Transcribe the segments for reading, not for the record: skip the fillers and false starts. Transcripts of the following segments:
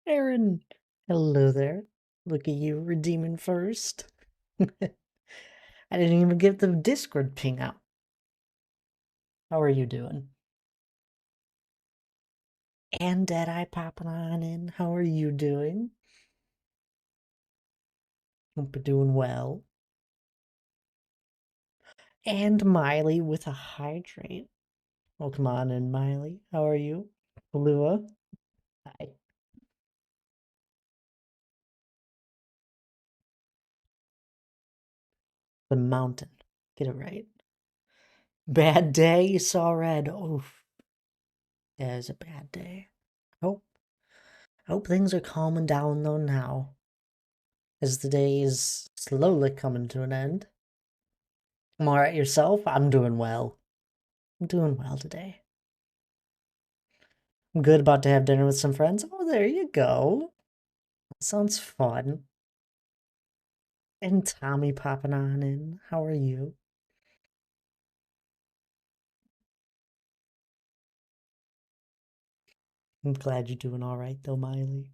Aaron, hello there. Look at you redeeming first. I didn't even get the Discord ping out. How are you doing? And Deadeye popping on in. How are you doing? Hope you're doing well. And Miley with a hydrate. Welcome on in, Miley. How are you? Lua. Hi. The mountain. Get it right. Bad day, you saw red. Oof. That is a bad day. Hope hope things are calming down though now, as the day is slowly coming to an end. I'm alright yourself? I'm doing well. I'm doing well today. I'm good, about to have dinner with some friends. Oh, there you go. That sounds fun. And Tommy popping on in. How are you? I'm glad you're doing alright though, Miley.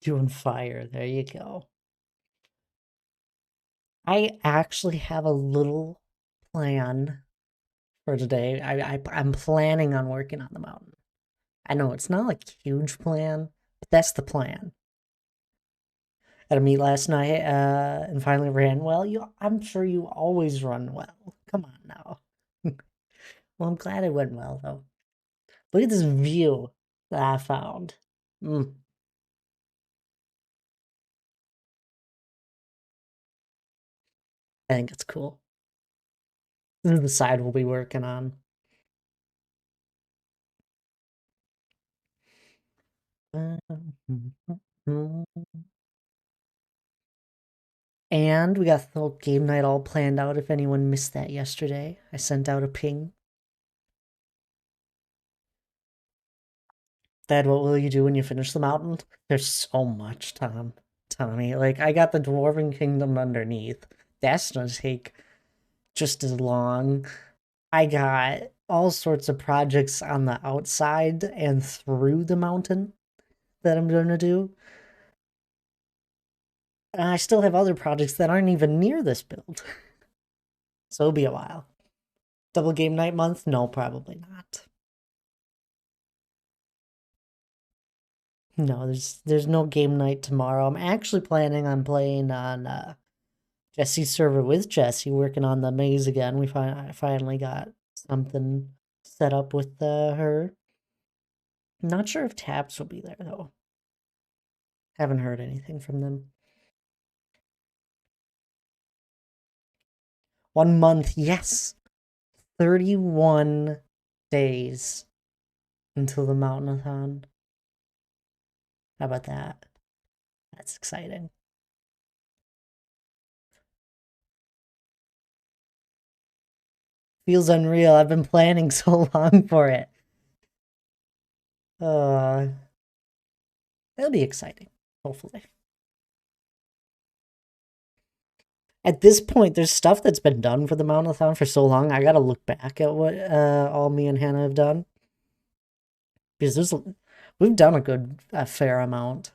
Doing fire. There you go. I actually have a little plan for today. I'm planning on working on the mountain. I know it's not like a huge plan, but that's the plan. Had a meet last night, and finally ran well. I'm sure you always run well. Come on now. Well, I'm glad it went well though. Look at this view that I found. Mm, I think it's cool. This is the side we'll be working on. And we got the whole game night all planned out. If anyone missed that yesterday, I sent out a ping. Dad, what will you do when you finish the mountain? There's so much, Tommy. Like, I got the Dwarven Kingdom underneath. That's gonna take just as long. I got all sorts of projects on the outside and through the mountain that I'm gonna do. And I still have other projects that aren't even near this build. So it'll be a while. Double game night month? No, probably not. No, there's no game night tomorrow. I'm actually planning on playing on Jesse's server with Jesse, working on the maze again. I finally got something set up with her. I'm not sure if Taps will be there though. Haven't heard anything from them. 1 month, yes. 31 days until the Mountainathon. How about that? That's exciting. Feels unreal. I've been planning so long for it. Uh, it'll be exciting, hopefully. At this point, there's stuff that's been done for the Mountainathon for so long. I gotta look back at what all me and Hannah have done, because we've done a fair amount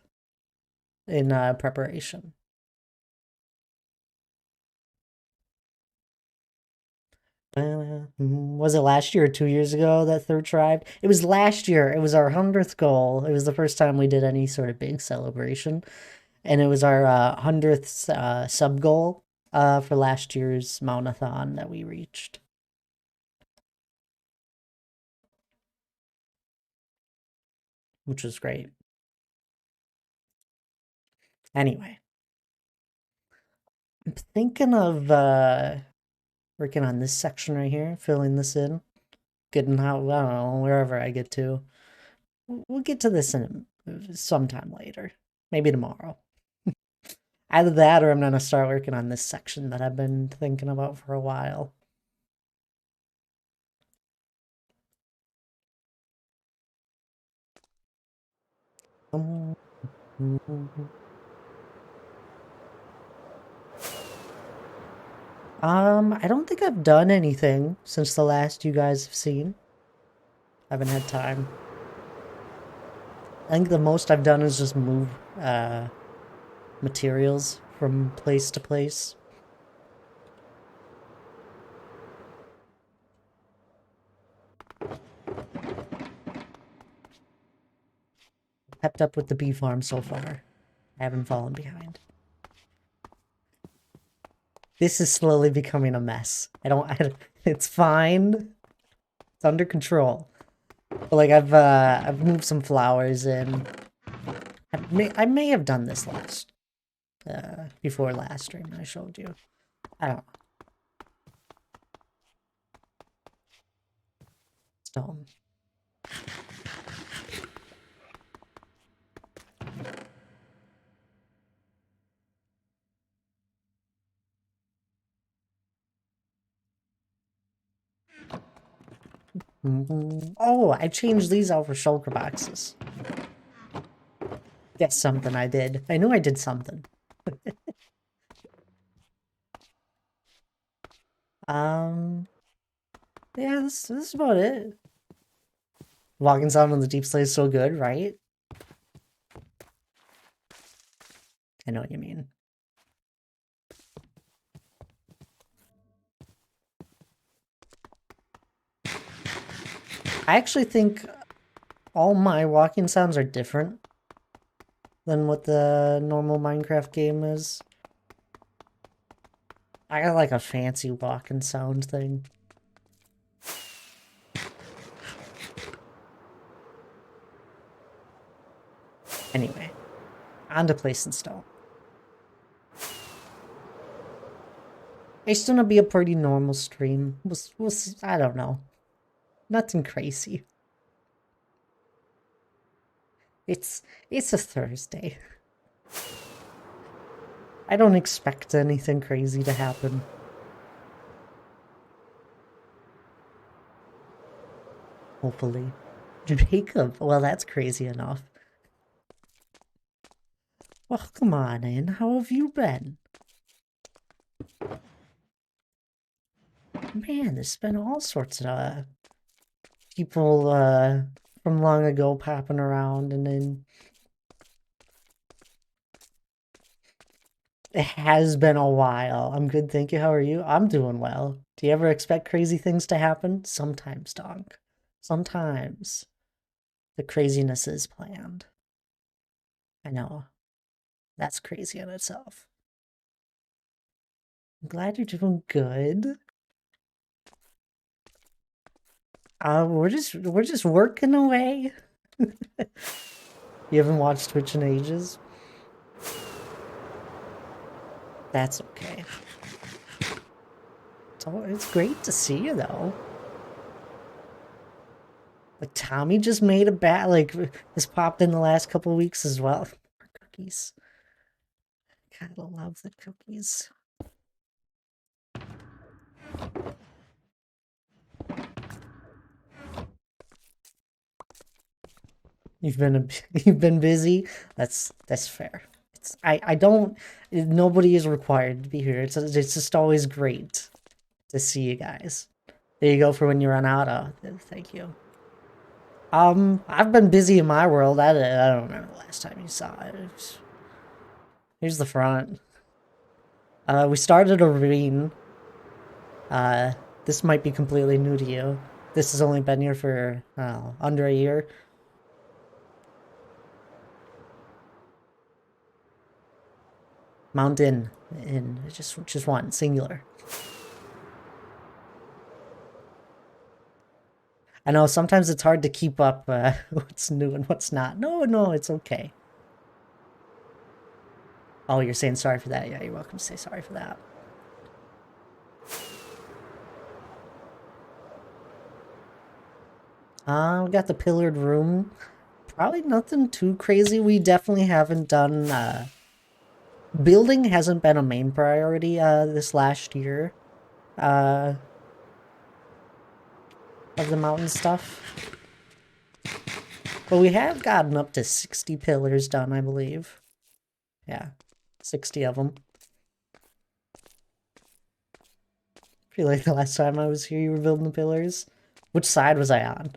in preparation. Was it last year or 2 years ago that third tribe? It was last year. It was our 100th goal. It was the first time we did any sort of big celebration, and it was our 100th sub goal for last year's Mountainathon that we reached, which was great. Anyway, I'm thinking of working on this section right here, filling this in, getting out, I don't know, wherever I get to. We'll get to this in sometime later, maybe tomorrow. Either that or I'm gonna start working on this section that I've been thinking about for a while. Um, I don't think I've done anything since the last you guys have seen. haven't had time. I think the most I've done is just move materials from place to place. Kept up with the bee farm so far. I haven't fallen behind. This is slowly becoming a mess. It's fine. It's under control. But like I've moved some flowers in. I may have done this before last stream I showed you. I don't know. Stone. Oh, I changed these out for shulker boxes. That's something I did. I knew I did something. Yeah, this is about it. Walking sound on the deep slate is so good, right? I know what you mean. I actually think all my walking sounds are different than what the normal Minecraft game is. I got like a fancy walking sound thing. Anyway, on to place and stone. It's gonna be a pretty normal stream. I don't know. Nothing crazy. It's a Thursday. I don't expect anything crazy to happen. Hopefully. Jacob, well, that's crazy enough. Well, come on in. How have you been? Man, there's been all sorts of people from long ago popping around, and then it has been a while. I'm good, thank you. How are you? I'm doing well. Do you ever expect crazy things to happen? Sometimes, Donk. Sometimes the craziness is planned. I know. That's crazy in itself. I'm glad you're doing good. We're just working away. You haven't watched Twitch in ages? That's okay. It's great to see you, though. Like, Tommy just made a bat, like, has popped in the last couple weeks as well. Cookies. Gotta love the cookies. You've been busy. That's fair. I don't. Nobody is required to be here. It's just always great to see you guys. There you go for when you run out. Thank you. I've been busy in my world. I don't remember the last time you saw it. Here's the front. We started a ravine. This might be completely new to you. This has only been here for under a year. Mountain in just one singular. I know sometimes it's hard to keep up what's new and what's not. No, it's okay. Oh, you're saying sorry for that? Yeah, you're welcome to say sorry for that. We got the pillared room. Probably nothing too crazy. We definitely haven't done building hasn't been a main priority this last year of the mountain stuff. But we have gotten up to 60 pillars done, I believe. Yeah, 60 of them. I feel like the last time I was here, you were building the pillars. Which side was I on?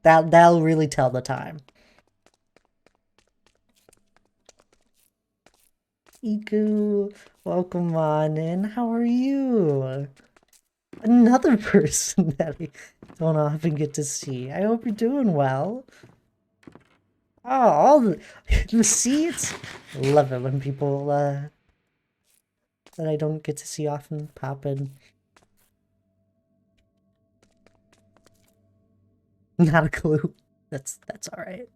That'll really tell the time. Iku, welcome on in. How are you? Another person that I don't often get to see. I hope you're doing well. Oh, all the seats. Love it when people that I don't get to see often pop in. Not a clue. That's all right.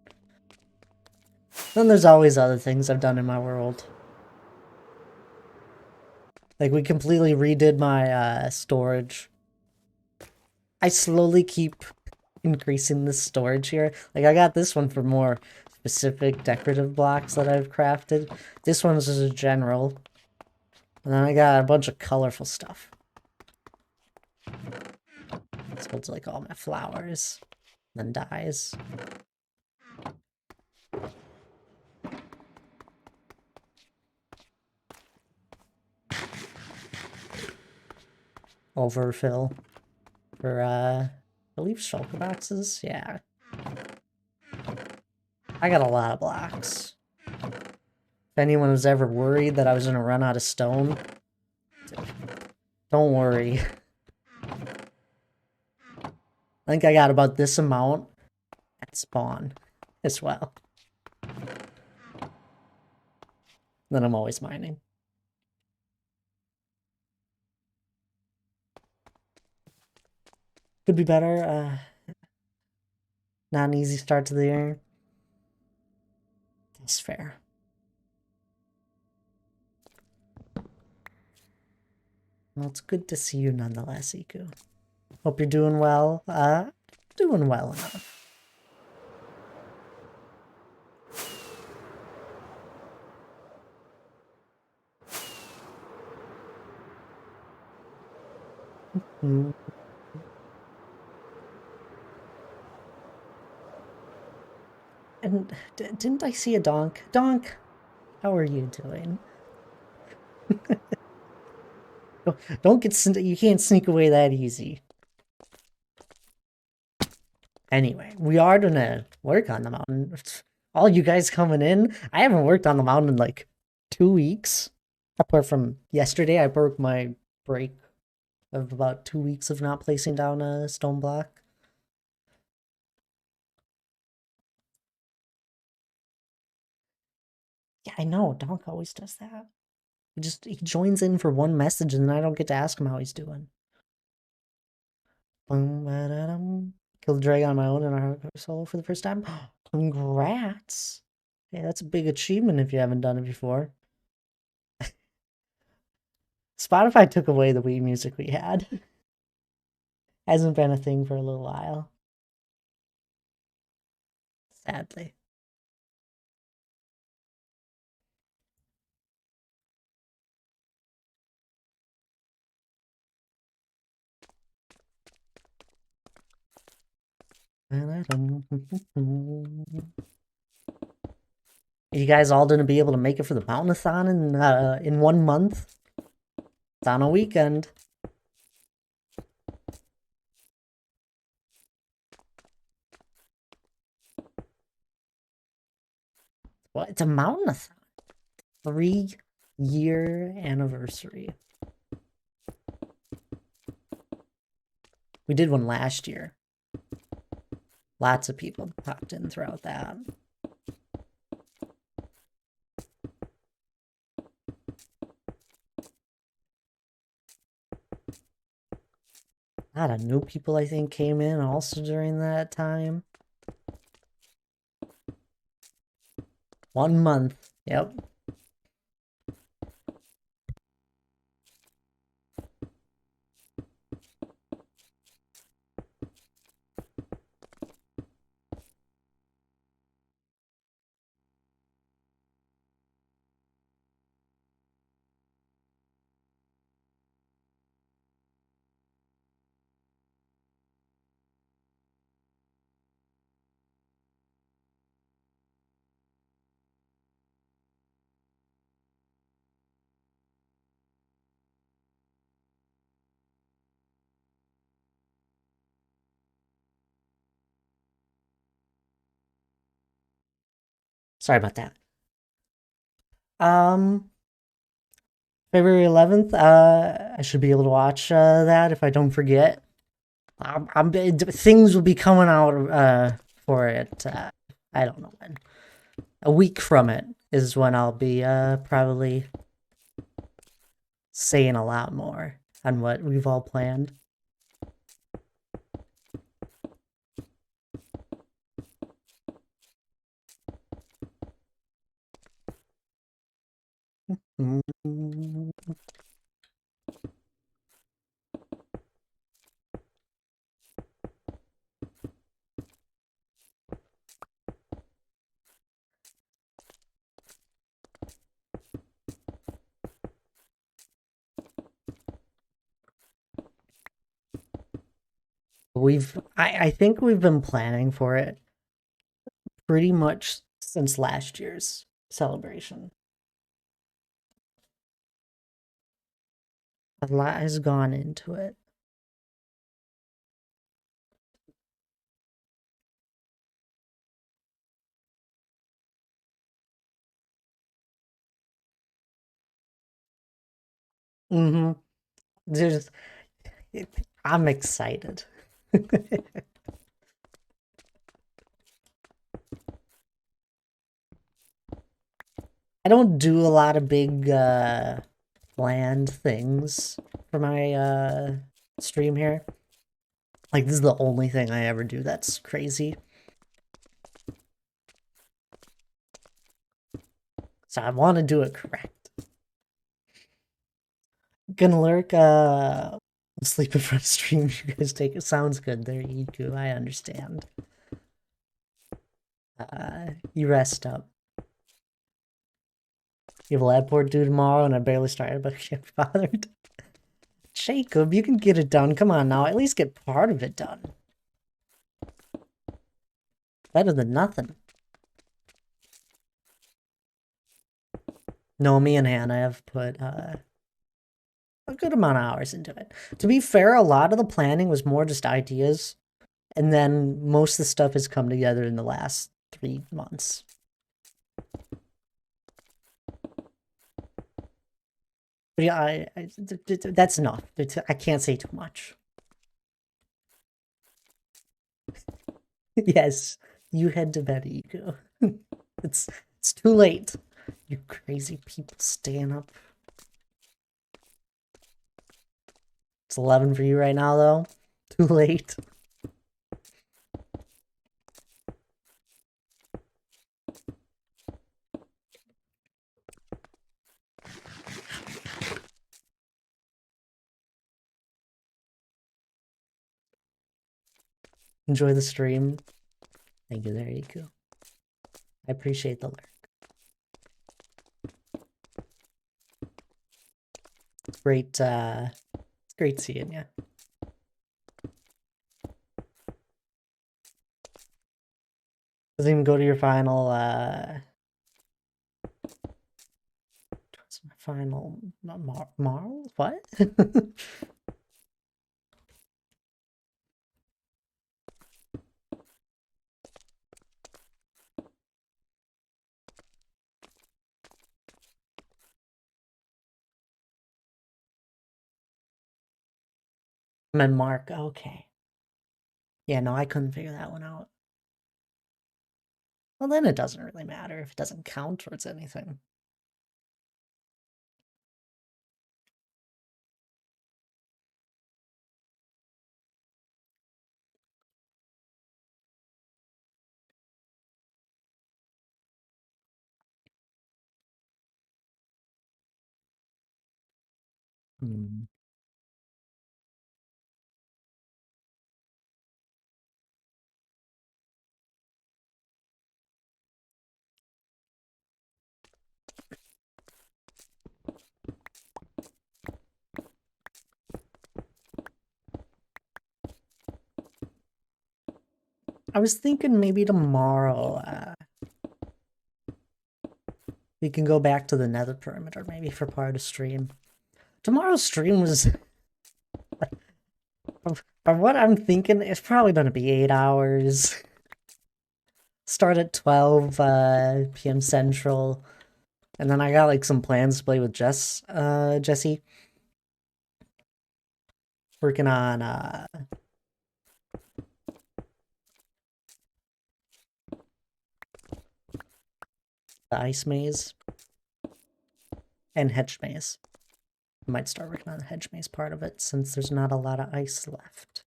Then there's always other things I've done in my world. Like we completely redid my storage. I slowly keep increasing the storage here. Like I got this one for more specific decorative blocks that I've crafted. This one's just a general. And then I got a bunch of colorful stuff. This holds like all my flowers. Then dyes. Overfill. For I believe shulker boxes? Yeah. I got a lot of blocks. If anyone was ever worried that I was gonna run out of stone, don't worry. I think I got about this amount at spawn as well. Then I'm always mining. Could be better. Not an easy start to the year. That's fair. Well, it's good to see you nonetheless, Iku. Hope you're doing well. Doing well enough. Hmm. And didn't I see a donk? Donk, how are you doing? Don't get you can't sneak away that easy. Anyway, we are gonna work on the mountain. All you guys coming in, I haven't worked on the mountain in like 2 weeks. Apart from yesterday, I broke my break of about 2 weeks of not placing down a stone block. Yeah, I know. Donk always does that. He joins in for one message and then I don't get to ask him how he's doing. Boom, ba-da-dum. Killed a dragon on my own in our solo for the first time. Congrats! Yeah, that's a big achievement if you haven't done it before. Spotify took away the Wii music we had. Hasn't been a thing for a little while. Sadly. You guys all gonna be able to make it for the mountainathon in 1 month? It's on a weekend. Well, it's a mountainathon. 3-year anniversary. We did one last year. Lots of people popped in throughout that. A lot of new people, I think, came in also during that time. 1 month. Yep. Sorry about that. Um, February 11th, I should be able to watch that if I don't forget. Things will be coming out for it. I don't know when. A week from it is when I'll be probably saying a lot more on what we've all planned. Mm. I think we've been planning for it pretty much since last year's celebration. A lot has gone into it. Mm-hmm. There's, I'm excited. I don't do a lot of big planned things for my stream here. Like this is the only thing I ever do that's crazy. So I want to do it correct. Gonna lurk, sleep in front of stream. You guys take it. Sounds good there, Iku. I understand. You rest up. You have a lab port due tomorrow, and I barely started, but I can't be bothered. Jacob, you can get it done. Come on now, at least get part of it done. Better than nothing. No, me and Hannah have put a good amount of hours into it. To be fair, a lot of the planning was more just ideas, and then most of the stuff has come together in the last 3 months. But yeah, that's enough. I can't say too much. Yes, you head to bed, Ego. It's too late. You crazy people staying up. It's 11 for you right now, though. Too late. Enjoy the stream. Thank you, there you go. I appreciate the lurk. It's great seeing you. Doesn't even go to your final, Marl? What? And Mark, okay. Yeah, no, I couldn't figure that one out. Well, then it doesn't really matter if it doesn't count towards anything. Hmm. I was thinking maybe tomorrow, we can go back to the Nether Perimeter, maybe for part of stream. Tomorrow's stream was, from what I'm thinking, it's probably going to be 8 hours. Start at 12 p.m. Central. And then I got like some plans to play with Jesse. Working on the ice maze and hedge maze. I might start working on the hedge maze part of it since there's not a lot of ice left.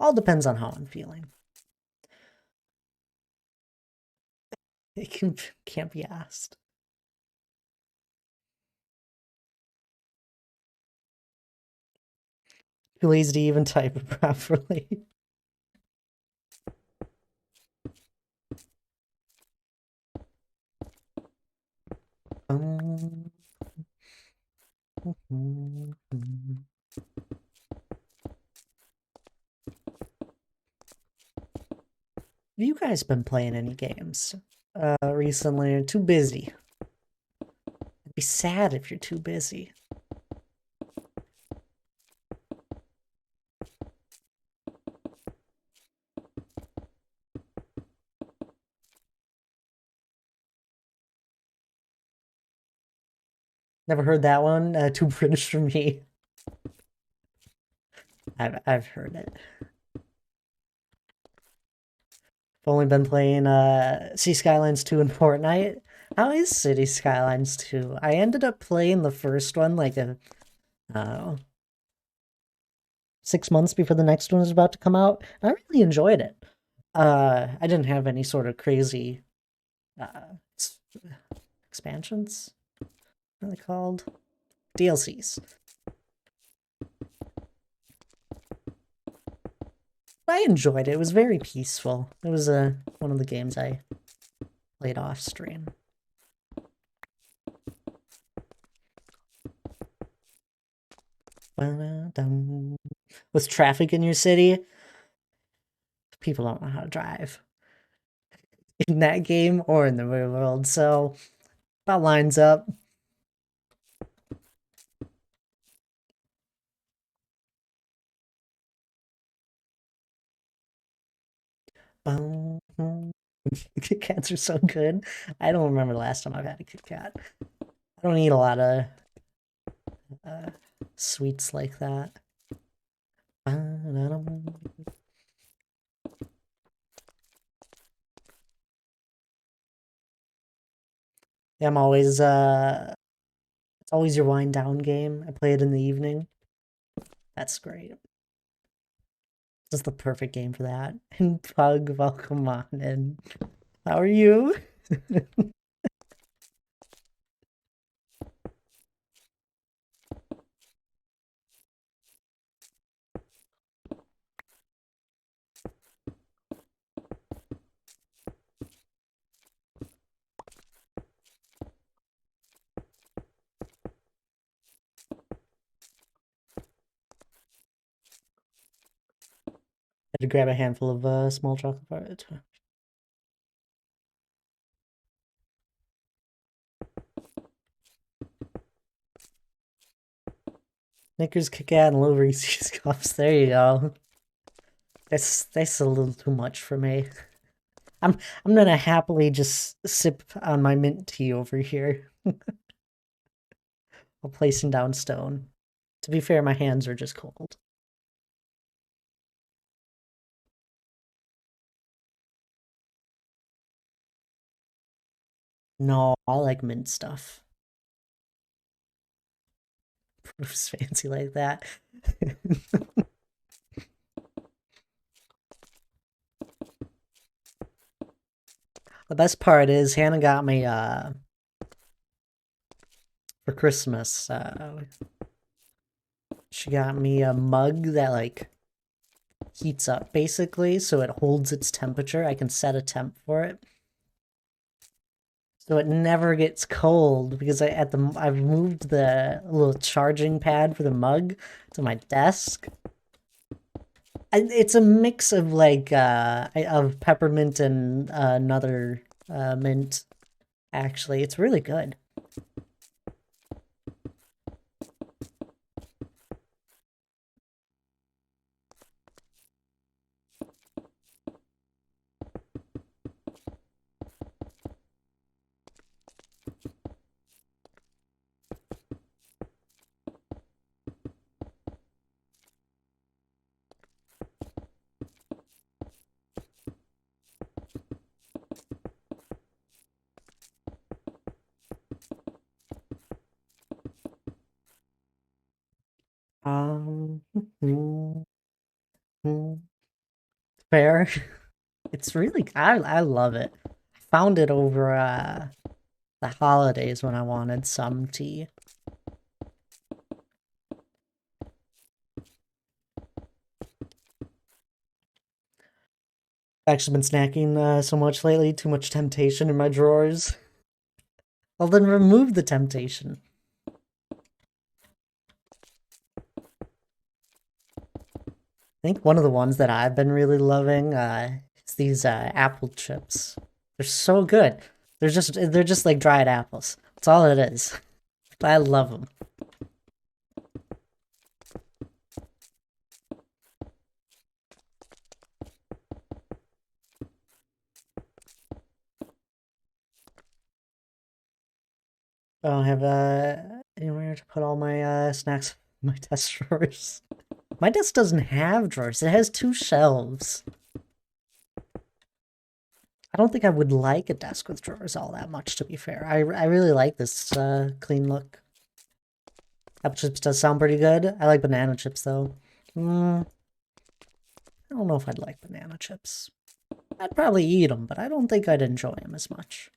All depends on how I'm feeling. It can't be asked. Too lazy to even type it properly. Have you guys been playing any games recently? Or too busy? It'd be sad if you're too busy. Never heard that one. Too British for me. I've heard it. I've only been playing City Skylines 2 and Fortnite. How is City Skylines 2? I ended up playing the first one like 6 months before the next one was about to come out. I really enjoyed it. I didn't have any sort of crazy uh, expansions. What are they called? DLCs. I enjoyed it. It was very peaceful. It was one of the games I played off stream. With traffic in your city, people don't know how to drive in that game or in the real world, so that lines up. Kit Kats are so good. I don't remember the last time I've had a Kit Kat. I don't eat a lot of sweets like that. Yeah, I'm always it's always your wind down game. I play it in the evening. That's great. This is the perfect game for that. And Pug, welcome on in. How are you? Had to grab a handful of small chocolate bars. Snickers, Kit Kat, and Little Reese's Cups. There you go. That's a little too much for me. I'm gonna happily just sip on my mint tea over here while placing down stone. To be fair, my hands are just cold. No, I like mint stuff. Proof's fancy like that. The best part is Hannah got me for Christmas. She got me a mug that like heats up basically, so it holds its temperature. I can set a temp for it. So it never gets cold because I've moved the little charging pad for the mug to my desk. It's a mix of like of peppermint and another mint. Actually, it's really good. Um, mm, mm, fair. It's really, I love it. I found it over the holidays when I wanted some tea. Actually been snacking so much lately, too much temptation in my drawers. Well, then remove the temptation. I think one of the ones that I've been really loving is these apple chips. They're so good. They're just like dried apples. That's all it is. But I love them. I don't have anywhere to put all my snacks in my desk drawers. My desk doesn't have drawers. It has two shelves. I don't think I would like a desk with drawers all that much, to be fair. I really like this clean look. Apple chips does sound pretty good. I like banana chips, though. I don't know if I'd like banana chips. I'd probably eat them, but I don't think I'd enjoy them as much.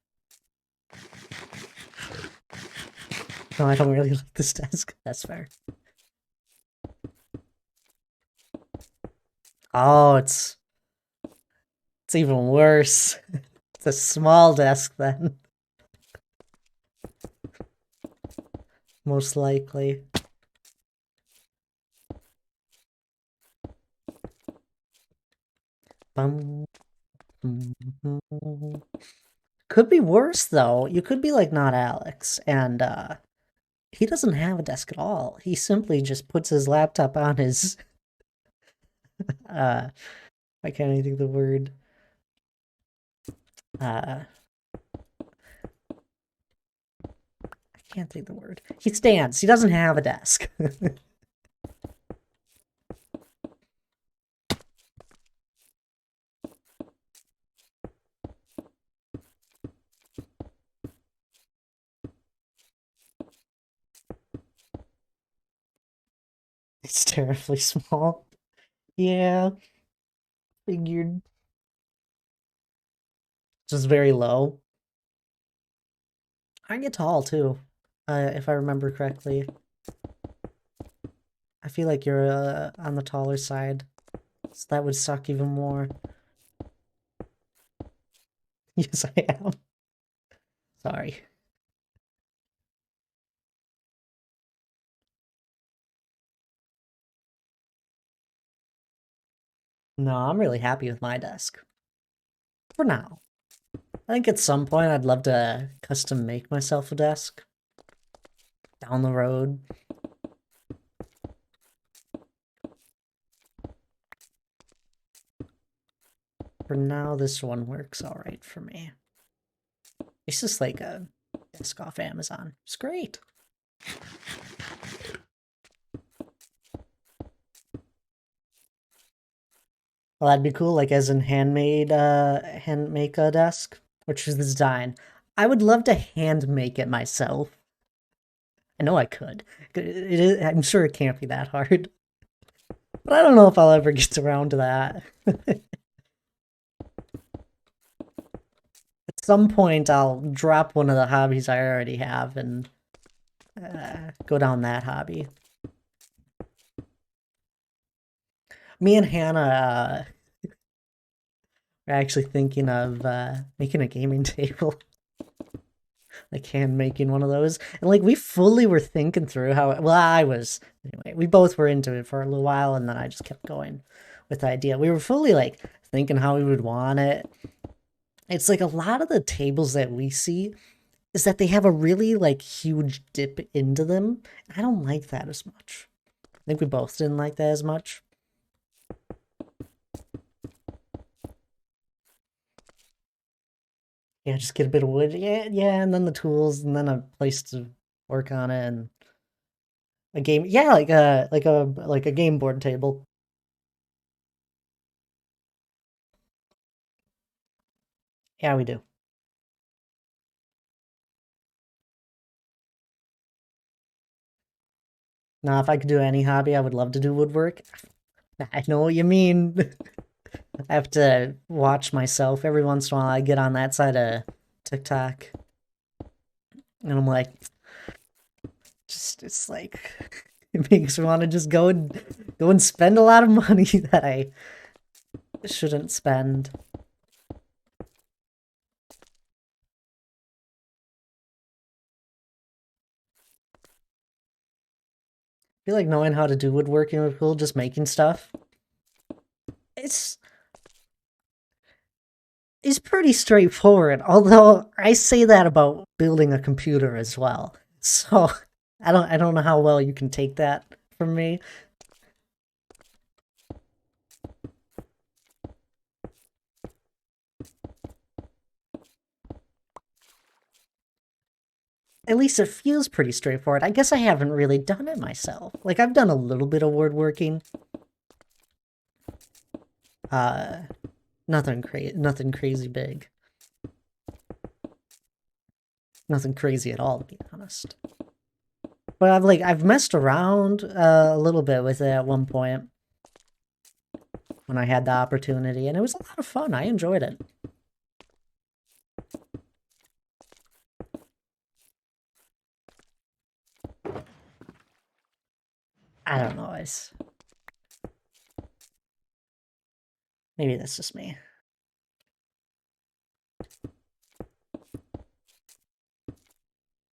No, I don't really like this desk. That's fair. Oh, it's even worse. It's a small desk then. Most likely. Bum, Could be worse though. You could be like not Alex, and he doesn't have a desk at all. He simply just puts his laptop on his uh I can't even think of the word. I can't think of the word. He stands. He doesn't have a desk. It's terribly small. Yeah, figured. Just very low. I get tall too, if I remember correctly. I feel like you're on the taller side, so that would suck even more. Yes, I am. Sorry. No, I'm really happy with my desk. For now. I think at some point I'd love to custom make myself a desk. Down the road. For now, this one works alright for me. It's just like a desk off Amazon. It's great. Well, that'd be cool, like as in hand make a desk, which is the design. I would love to hand make it myself. I know I could. I'm sure it can't be that hard. But I don't know if I'll ever get around to that. At some point, I'll drop one of the hobbies I already have and go down that hobby. Me and Hannah are actually thinking of making a gaming table. Like hand making one of those. And like we fully were thinking through how well I was anyway. We both were into it for a little while and then I just kept going with the idea. We were fully like thinking how we would want it. It's like a lot of the tables that we see is that they have a really like huge dip into them. I don't like that as much. I think we both didn't like that as much. Yeah, just get a bit of wood. Yeah, yeah, and then the tools and then a place to work on it and a game. Yeah, like a game board table. Yeah, we do. Now, if I could do any hobby, I would love to do woodwork. I know what you mean. I have to watch myself every once in a while. I get on that side of TikTok, and I'm like, it's like it makes me want to just go and spend a lot of money that I shouldn't spend. I feel like knowing how to do woodworking would be cool, just making stuff. It's it's pretty straightforward, although I say that about building a computer as well. So I don't know how well you can take that from me. At least it feels pretty straightforward. I guess I haven't really done it myself. Like I've done a little bit of woodworking. Uh nothing crazy big. Nothing crazy at all, to be honest. But I've messed around a little bit with it at one point when I had the opportunity, and it was a lot of fun. I enjoyed it. I don't know. Maybe that's just me.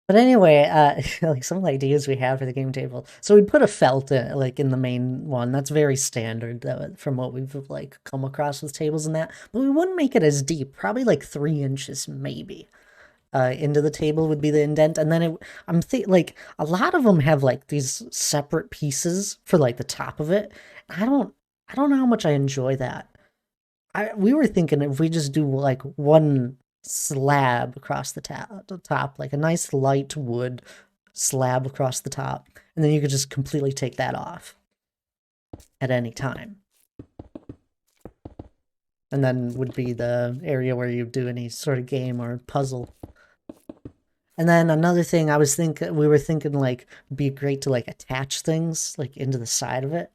But anyway, like some ideas we have for the game table. So we'd put a felt in, like in the main one. That's very standard from what we've like come across with tables and that. But we wouldn't make it as deep. Probably like 3 inches, maybe. Into the table would be the indent, and then like a lot of them have like these separate pieces for like the top of it. I don't know how much I enjoy that. We were thinking if we just do like one slab across the top, like a nice light wood slab across the top, and then you could just completely take that off at any time. And then would be the area where you do any sort of game or puzzle. And then another thing we were thinking like be great to like attach things like into the side of it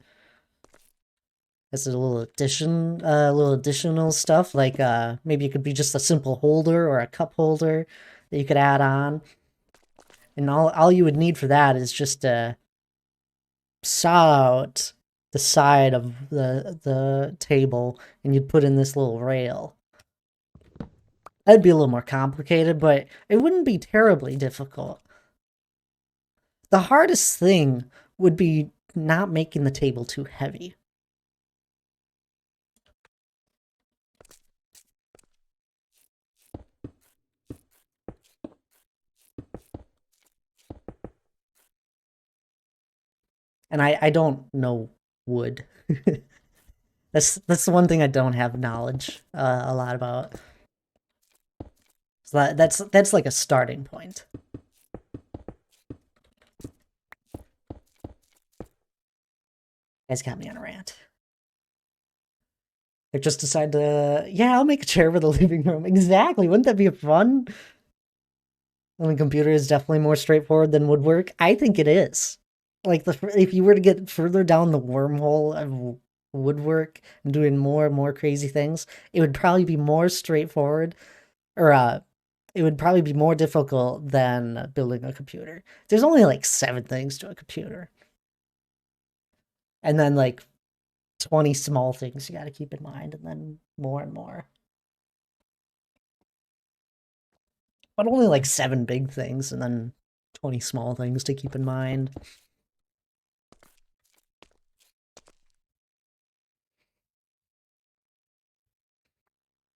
as a little additional stuff. Like maybe it could be just a simple holder or a cup holder that you could add on. And all you would need for that is just to saw out the side of the table and you'd put in this little rail. That'd be a little more complicated, but it wouldn't be terribly difficult. The hardest thing would be not making the table too heavy. And I don't know wood. That's the one thing I don't have knowledge a lot about. So that's like a starting point. You guys got me on a rant. I just decided to, yeah, I'll make a chair for the living room. Exactly. Wouldn't that be fun? I mean, computer is definitely more straightforward than woodwork. I think it is. Like if you were to get further down the wormhole of woodwork and doing more and more crazy things, it would probably be more straightforward, or it would probably be more difficult than building a computer. There's only like 7 things to a computer, and then like 20 small things you got to keep in mind, and then more and more. But only like 7 big things, and then 20 small things to keep in mind.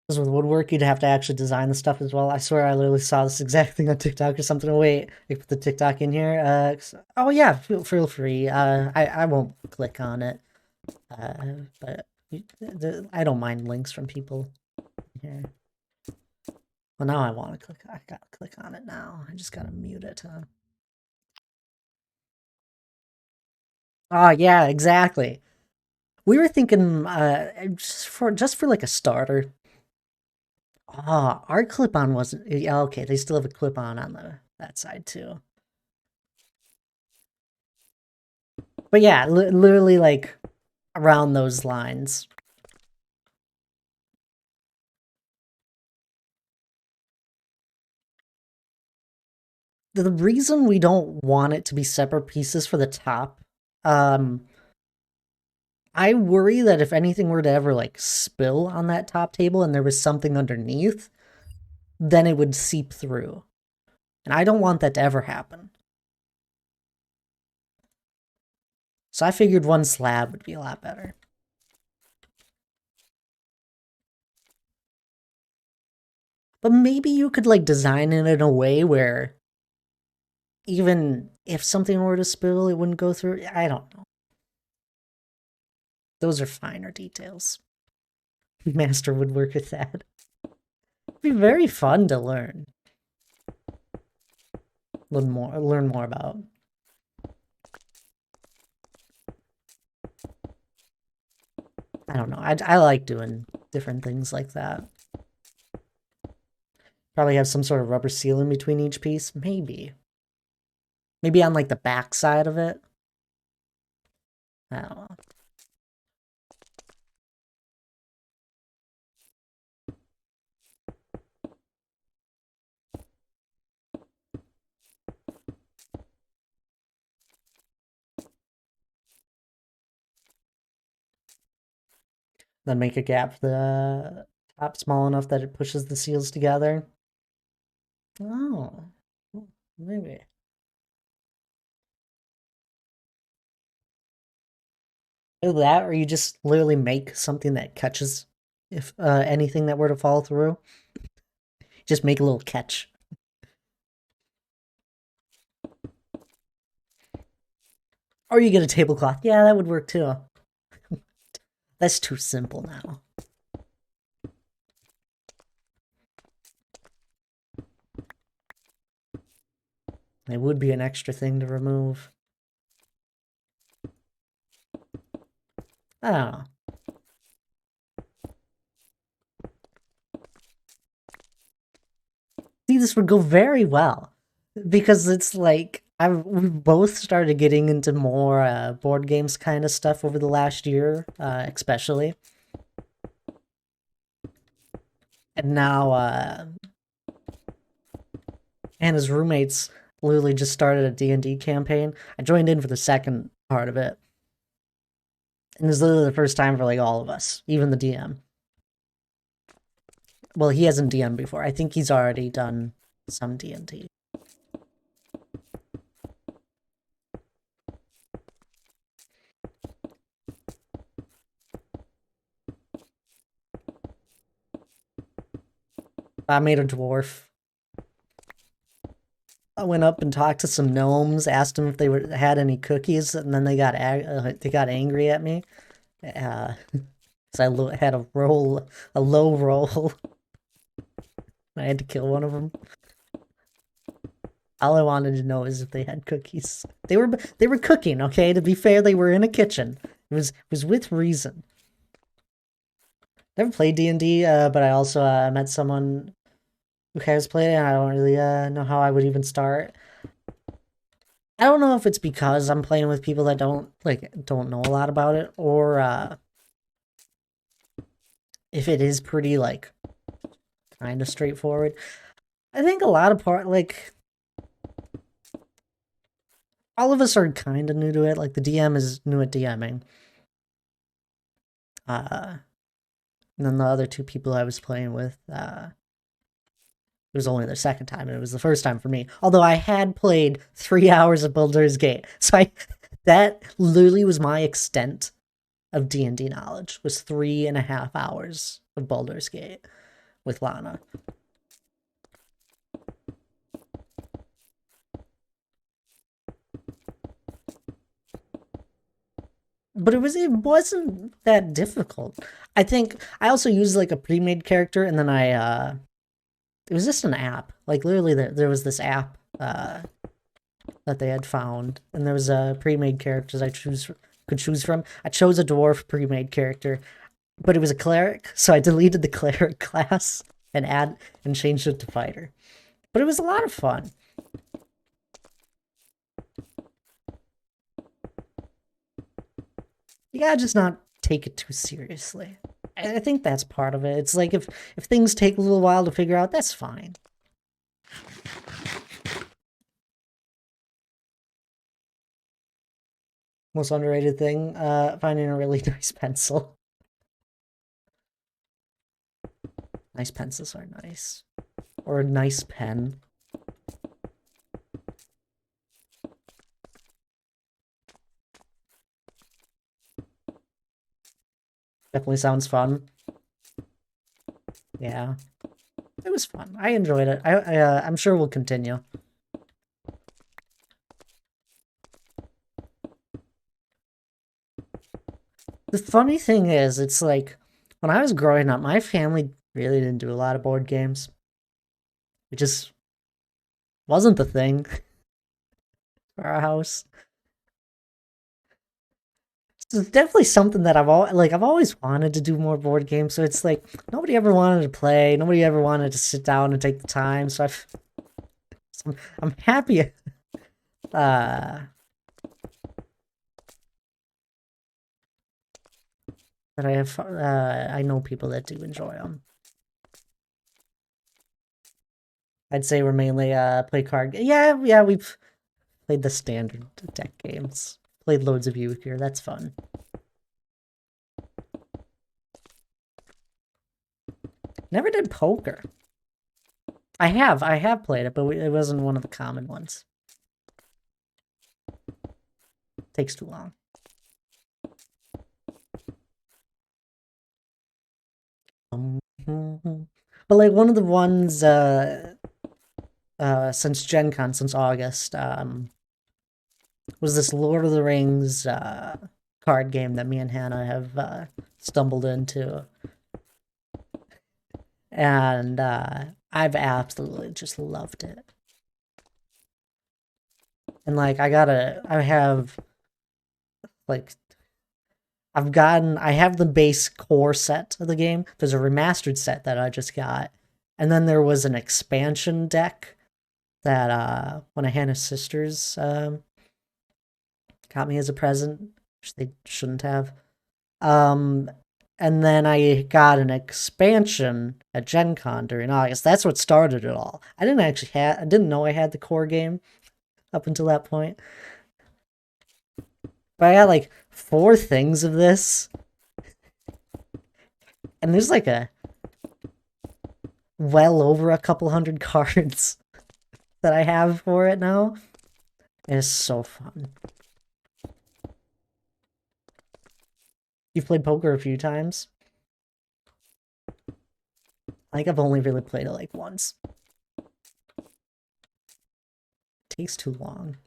Because with woodwork, you'd have to actually design the stuff as well. I swear I literally saw this exact thing on TikTok or something. Wait, I put the TikTok in here. Oh yeah, feel free. I won't click on it. But I don't mind links from people here. Well, now I want to click. I gotta click on it now. I just gotta mute it. Huh? Oh yeah, exactly. We were thinking, just for like a starter. Ah, our clip-on wasn't. Yeah, okay, they still have a clip-on on that side too. But yeah, literally like around those lines. The reason we don't want it to be separate pieces for the top, I worry that if anything were to ever like spill on that top table and there was something underneath, then it would seep through. And I don't want that to ever happen. So I figured one slab would be a lot better. But maybe you could like design it in a way where even if something were to spill, it wouldn't go through. I don't know. Those are finer details. Master would work with that. It'd be very fun to learn. Learn more about. I don't know. I like doing different things like that. Probably have some sort of rubber seal in between each piece. Maybe. Maybe on like the back side of it. I don't know. Then make a gap for the top small enough that it pushes the seals together. Oh, maybe. Either that, or you just literally make something that catches if anything that were to fall through. Just make a little catch. Or you get a tablecloth. Yeah, that would work too. That's too simple now. It would be an extra thing to remove. I don't know. See, this would go very well. Because it's like, we've both started getting into more board games kind of stuff over the last year, especially. And now, and his roommates literally just started a D&D campaign. I joined in for the second part of it. And it's literally the first time for like all of us, even the DM. Well, he hasn't DM'd before. I think he's already done some D&D. I made a dwarf. I went up and talked to some gnomes, asked them if they had any cookies, and then they got angry at me. So I had a low roll. I had to kill one of them. All I wanted to know is if they had cookies. They were cooking, okay? To be fair, they were in a kitchen. It was with reason. Never played D&D, but I also met someone who has played it, and I don't really know how I would even start. I don't know if it's because I'm playing with people that don't know a lot about it, or if it is pretty like kind of straightforward. I think a lot of all of us are kind of new to it. Like the DM is new at DMing. And then the other two people I was playing with, it was only their second time, and it was the first time for me. Although I had played 3 hours of Baldur's Gate, so that literally was my extent of D&D knowledge. Was 3.5 hours of Baldur's Gate with Lana. But it wasn't that difficult. I think I also used like a pre-made character, and then it was just an app. Like literally there was this app that they had found, and there was pre-made characters I could choose from. I chose a dwarf pre-made character, but it was a cleric, so I deleted the cleric class and changed it to fighter. But it was a lot of fun. You gotta just not take it too seriously. I think that's part of it. It's like if things take a little while to figure out, that's fine. Most underrated thing, finding a really nice pencil. Nice pencils are nice. Or a nice pen. Definitely sounds fun. Yeah. It was fun. I enjoyed it. I'm sure we'll continue. The funny thing is, it's like, when I was growing up, my family really didn't do a lot of board games. It just wasn't the thing for our house. So it's definitely something that I've always wanted to do more board games. So it's like nobody ever wanted to play, nobody ever wanted to sit down and take the time. So I'm happy. Uh, that I know people that do enjoy them. I'd say we're mainly play card. Yeah, we've played the standard deck games. Played loads of Euchre. That's fun. Never did poker. I have played it, but it wasn't one of the common ones. Takes too long. But like one of the ones since Gen Con, since August, was this Lord of the Rings card game that me and Hannah have stumbled into. And I've absolutely just loved it. And like I have like I have the base core set of the game. There's a remastered set that I just got. And then there was an expansion deck that one of Hannah's sisters got me as a present, which they shouldn't have. Um, and then I got an expansion at Gen Con during August. That's what started it all. I didn't know I had the core game up until that point. But I got like 4 things of this. And there's like a well over a couple hundred cards that I have for it now. It's so fun. You've played poker a few times? I think I've only really played it like once. It takes too long.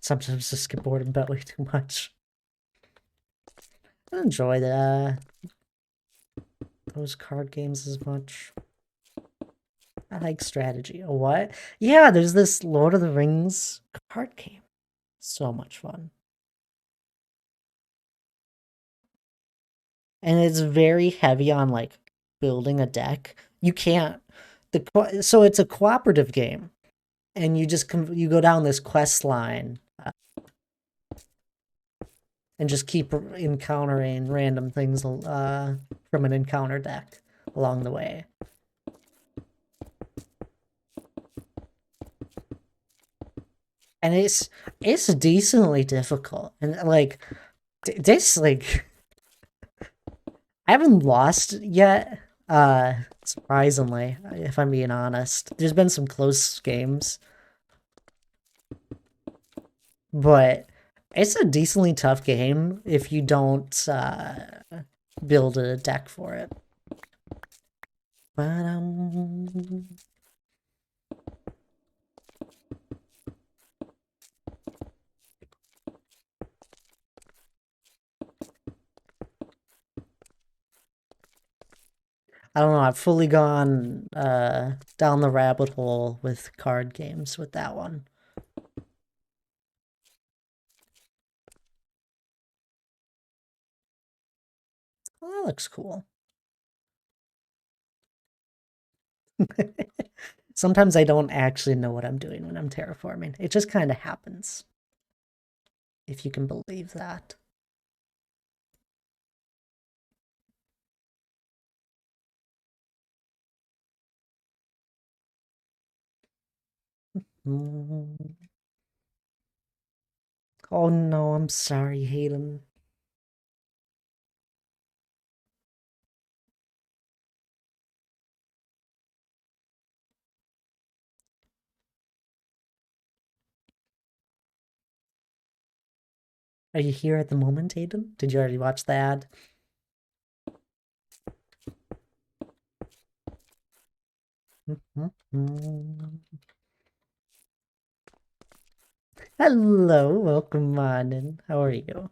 Sometimes I just get bored and bet way too much. I don't enjoy those card games as much. I like strategy. A what? Yeah, there's this Lord of the Rings card game. So much fun. And it's very heavy on like building a deck. You can't so it's a cooperative game, and you go down this quest line and just keep encountering random things from an encounter deck along the way. And it's decently difficult, and like this like I haven't lost yet. Surprisingly, if I'm being honest, there's been some close games, but it's a decently tough game if you don't build a deck for it. But I don't know. I've fully gone down the rabbit hole with card games with that one. Well, that looks cool. Sometimes I don't actually know what I'm doing when I'm terraforming. It just kind of happens. If you can believe that. Mm. Oh no, I'm sorry, Hayden. Are you here at the moment, Hayden? Did you already watch the ad? Hello, welcome on in. How are you?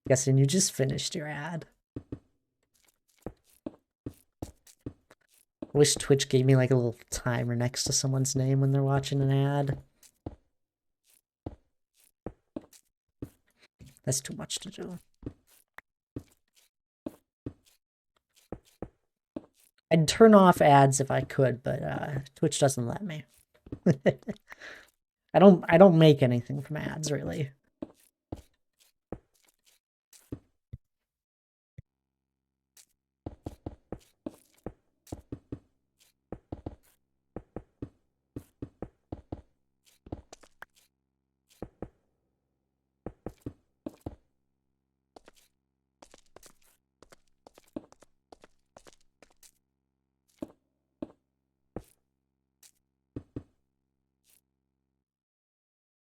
Guessing you just finished your ad. Wish Twitch gave me like a little timer next to someone's name when they're watching an ad. That's too much to do. I'd turn off ads if I could, but Twitch doesn't let me. I don't make anything from ads really.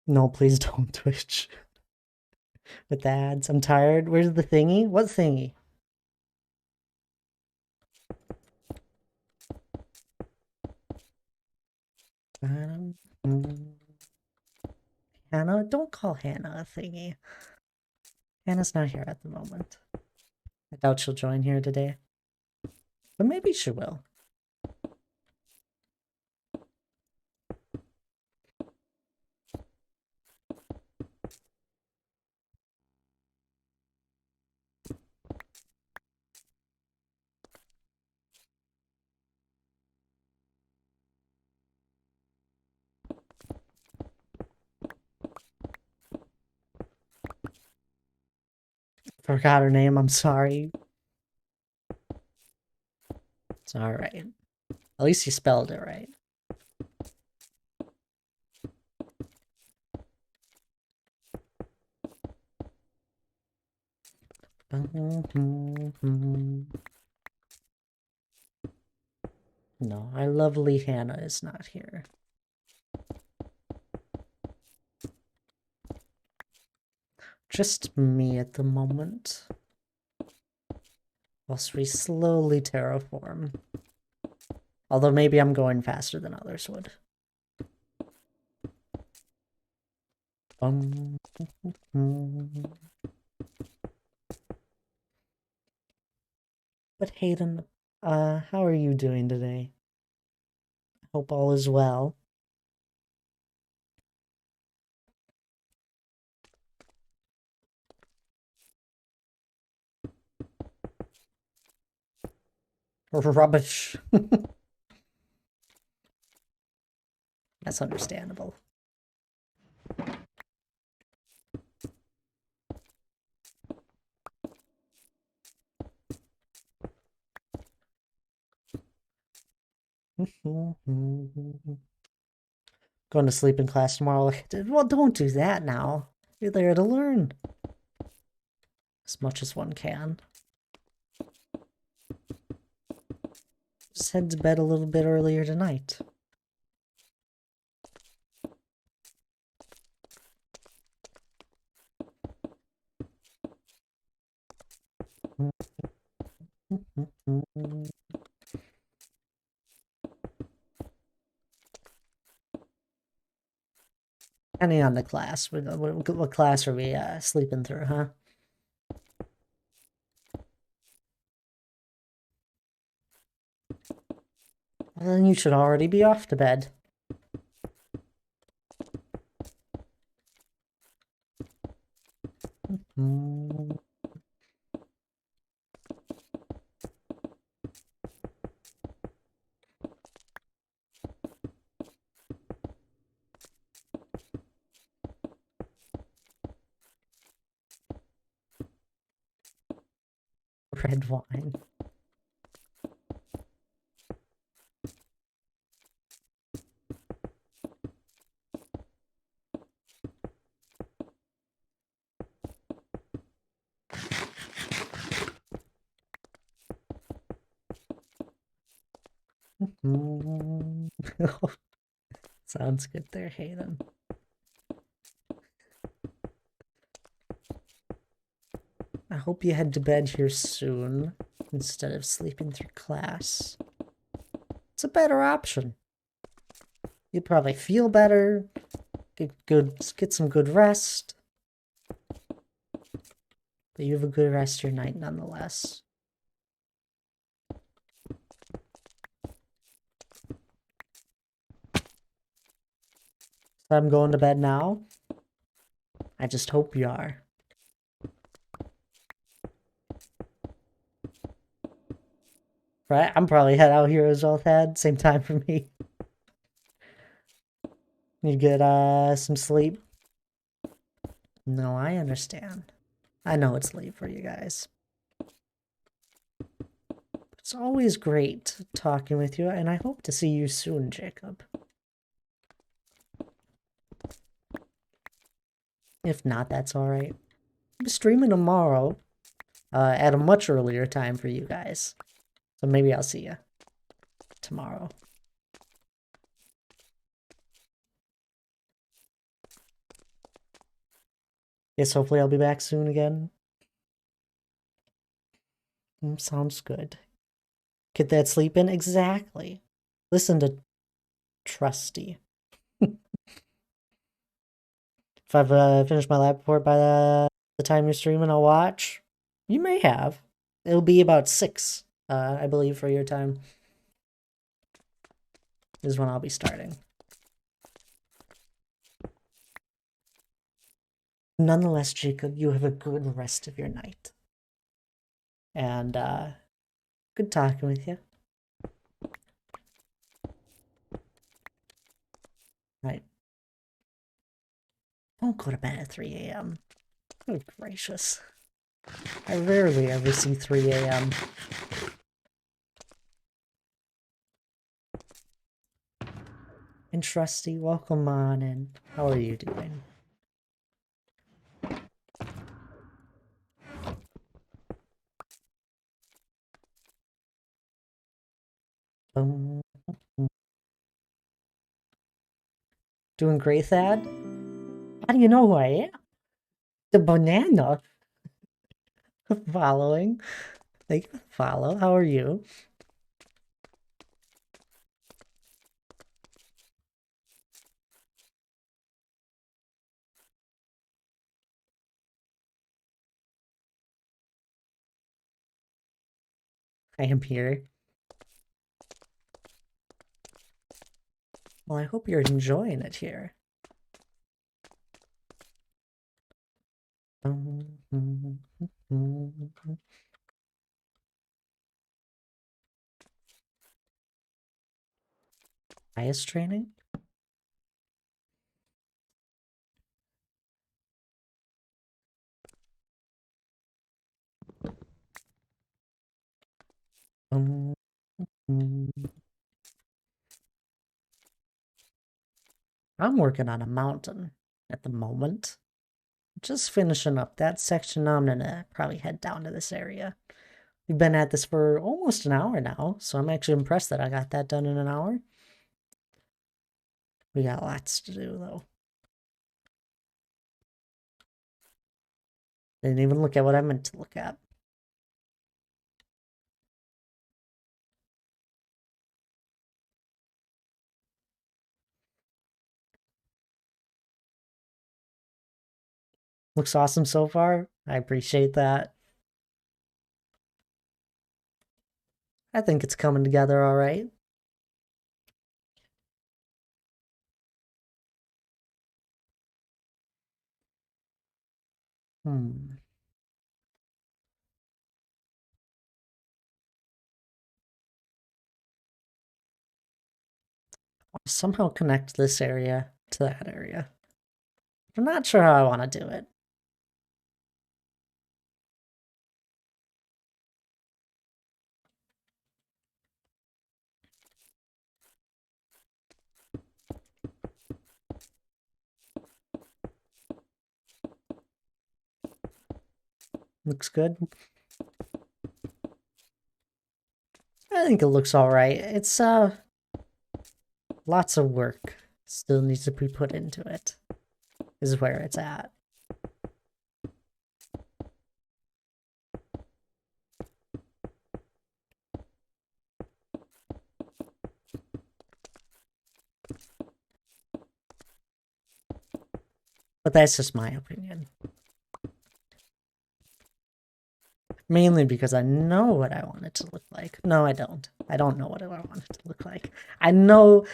No, please don't Twitch with ads. I'm tired. Where's the thingy? What thingy? Hannah? Don't call Hannah a thingy. Hannah's not here at the moment. I doubt she'll join here today. But maybe she will. Forgot her name, I'm sorry. It's alright. At least you spelled it right. No, our lovely Hannah is not here. Just me at the moment. Whilst we slowly terraform. Although maybe I'm going faster than others would. But Hayden, how are you doing today? Hope all is well. Rubbish. That's understandable. Going to sleep in class tomorrow. Well, don't do that now. You're there to learn. As much as one can. Just head to bed a little bit earlier tonight. Depending on the class. What class are we sleeping through, huh? Well, then you should already be off to bed. red wine. Sounds good there, Hayden. I hope you head to bed here soon instead of sleeping through class. It's a better option. You'd probably feel better, get some good rest. But you have a good rest of your night nonetheless. So I'm going to bed now. I just hope you are. Right? I'm probably head out here as well, Thad. Same time for me. You get some sleep? No, I understand. I know it's late for you guys. It's always great talking with you, and I hope to see you soon, Jacob. If not, that's alright. I'm streaming tomorrow at a much earlier time for you guys. So maybe I'll see you tomorrow. Yes, hopefully I'll be back soon again. Sounds good. Get that sleep in? Exactly. Listen to Trusty. If I've finished my lab report by the time you're streaming, I'll watch. You may have. It'll be about 6, I believe, for your time. Is when I'll be starting. Nonetheless, Jacob, you have a good rest of your night. And, good talking with you. Right. Don't go to bed at 3 a.m. Good gracious. I rarely ever see 3 a.m. And Trusty, welcome on in. How are you doing? Doing great, Thad? How do you know who I am? The banana. Following. Thank you. Follow. How are you? I am here. Well, I hope you're enjoying it here. Bias training? I'm working on a mountain at the moment. Just finishing up that section. Now I'm gonna probably head down to this area. We've been at this for almost an hour now, so I'm actually impressed that I got that done in an hour. We got lots to do, though. Didn't even look at what I meant to look at. Looks awesome so far. I appreciate that. I think it's coming together all right. Somehow connect this area to that area. I'm not sure how I want to do it. Looks good. I think it looks alright. It's, lots of work still needs to be put into it, is where it's at. But that's just my opinion. Mainly because I know what I want it to look like. No, I don't. I don't know what I want it to look like. I know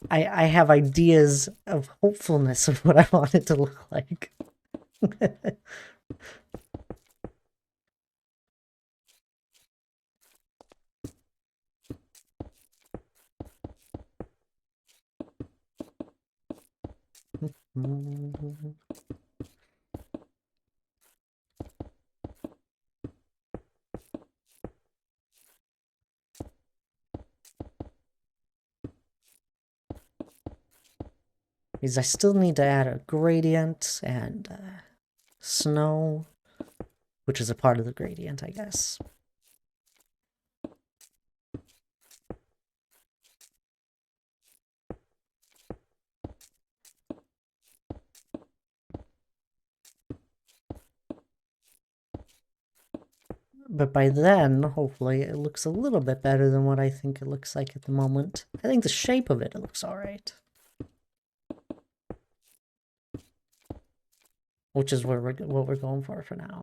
I have ideas of hopefulness of what I want it to look like. Because I still need to add a gradient and snow, which is a part of the gradient, I guess. But by then, hopefully, it looks a little bit better than what I think it looks like at the moment. I think the shape of it looks alright. Which is what we're going for now.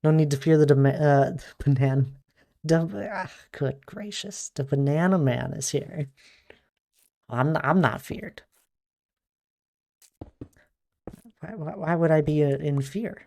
No need to fear the banana. Good gracious, the banana man is here. I'm not feared. Why would I be in fear?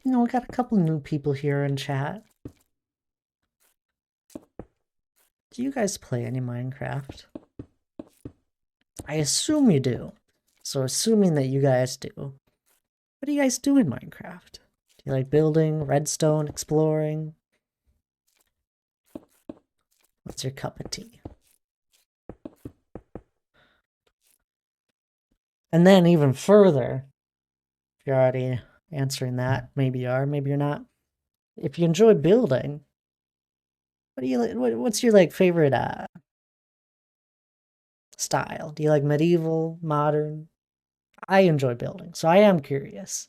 You know, we got a couple new people here in chat. Do you guys play any Minecraft? I assume you do. So assuming that you guys do, what do you guys do in Minecraft? Do you like building, redstone, exploring? What's your cup of tea? And then even further, if you're already answering that, maybe you are, maybe you're not. If you enjoy building, what do you what's your like favorite style? Do you like medieval, modern? I enjoy building, so I am curious.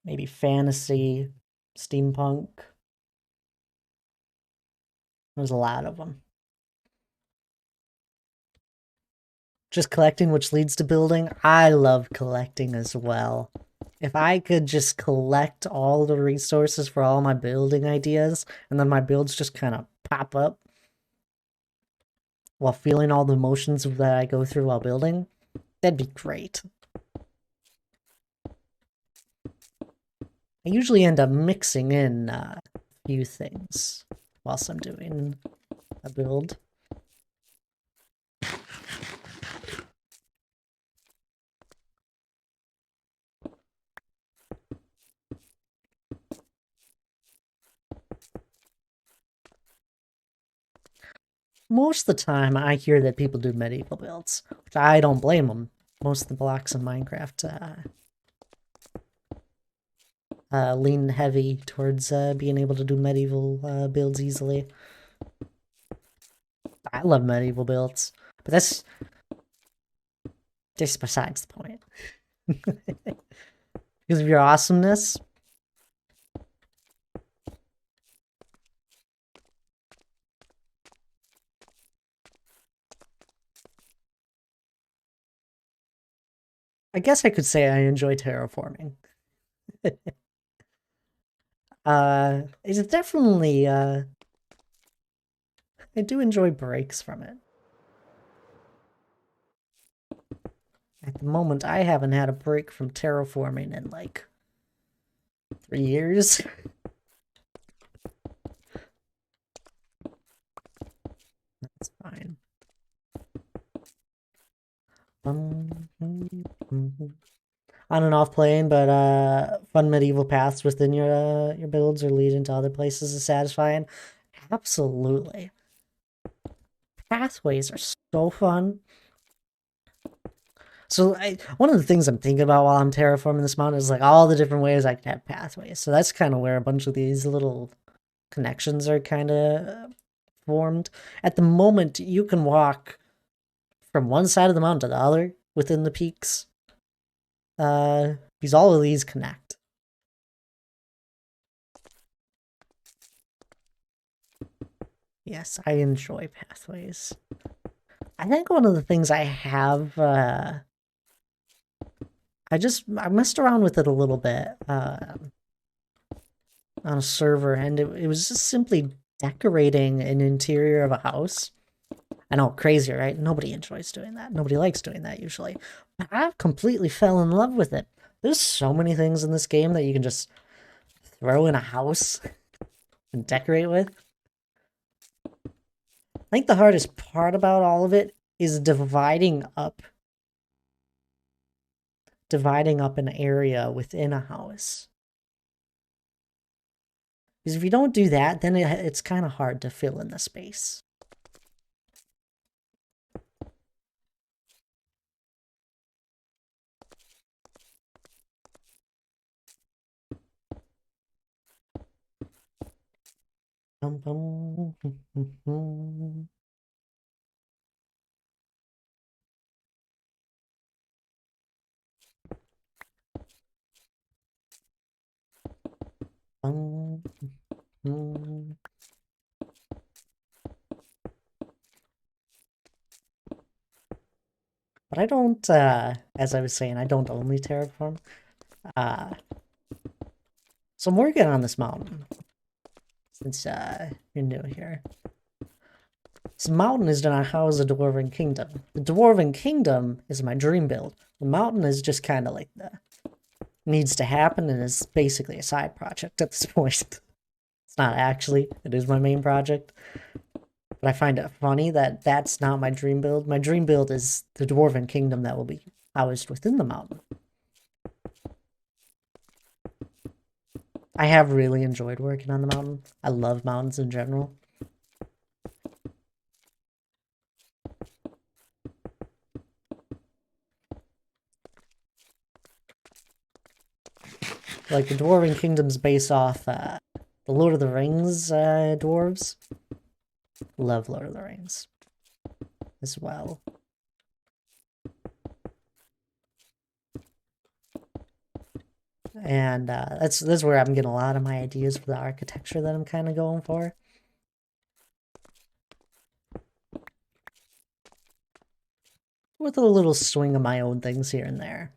Maybe fantasy, steampunk. There's a lot of them. Just collecting, which leads to building. I love collecting as well. If I could just collect all the resources for all my building ideas, and then my builds just kind of pop up while feeling all the emotions that I go through while building, that'd be great. I usually end up mixing in a few things whilst I'm doing a build. Most of the time, I hear that people do medieval builds, which I don't blame them. Most of the blocks in Minecraft lean heavy towards being able to do medieval builds easily. I love medieval builds, but that's just besides the point. Because of your awesomeness. I guess I could say I enjoy terraforming. It's definitely, I do enjoy breaks from it. At the moment, I haven't had a break from terraforming in, like, for years. That's fine. On and off playing, but fun medieval paths within your builds or leading to other places is satisfying. Absolutely. Pathways are so fun. So one of the things I'm thinking about while I'm terraforming this mountain is like all the different ways I could have pathways. So that's kind of where a bunch of these little connections are kind of formed. At the moment, you can walk from one side of the mountain to the other within the peaks. Because all of these connect. Yes, I enjoy pathways. I think one of the things I have, I messed around with it a little bit on a server, and it was just simply decorating an interior of a house. I know, crazy, right? Nobody enjoys doing that. Nobody likes doing that usually. But I completely fell in love with it. There's so many things in this game that you can just throw in a house and decorate with. I think the hardest part about all of it is dividing up an area within a house. Because if you don't do that, then it's kind of hard to fill in the space. Bum, bum, bum, bum. But I don't, as I was saying, I don't only terraform. So I'm working on this mountain. Since you're new here. This mountain is gonna house the Dwarven Kingdom. The Dwarven Kingdom is my dream build. The mountain is just kind of like the needs to happen and is basically a side project at this point. It's not actually. It is my main project. But I find it funny that that's not my dream build. My dream build is the Dwarven Kingdom that will be housed within the mountain. I have really enjoyed working on the mountain. I love mountains in general. Like, the Dwarven Kingdom's based off the Lord of the Rings dwarves. Love Lord of the Rings as well. And that's where I'm getting a lot of my ideas for the architecture that I'm kind of going for. With a little swing of my own things here and there.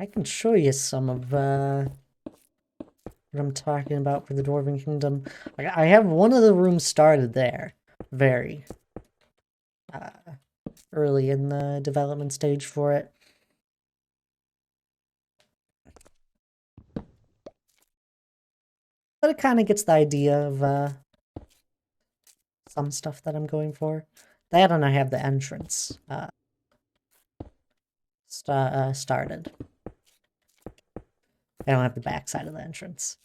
I can show you some of what I'm talking about for the Dwarven Kingdom. I have one of the rooms started there. Very early in the development stage for it. But it kind of gets the idea of some stuff that I'm going for. That and I have the entrance started. I don't have the back side of the entrance.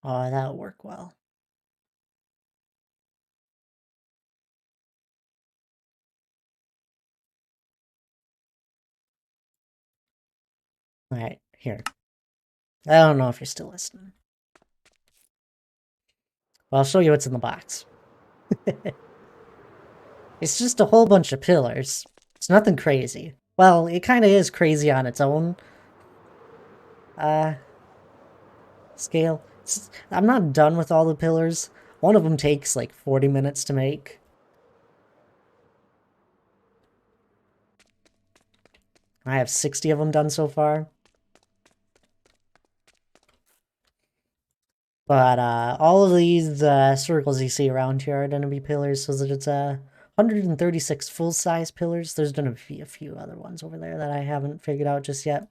Oh, that'll work well. Alright, here. I don't know if you're still listening. Well, I'll show you what's in the box. It's just a whole bunch of pillars. It's nothing crazy. Well, it kind of is crazy on its own scale. I'm not done with all the pillars. One of them takes like 40 minutes to make. I have 60 of them done so far. But all of these circles you see around here are going to be pillars, so that it's 136 full-size pillars. There's going to be a few other ones over there that I haven't figured out just yet.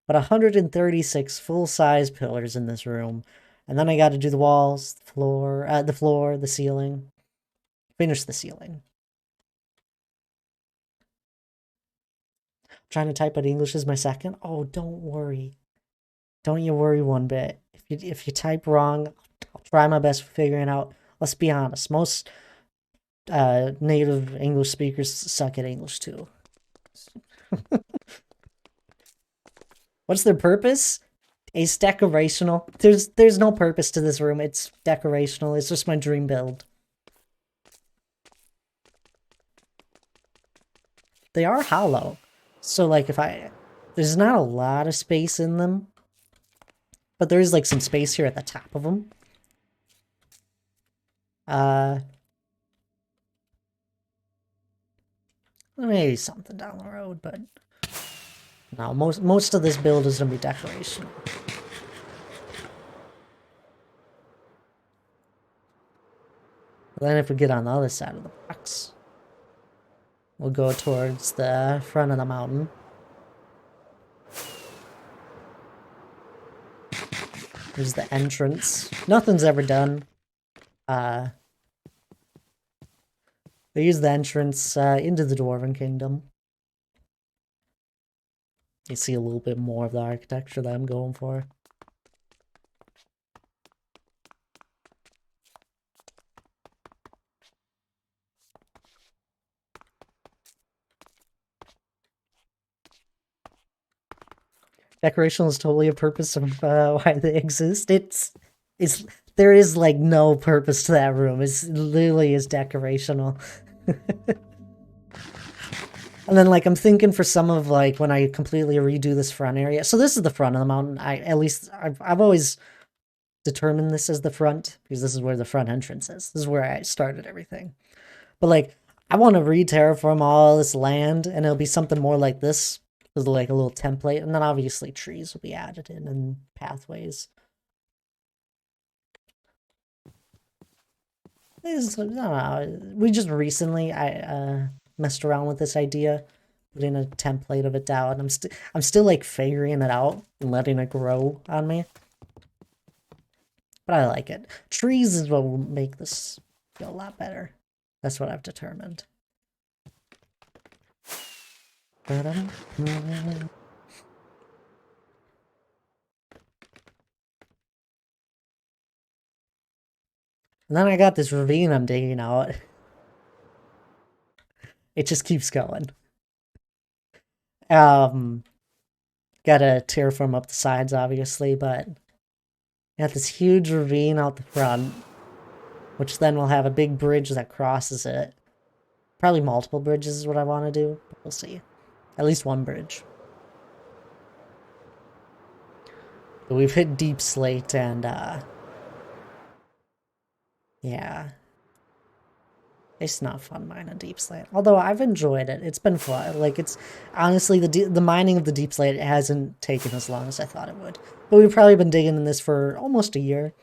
But 136 full-size pillars in this room. And then I got to do the walls, the floor, the ceiling. Finish the ceiling. Trying to type out English is my second. Oh, don't worry. Don't you worry one bit. If you type wrong, I'll try my best figuring out. Let's be honest. Most native English speakers suck at English too. What's their purpose? It's decorational. There's no purpose to this room. It's decorational. It's just my dream build. They are hollow. So like there's not a lot of space in them. But there is like some space here at the top of them. Maybe something down the road, but no, most of this build is gonna be decoration. Then if we get on the other side of the box, we'll go towards the front of the mountain. There's the entrance. Nothing's ever done. They use the entrance into the Dwarven Kingdom. You see a little bit more of the architecture that I'm going for. Decoration is totally a purpose of why they exist. There is like no purpose to that room. It literally is decorational. And then like I'm thinking for some of like when I completely redo this front area. So this is the front of the mountain. I've always determined this as the front because this is where the front entrance is. This is where I started everything. But like I want to re-terraform all this land and it'll be something more like this. With like a little template, and then obviously trees will be added in and pathways. I don't know. We just recently I messed around with this idea, putting a template of it down. I'm still like figuring it out and letting it grow on me. But I like it. Trees is what will make this feel a lot better. That's what I've determined. And then I got this ravine I'm digging out. It just keeps going. Gotta terraform up the sides, obviously, but got this huge ravine out the front, which then will have a big bridge that crosses it. Probably multiple bridges is what I want to do, but we'll see. At least one bridge. But we've hit deep slate and, yeah. It's not fun mining deep slate. Although I've enjoyed it. It's been fun. Like, it's... Honestly, the mining of the deep slate hasn't taken as long as I thought it would. But we've probably been digging in this for almost a year.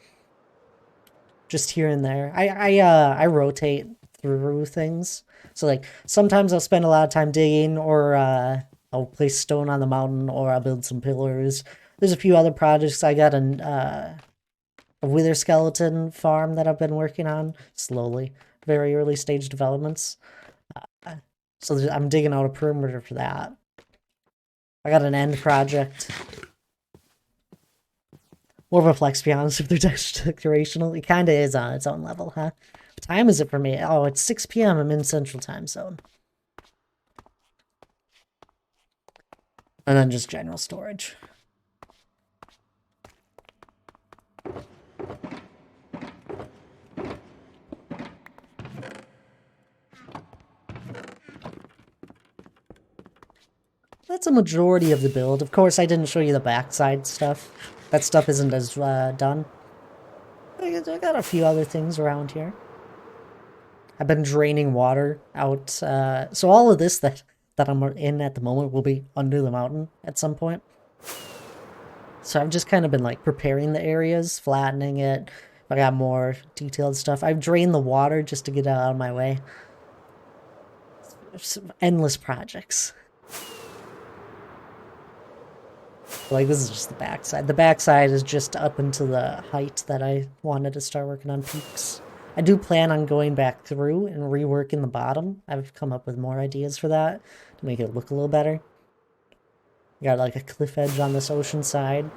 Just here and there. I rotate through things. So, like, sometimes I'll spend a lot of time digging, or, I'll place stone on the mountain, or I'll build some pillars. There's a few other projects. I got a wither skeleton farm that I've been working on slowly. Very early stage developments. So I'm digging out a perimeter for that. I got an end project. More of a flex, to be honest, if they're decorational. It kind of is on its own level, huh? What time is it for me? Oh, it's 6 p.m. I'm in Central Time Zone. And then just general storage. That's a majority of the build. Of course, I didn't show you the backside stuff. That stuff isn't as done. I got a few other things around here. I've been draining water out. So all of this that I'm in at the moment will be under the mountain at some point. So I've just kind of been like preparing the areas, flattening it. I got more detailed stuff. I've drained the water just to get it out of my way. Endless projects. Like, this is just the backside. The backside is just up into the height that I wanted to start working on peaks. I do plan on going back through and reworking the bottom. I've come up with more ideas for that to make it look a little better. Got like a cliff edge on this ocean side.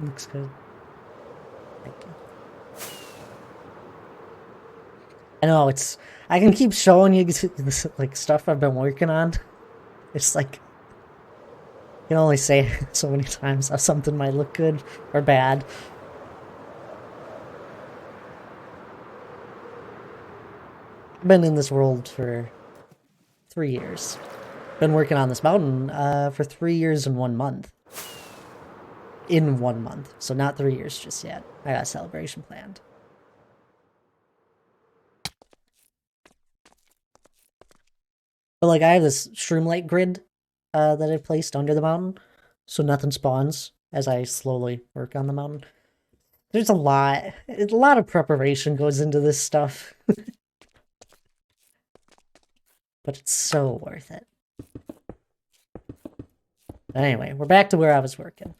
Looks good. Thank you. I know, I can keep showing you this, like, stuff I've been working on. It's like, you can only say so many times how something might look good or bad. I've been in this world for 3 years. Been working on this mountain for 3 years and 1 month. In 1 month. So not 3 years just yet. I got a celebration planned. But like, I have this Shroomlight grid that I placed under the mountain, so nothing spawns as I slowly work on the mountain. There's a lot of preparation goes into this stuff. But it's so worth it. Anyway, we're back to where I was working.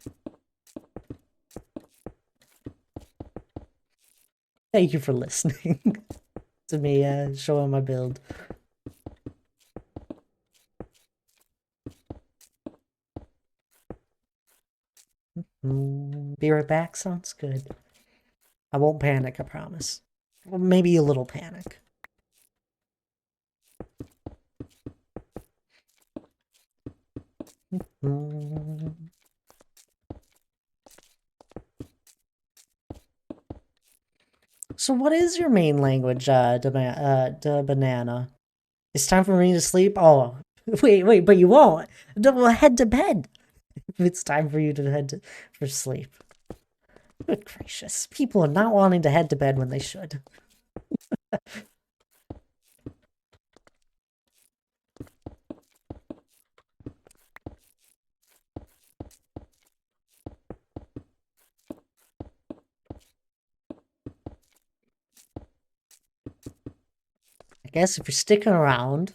Thank you for listening to me showing my build. Be right back, sounds good. I won't panic, I promise. Well, maybe a little panic. So what is your main language, banana? It's time for me to sleep? Oh, wait, but you won't. Well, head to bed. If it's time for you to for sleep. Good gracious. People are not wanting to head to bed when they should. I guess if you're sticking around,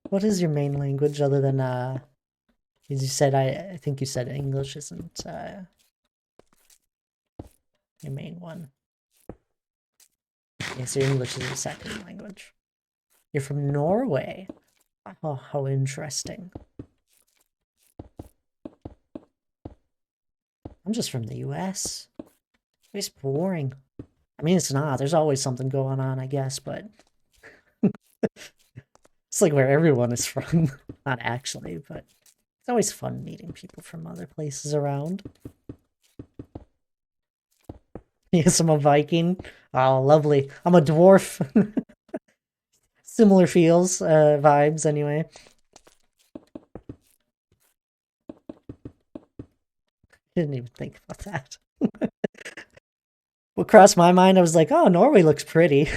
what is your main language other than, as you said, I think you said English isn't, your main one. Yes, your English is your second language. You're from Norway. Oh, how interesting. I'm just from the US. It's boring. I mean, it's not. There's always something going on, I guess, but it's like where everyone is from. Not actually, but it's always fun meeting people from other places around. Yes, I'm a Viking. Oh, lovely. I'm a dwarf. Similar feels, vibes, anyway. Didn't even think about that. What crossed my mind, I was like, oh, Norway looks pretty.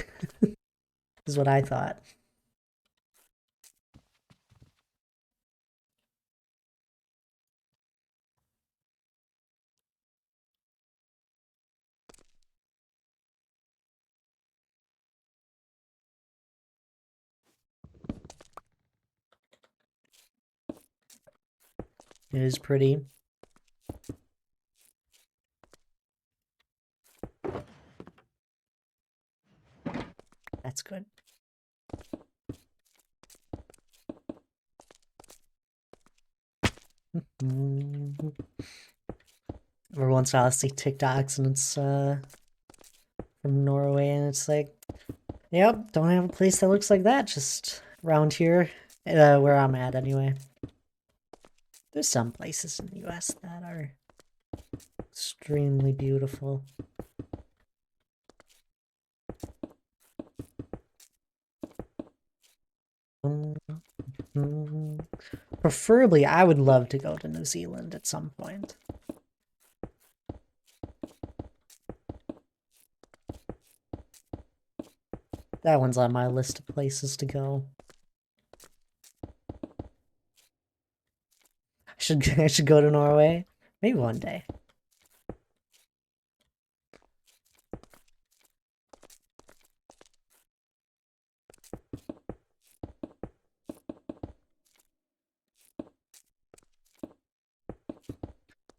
Is what I thought. It is pretty. That's good. Every once in a while I see TikToks and it's from Norway and it's like, yep, don't have a place that looks like that just around here, where I'm at anyway. There's some places in the US that are extremely beautiful. Preferably, I would love to go to New Zealand at some point. That one's on my list of places to go. I should go to Norway. Maybe one day.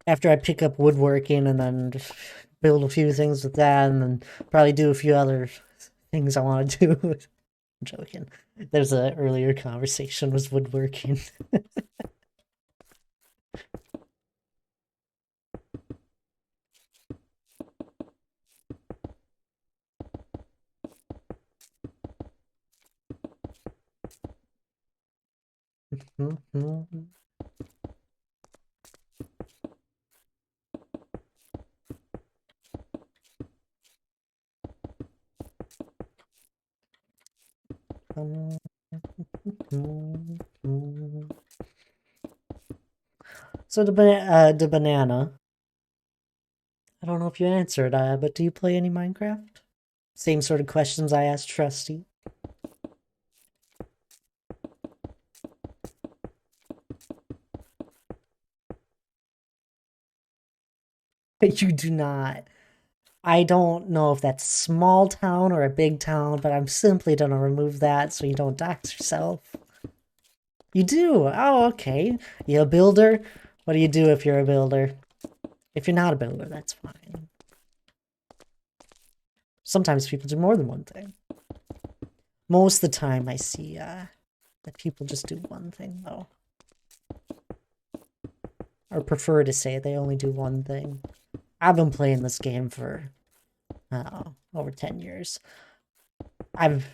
After I pick up woodworking and then just build a few things with that and then probably do a few other things I want to do. I'm joking. There's an earlier conversation was woodworking. So the banana. I don't know if you answered, but do you play any Minecraft? Same sort of questions I asked Trusty. You do not. I don't know if that's small town or a big town, but I'm simply gonna remove that so you don't dox yourself. You do? Oh, okay. You a builder? What do you do if you're a builder? If you're not a builder, that's fine. Sometimes people do more than one thing. Most of the time I see that people just do one thing, though. Or prefer to say they only do one thing. I've been playing this game for over 10 years. I've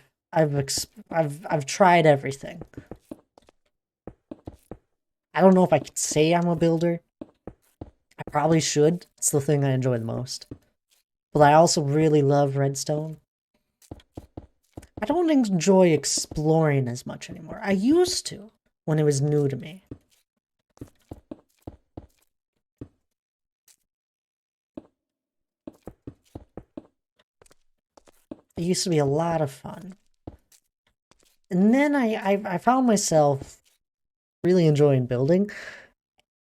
tried everything. I don't know if I could say I'm a builder. I probably should. It's the thing I enjoy the most. But I also really love Redstone. I don't enjoy exploring as much anymore. I used to when it was new to me. It used to be a lot of fun. And then I found myself really enjoying building.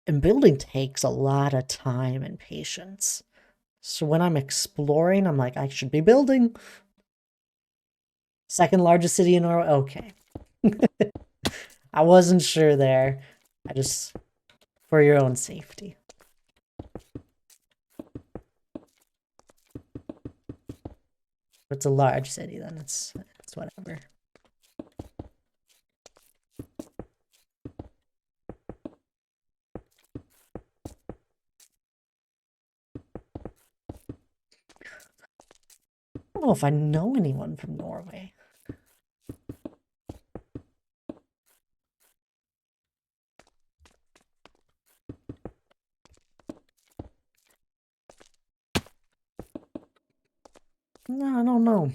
And building takes a lot of time and patience. So when I'm exploring, I'm like, I should be building. Second largest city in Norway? Okay. I wasn't sure there. I just, for your own safety. If it's a large city, then it's whatever. I don't know if I know anyone from Norway. No, I don't know.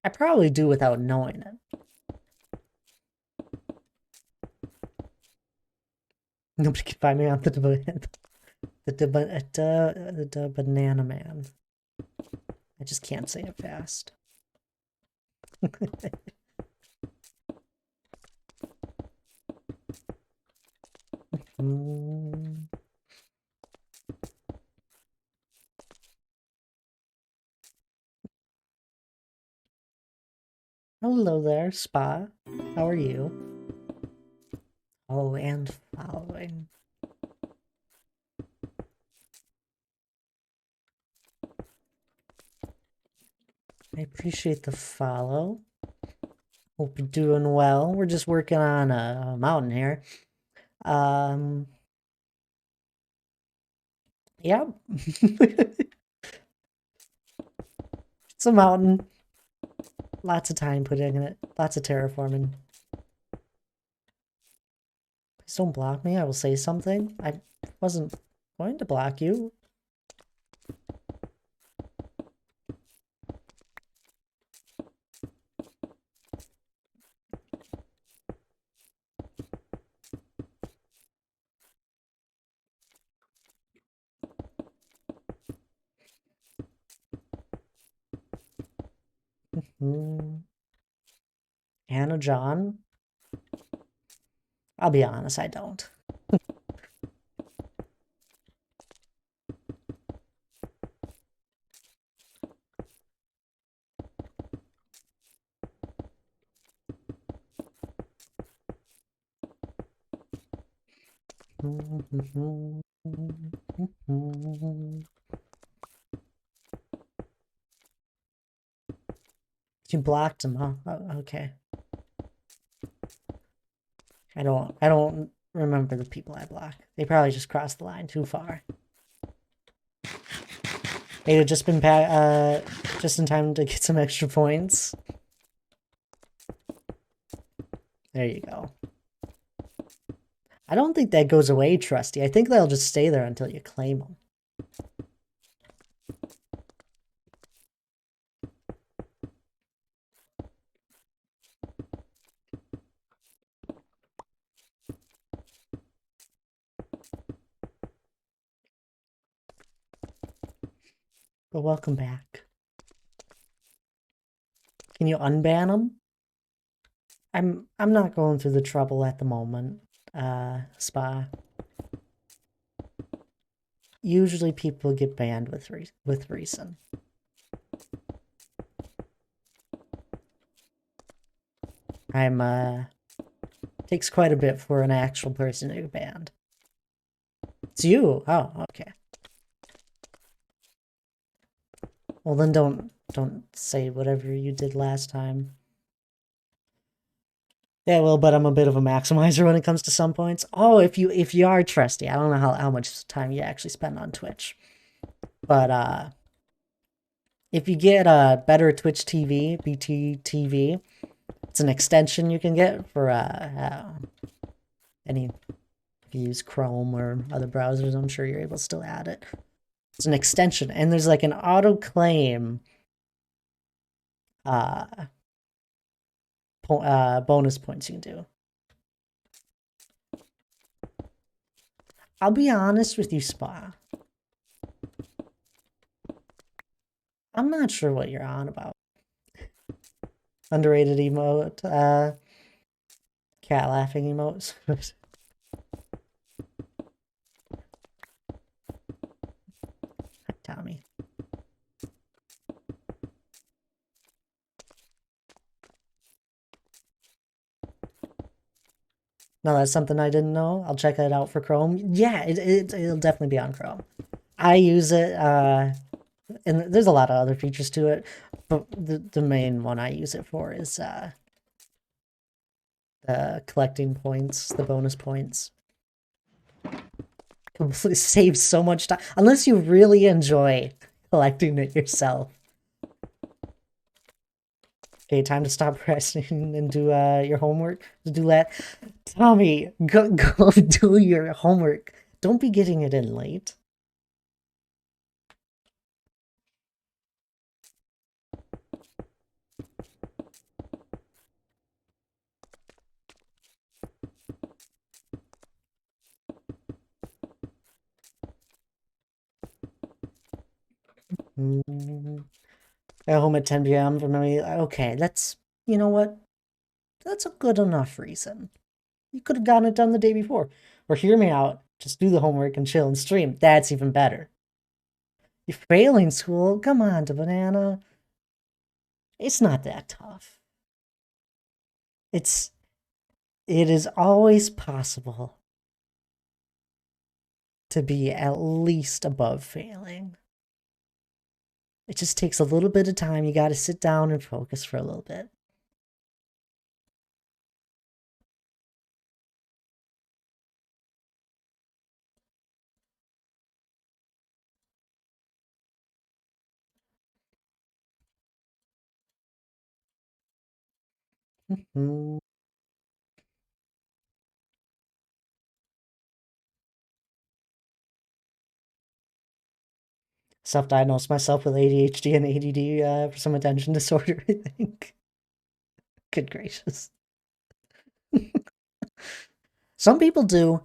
I probably do without knowing it. Nobody can find me on the banana man. I just can't say it fast. Hello there, Spa. How are you? Oh, and following. I appreciate the follow. Hope you're doing well. We're just working on a mountain here. Yep. It's a mountain. Lots of time put in it. Lots of terraforming. Please don't block me. I will say something. I wasn't going to block you. Hannah John? I'll be honest, I don't. You blocked him, huh? Oh, okay. I don't remember the people I block. They probably just crossed the line too far. They'd have just been just in time to get some extra points. There you go. I don't think that goes away, Trusty. I think they'll just stay there until you claim them. But welcome back. Can you unban them? I'm not going through the trouble at the moment. Spa. Usually people get banned with reason. Takes quite a bit for an actual person to get banned. It's you. Oh, okay. Well then don't say whatever you did last time. Yeah, well, but I'm a bit of a maximizer when it comes to some points. Oh, if you are trusty, I don't know how much time you actually spend on Twitch. But if you get a better Twitch TV, BTTV, it's an extension you can get for any if you use Chrome or other browsers, I'm sure you're able to still add it. It's an extension, and there's like an auto claim uh, bonus points you can do. I'll be honest with you, Spa. I'm not sure what you're on about. Underrated emote, cat laughing emotes. Tommy. No, that's something I didn't know. I'll check it out for Chrome. Yeah, it'll definitely be on Chrome. I use it, and there's a lot of other features to it, but the main one I use it for is the collecting points, the bonus points. Completely saves so much time, unless you really enjoy collecting it yourself. Okay, time to stop resting and do your homework. Do that. Tommy, go do your homework. Don't be getting it in late. At home at 10 p.m. for me. Okay, you know what? That's a good enough reason. You could have gotten it done the day before. Or hear me out. Just do the homework and chill and stream. That's even better. You're failing school? Come on, to banana. It's not that tough. It is always possible to be at least above failing. It just takes a little bit of time. You got to sit down and focus for a little bit. Mm. Self-diagnosed myself with ADHD and ADD for some attention disorder, I think. Good gracious. Some people do.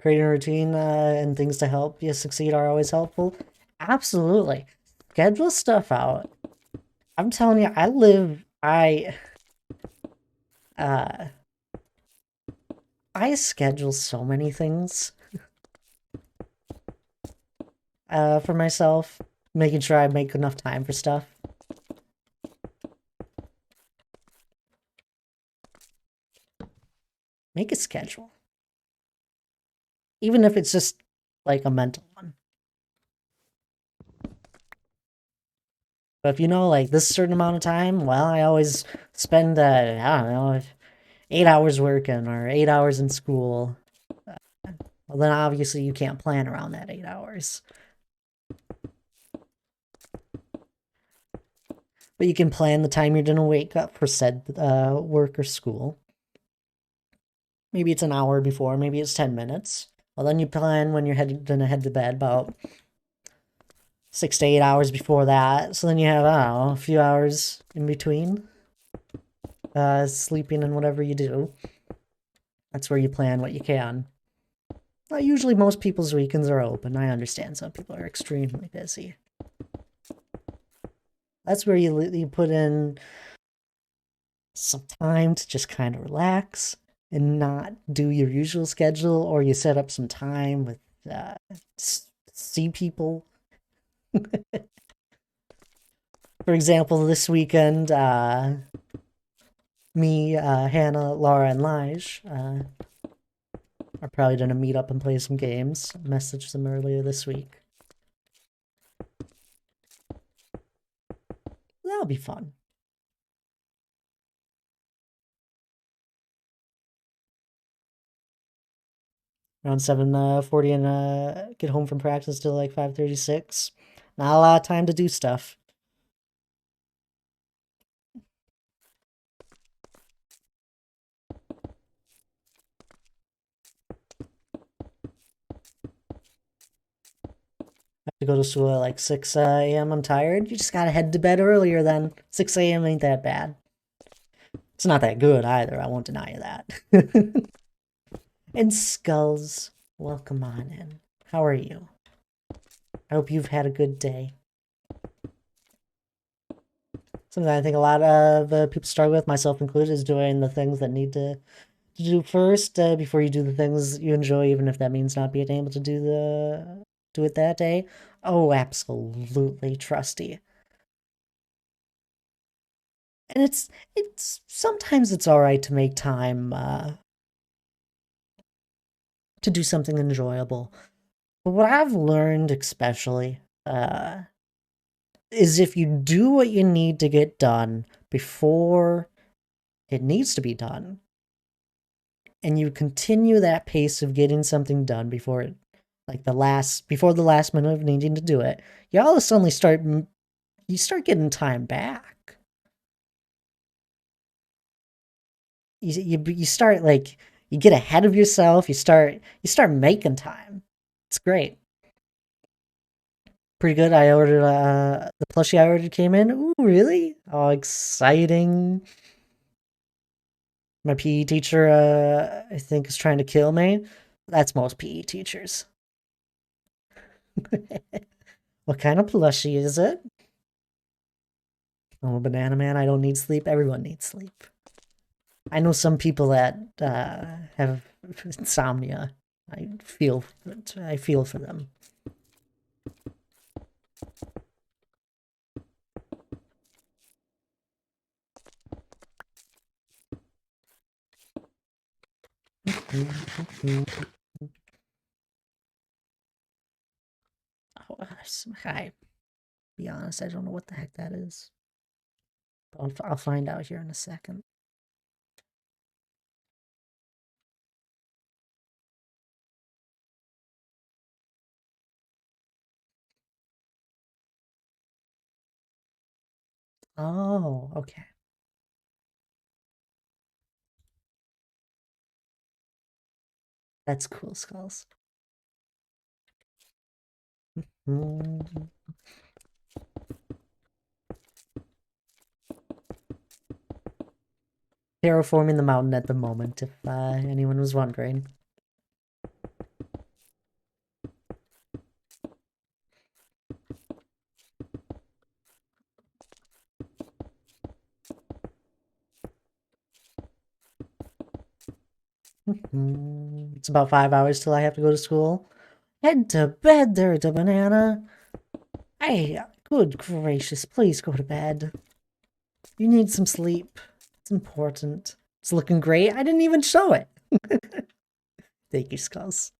Creating a routine and things to help you succeed are always helpful. Absolutely. Schedule stuff out. I'm telling you, uh I schedule so many things for myself, making sure I make enough time for stuff. Make a schedule. Even if it's just like a mental one. But if you know, like this certain amount of time, well, I always spend, I don't know, 8 hours working or 8 hours in school. Well, then obviously you can't plan around that 8 hours. But you can plan the time you're gonna wake up for said work or school. Maybe it's an hour before, maybe it's 10 minutes. Well, then you plan when you're gonna head to bed about 6 to 8 hours before that. So then you have, I don't know, a few hours in between sleeping and whatever you do. That's where you plan what you can. Well, usually most people's weekends are open. I understand some people are extremely busy. That's where you put in some time to just kind of relax and not do your usual schedule, or you set up some time with see people. For example, this weekend, me, Hannah, Laura, and Lige are probably gonna meet up and play some games. I messaged them earlier this week. That'll be fun. Around 7:40 and get home from practice till like 5:36. Not a lot of time to do stuff. Have to go to school at like 6 a.m. I'm tired. You just gotta head to bed earlier then. 6 a.m. ain't that bad. It's not that good either, I won't deny you that. And Skulls, welcome on in. How are you? I hope you've had a good day. Something I think a lot of people struggle with, myself included, is doing the things that need to do first before you do the things you enjoy, even if that means not being able to do it that day. Oh, absolutely, Trusty. And it's sometimes it's all right to make time to do something enjoyable. But what I've learned, especially, is if you do what you need to get done before it needs to be done, and you continue that pace of getting something done before it, like before the last minute of needing to do it, you all of a sudden start getting time back. You start like you get ahead of yourself. You start making time. It's great. Pretty good. I ordered the plushie I ordered came in. Ooh, really? Oh, exciting. My PE teacher I think is trying to kill me. That's most PE teachers. What kind of plushie is it? Oh, Banana Man, I don't need sleep. Everyone needs sleep. I know some people that have insomnia. I feel for them. Oh, hi. Be honest, I don't know what the heck that is. I'll find out here in a second. Oh, okay. That's cool, Skulls. Terraforming the mountain at the moment, if anyone was wondering. It's about 5 hours till I have to go to school. Head to bed there, the banana. Hey, good gracious, please go to bed. You need some sleep. It's important. It's looking great. I didn't even show it. Thank you, Skulls.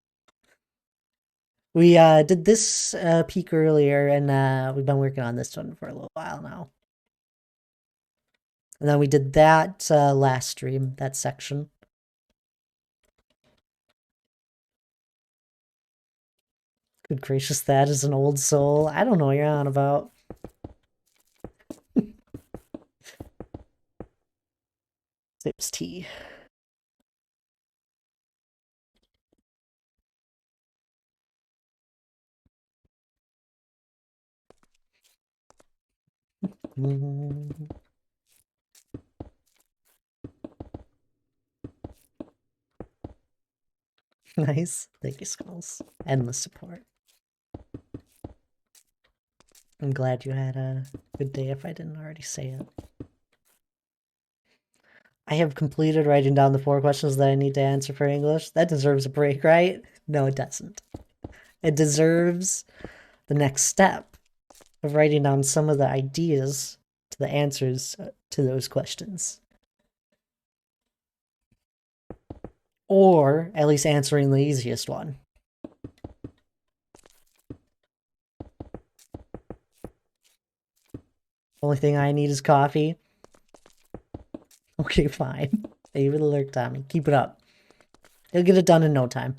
We did this peak earlier, and we've been working on this one for a little while now. And then we did that last stream, that section. Good gracious, that is an old soul. I don't know what you're on about. Sips tea. Nice. Thank you, Skulls. Endless support. I'm glad you had a good day if I didn't already say it. I have completed writing down the 4 questions that I need to answer for English. That deserves a break, right? No, it doesn't. It deserves the next step of writing down some of the ideas to the answers to those questions. Or at least answering the easiest one. Only thing I need is coffee. Okay, fine. David Alert Tommy. Keep it up. He'll get it done in no time.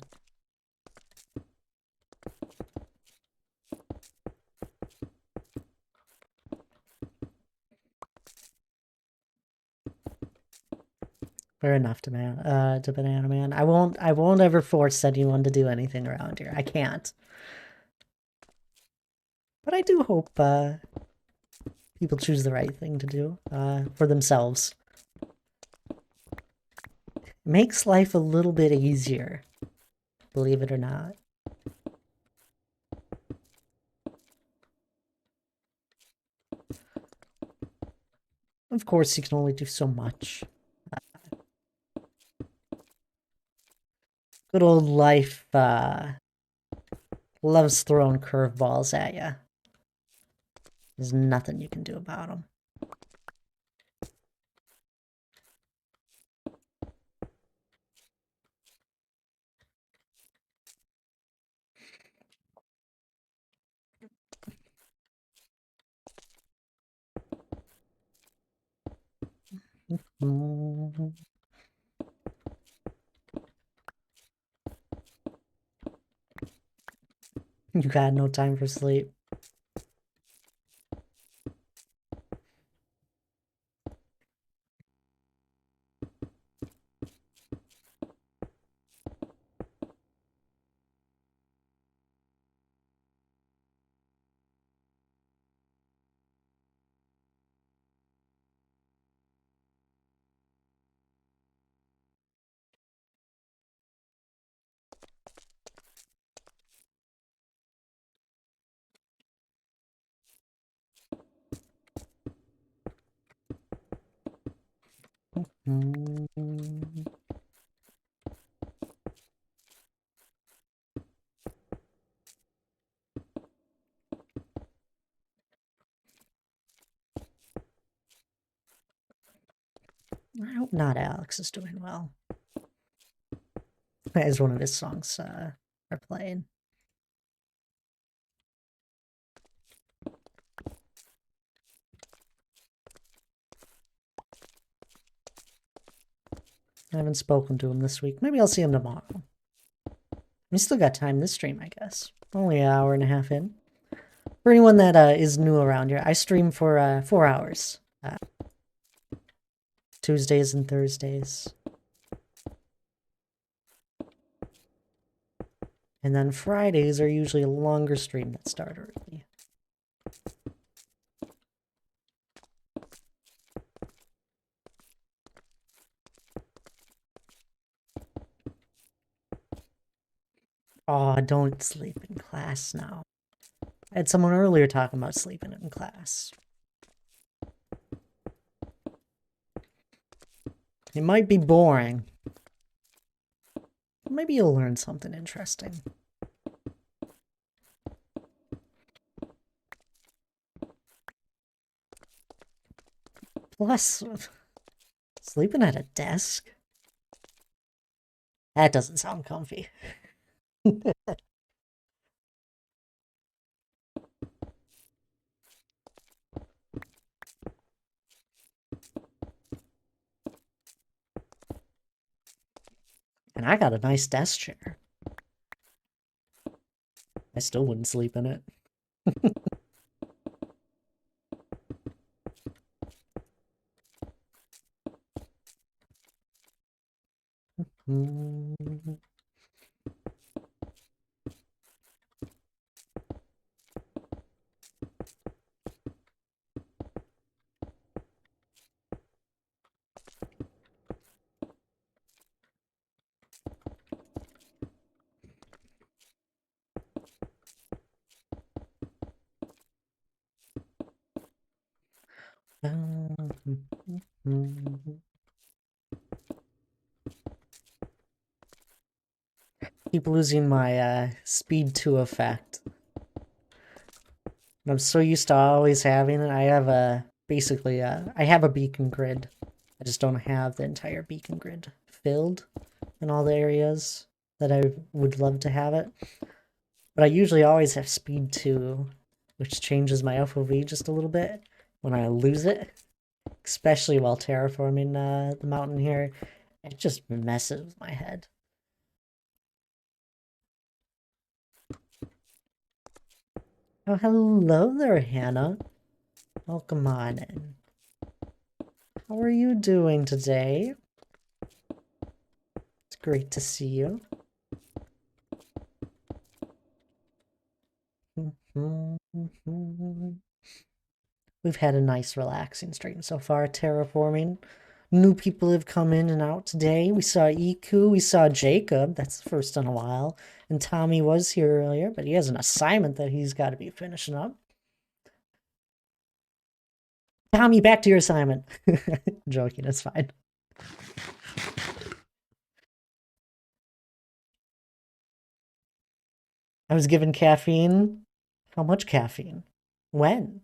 Fair enough, to Banana Man. I won't ever force anyone to do anything around here. I can't. But I do hope people choose the right thing to do for themselves. It makes life a little bit easier, believe it or not. Of course, you can only do so much. Good old life loves throwing curveballs at you. There's nothing you can do about them. You got no time for sleep. I hope not Alex is doing well. as one of his songs are playing. I haven't spoken to him this week. Maybe I'll see him tomorrow. We still got time this stream, I guess. Only an hour and a half in. For anyone that is new around here, I stream for 4 hours. Tuesdays and Thursdays. And then Fridays are usually a longer stream that start early. Oh, don't sleep in class now. I had someone earlier talking about sleeping in class. It might be boring. Maybe you'll learn something interesting. Plus, sleeping at a desk? That doesn't sound comfy. And I got a nice desk chair. I still wouldn't sleep in it. Keep losing my speed 2 effect. I'm so used to always having it. I have basically I have a beacon grid. I just don't have the entire beacon grid filled in all the areas that I would love to have it. But I usually always have speed 2, which changes my FOV just a little bit when I lose it. Especially while terraforming the mountain here. It just messes with my head. Oh, hello there, Hannah. Welcome on in. How are you doing today? It's great to see you. We've had a nice relaxing stream so far, terraforming. New people have come in and out today. We saw Iku, we saw Jacob, that's the first in a while. And Tommy was here earlier, but he has an assignment that he's got to be finishing up. Tommy, back to your assignment. Joking, it's fine. I was given caffeine. How much caffeine? When?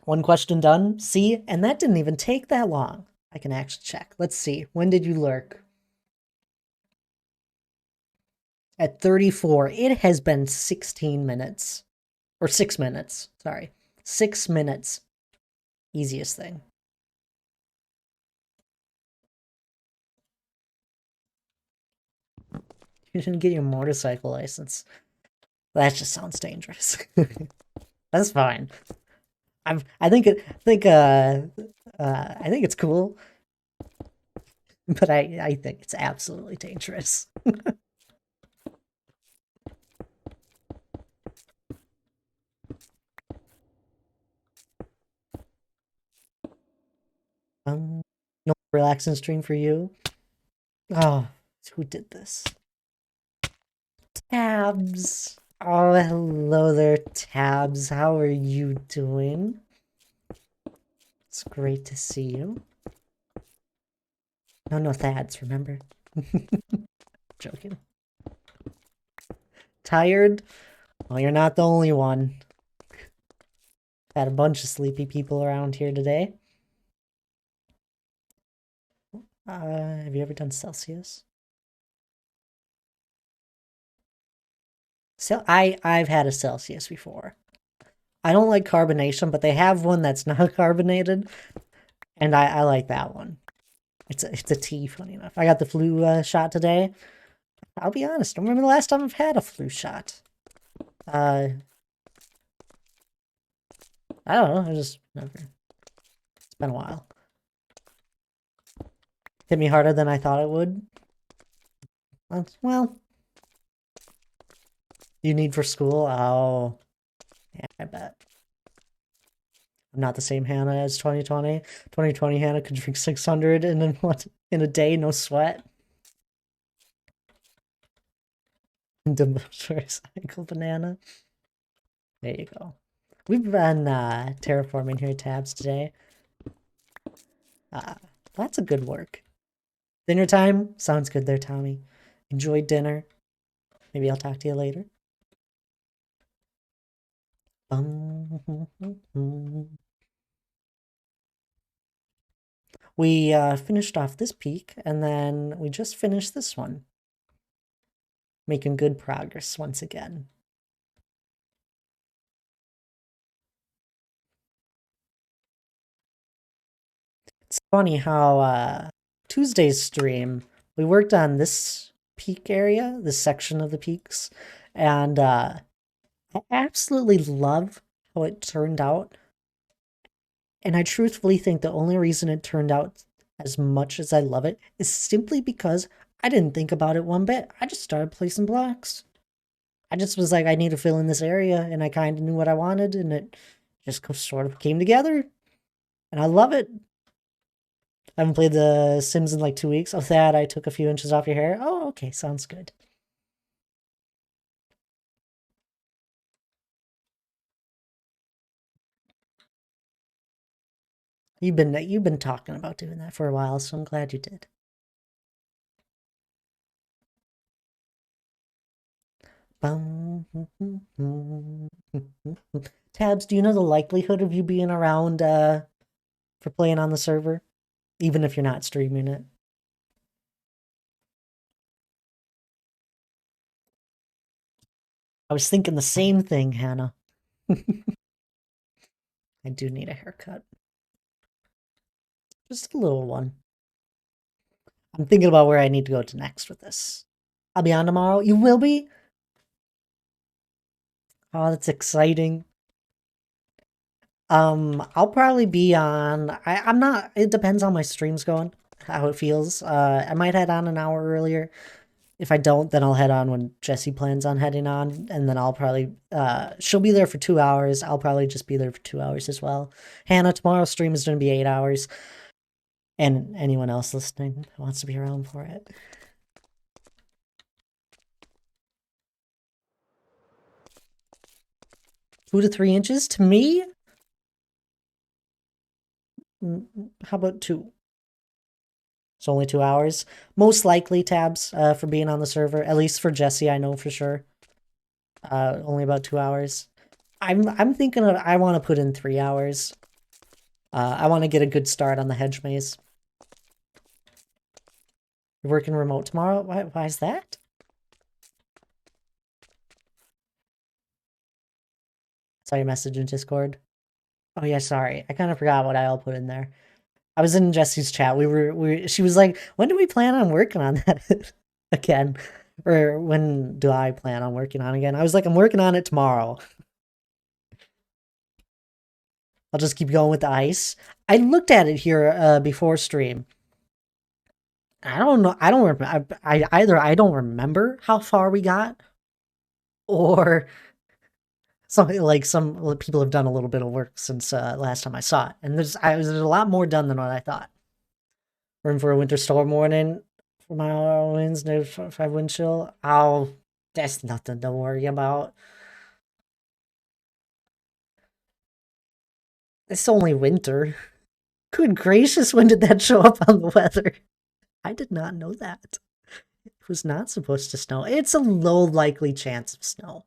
One question done. See? And that didn't even take that long. I can actually check. Let's see. When did you lurk? At 34. It has been 16 minutes. Or 6 minutes. Sorry. 6 minutes. Easiest thing. You didn't get your motorcycle license. That just sounds dangerous. That's fine. I think it's cool, but I think it's absolutely dangerous. No relaxing stream for you. Oh, who did this? Tabs. Oh, hello there, Tabs. How are you doing? It's great to see you. No Thads, remember? Joking. Tired? Well, you're not the only one. Had a bunch of sleepy people around here today. Have you ever done Celsius? So I've had a Celsius before. I don't like carbonation, but they have one that's not carbonated, and I like that one. It's a tea, funny enough. I got the flu shot today. I'll be honest, I don't remember the last time I've had a flu shot. Uh, I don't know. I just never. It's been a while. Hit me harder than I thought it would. Well, you need for school. Oh, yeah, I bet. I'm not the same Hannah as 2020. 2020 Hannah could drink 600 and then what in a day, no sweat. The motorcycle banana. There you go. We've been terraforming here tabs today. Lots of good work. Dinner time? Sounds good there, Tommy. Enjoy dinner. Maybe I'll talk to you later. We finished off this peak, and then we just finished this one. Making good progress once again. It's funny how Tuesday's stream, we worked on this peak area, this section of the peaks, and I absolutely love how it turned out. And I truthfully think the only reason it turned out as much as I love it is simply because I didn't think about it one bit. I just started placing blocks. I just was like, I need to fill in this area, and I kind of knew what I wanted, and it just sort of came together. And I love it. I haven't played The Sims in like 2 weeks. Oh, Thad, I took a few inches off your hair. Oh, okay, sounds good. You've been talking about doing that for a while, so I'm glad you did. Tabs, do you know the likelihood of you being around for playing on the server, even if you're not streaming it? I was thinking the same thing, Hannah. I do need a haircut. Just a little one. I'm thinking about where I need to go to next with this. I'll be on tomorrow. You will be? Oh, that's exciting. I'll probably be on. I'm not. It depends on my streams going, how it feels. I might head on an hour earlier. If I don't, then I'll head on when Jesse plans on heading on, and then I'll probably she'll be there for 2 hours. I'll probably just be there for 2 hours as well. Hannah, tomorrow's stream is going to be 8 hours, and anyone else listening who wants to be around for it. 2 to 3 inches to me. How about 2? It's only 2 hours. Most likely tabs for being on the server, at least for Jesse, I know for sure. Only about 2 hours. I'm thinking of, I want to put in 3 hours. I want to get a good start on the hedge maze. You're working remote tomorrow? Why is that? Saw your message in Discord. Oh yeah, sorry. I kind of forgot what I all put in there. I was in Jesse's chat. She was like, when do we plan on working on that again? Or when do I plan on working on again? I was like, I'm working on it tomorrow. I'll just keep going with the ice. I looked at it here before stream. I don't know. I don't remember. I don't remember how far we got, or something like some people have done a little bit of work since last time I saw it, and there's a lot more done than what I thought. Room for a winter storm warning for mile winds, no 5 wind chill. Oh, that's nothing to worry about. It's only winter. Good gracious, when did that show up on the weather? I did not know that. It was not supposed to snow. It's a low likely chance of snow.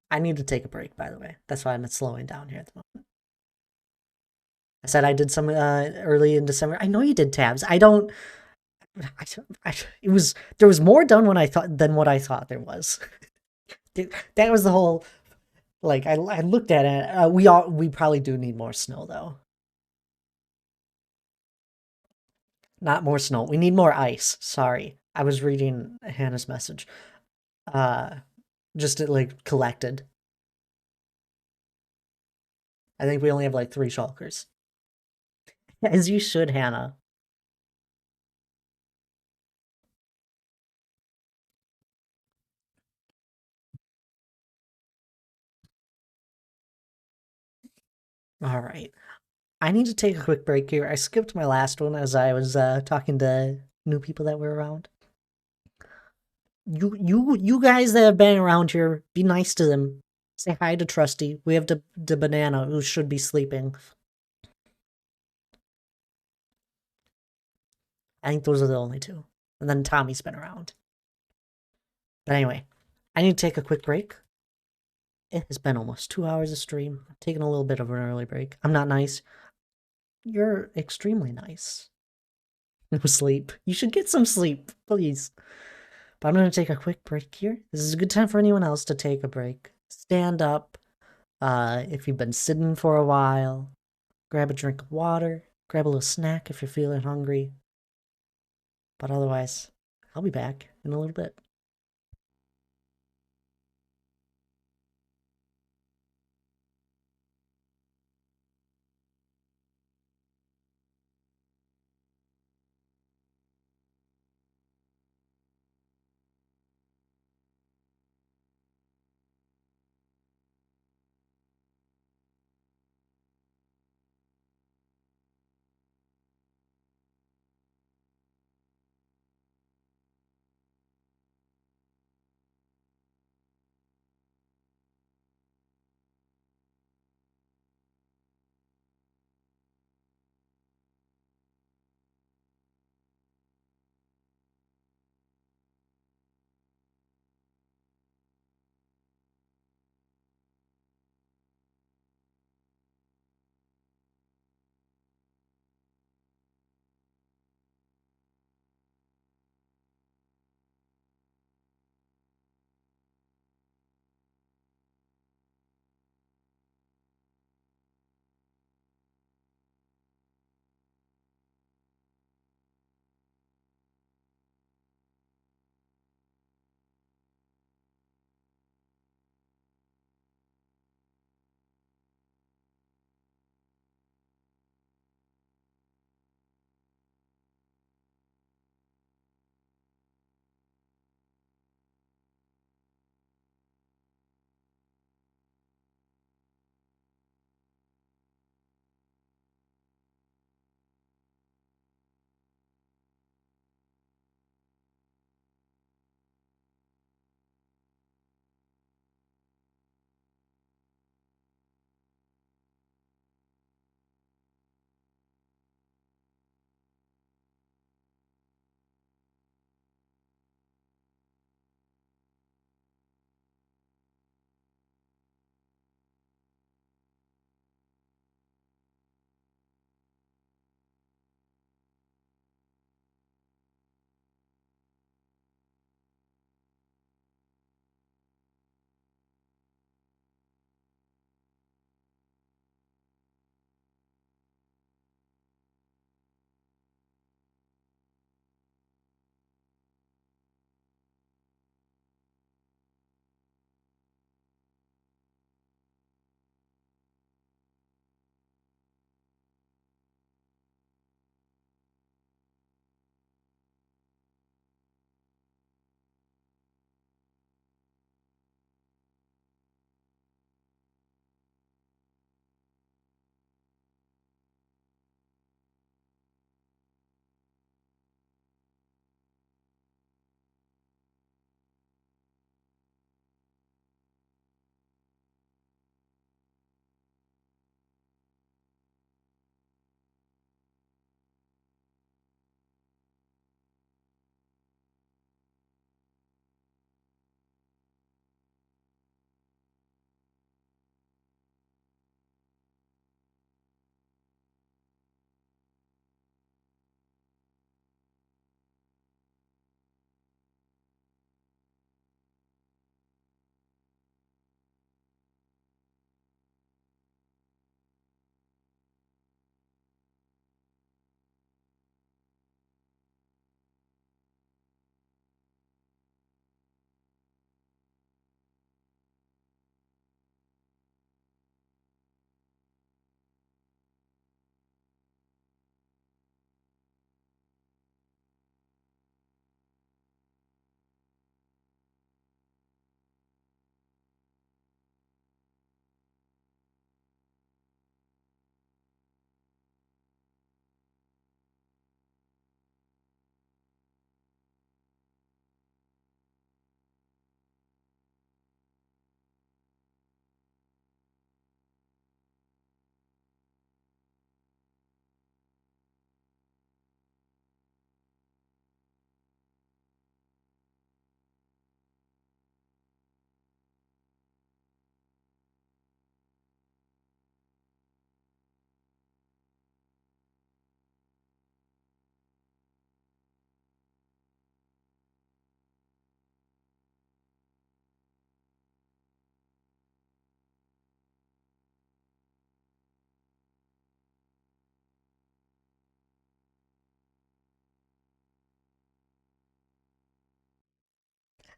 I need to take a break, by the way. That's why I'm slowing down here at the moment. I said I did some early in December. I know you did tabs. I don't. I, it was there was more done when I thought than what I thought there was. That was the whole like I looked at it. We probably do need more snow though. Not more snow. We need more ice. Sorry, I was reading Hannah's message. Uh, just like collected. I think we only have like 3 shulkers. As you should, Hannah. All right. I need to take a quick break here. I skipped my last one as I was talking to new people that were around. You guys that have been around here, be nice to them. Say hi to Trusty. We have the banana who should be sleeping. I think those are the only two. And then Tommy's been around. But anyway, I need to take a quick break. It has been almost 2 hours of stream. I'm taking a little bit of an early break. I'm not nice. You're extremely nice. No sleep. You should get some sleep, please. But I'm going to take a quick break here. This is a good time for anyone else to take a break. Stand up. If you've been sitting for a while, grab a drink of water, grab a little snack if you're feeling hungry. But otherwise, I'll be back in a little bit.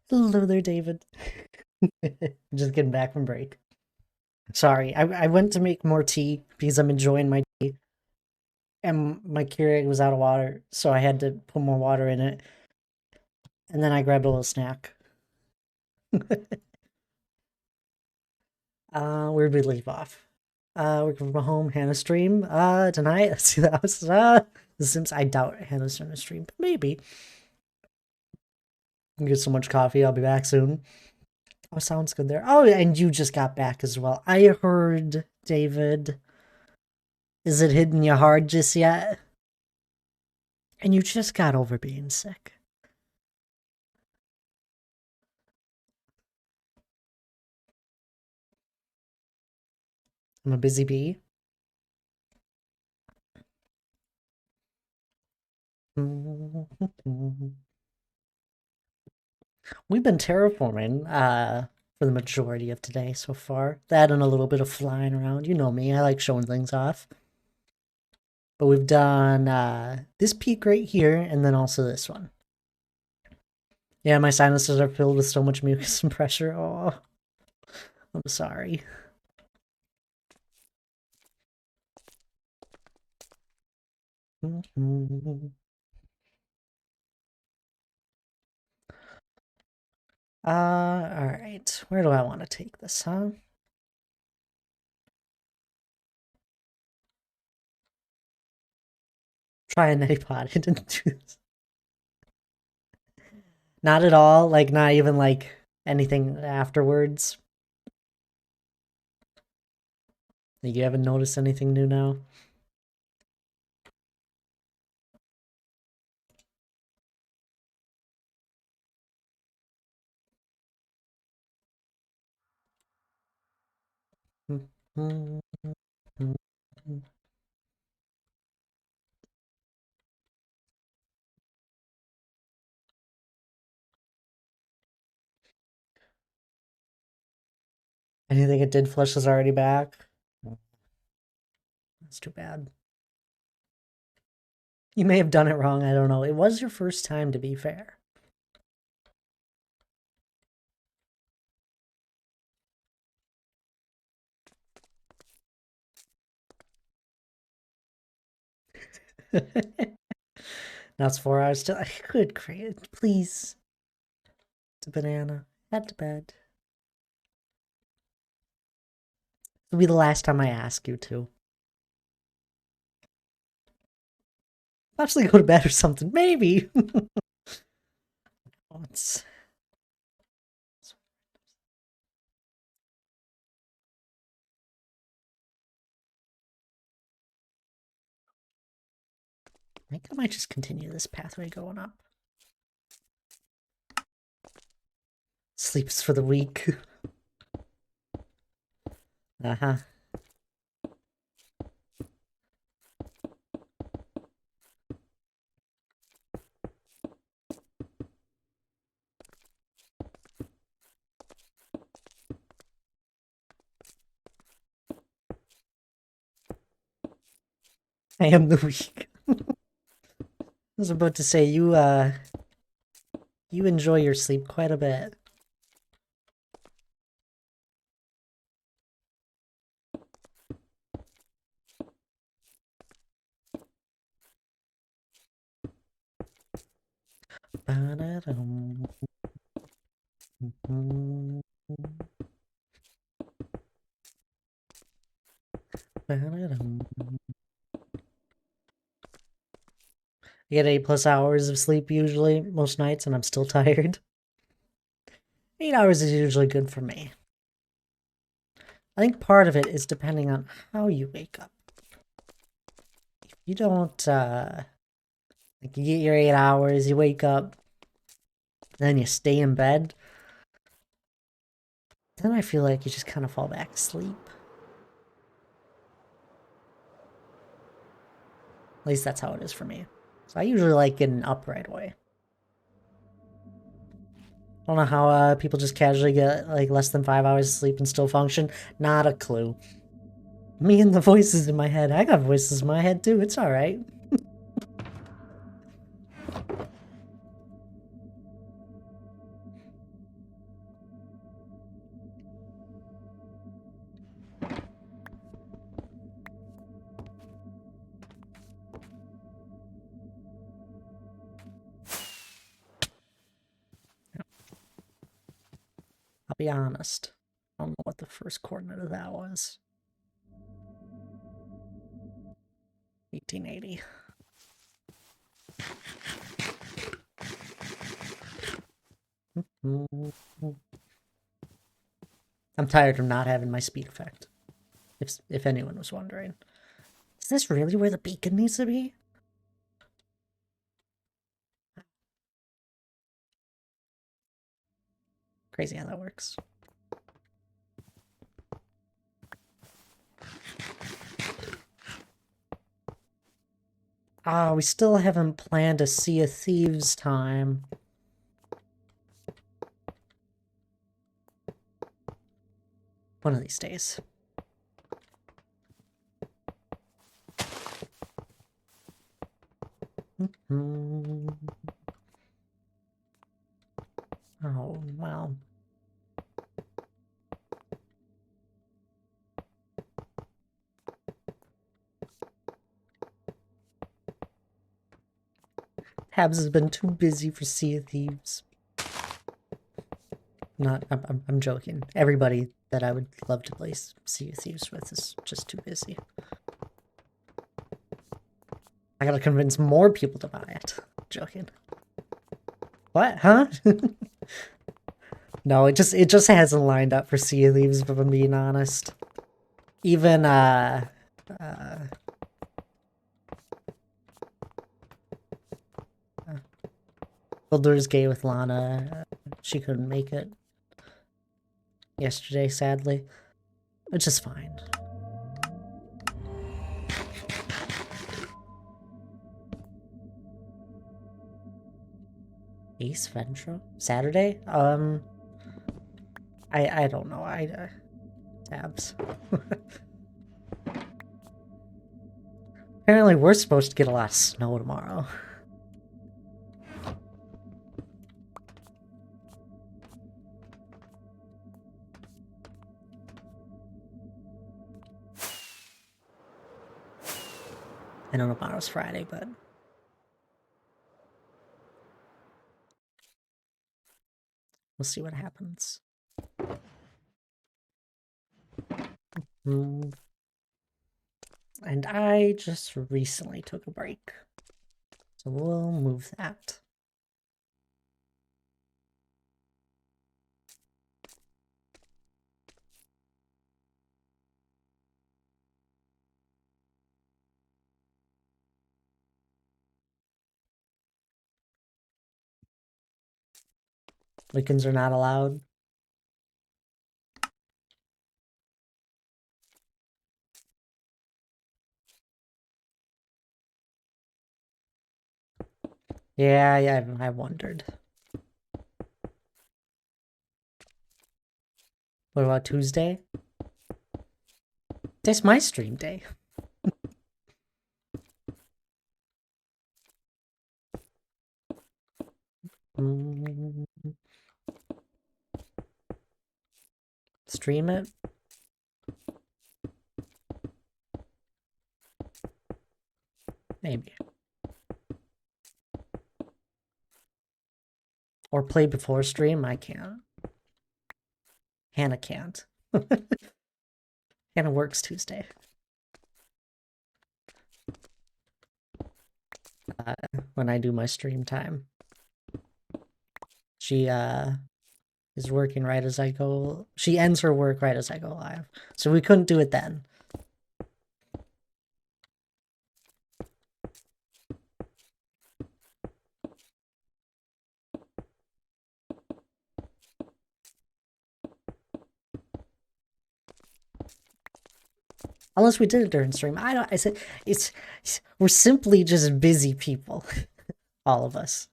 Hello there, David. Just getting back from break. Sorry, I went to make more tea because I'm enjoying my tea, and my Keurig was out of water, so I had to put more water in it. And then I grabbed a little snack. Where'd we leave off? Working from home, Hannah stream. Tonight. Let's see that was The Sims. I doubt Hannah's gonna stream, but maybe. Get so much coffee. I'll be back soon. Oh, sounds good there. Oh, and you just got back as well. I heard, David. Is it hitting you hard just yet? And you just got over being sick. I'm a busy bee. We've been terraforming for the majority of today so far. That and a little bit of flying around. You know me, I like showing things off. But we've done this peak right here and then also this one. Yeah, my sinuses are filled with so much mucus and pressure. Oh, I'm sorry. Alright. Where do I want to take this, huh? Try a neti pot. I didn't do this. Not at all. Like, not even like anything afterwards. Like, you haven't noticed anything new now? Anything it did flush is already back? That's too bad. You may have done it wrong, I don't know. It was your first time, to be fair. Now it's 4 hours till I could create. Please. It's a banana. Head to bed. It'll be the last time I ask you to. Actually go to bed or something. Maybe. It's... I think I might just continue this pathway going up. Sleeps for the weak. Uh-huh. I am the weak. I was about to say, you enjoy your sleep quite a bit. I get 8+ hours of sleep usually, most nights, and I'm still tired. 8 hours is usually good for me. I think part of it is depending on how you wake up. If you don't, like you get your 8 hours, you wake up, then you stay in bed, then I feel like you just kind of fall back asleep. At least that's how it is for me. So I usually like getting up right away. I don't know how people just casually get like less than 5 hours of sleep and still function. Not a clue. Me and the voices in my head. I got voices in my head too. It's alright. be honest. I don't know what the first coordinate of that was. 1880. I'm tired of not having my speed effect. If anyone was wondering. Is this really where the beacon needs to be? Crazy how that works. Ah, we still haven't planned a Sea of Thieves time. One of these days. Oh, wow. Habs has been too busy for Sea of Thieves. I'm joking. Everybody that I would love to play Sea of Thieves with is just too busy. I gotta convince more people to buy it. Joking. What? Huh? No, it just hasn't lined up for Sea of Thieves, if I'm being honest. Even Baldur's Gate with Lana, she couldn't make it yesterday, sadly, which is fine. Ace Ventura? Saturday? I don't know. Tabs. Apparently we're supposed to get a lot of snow tomorrow. I don't know if tomorrow's Friday, but we'll see what happens. And I just recently took a break, so we'll move that. Weekends are not allowed. Yeah, I wondered. What about Tuesday? That's my stream day. Stream it? Maybe. Or play before stream? I can't. Hannah can't. Hannah works Tuesday. When I do my stream time. She is working right as I go. She ends her work right as I go live. So we couldn't do it then. Unless we did it during stream. I said we're simply just busy people. All of us.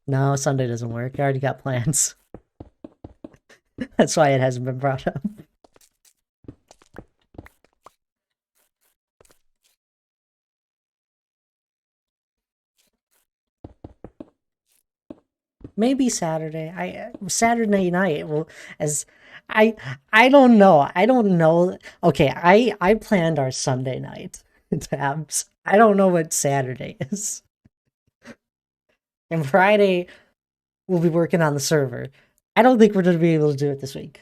No, Sunday doesn't work. I already got plans. That's why it hasn't been brought up. Maybe Saturday. Saturday night. Well, I don't know. I don't know. Okay, I planned our Sunday night tabs. I don't know what Saturday is. And Friday, we'll be working on the server. I don't think we're going to be able to do it this week.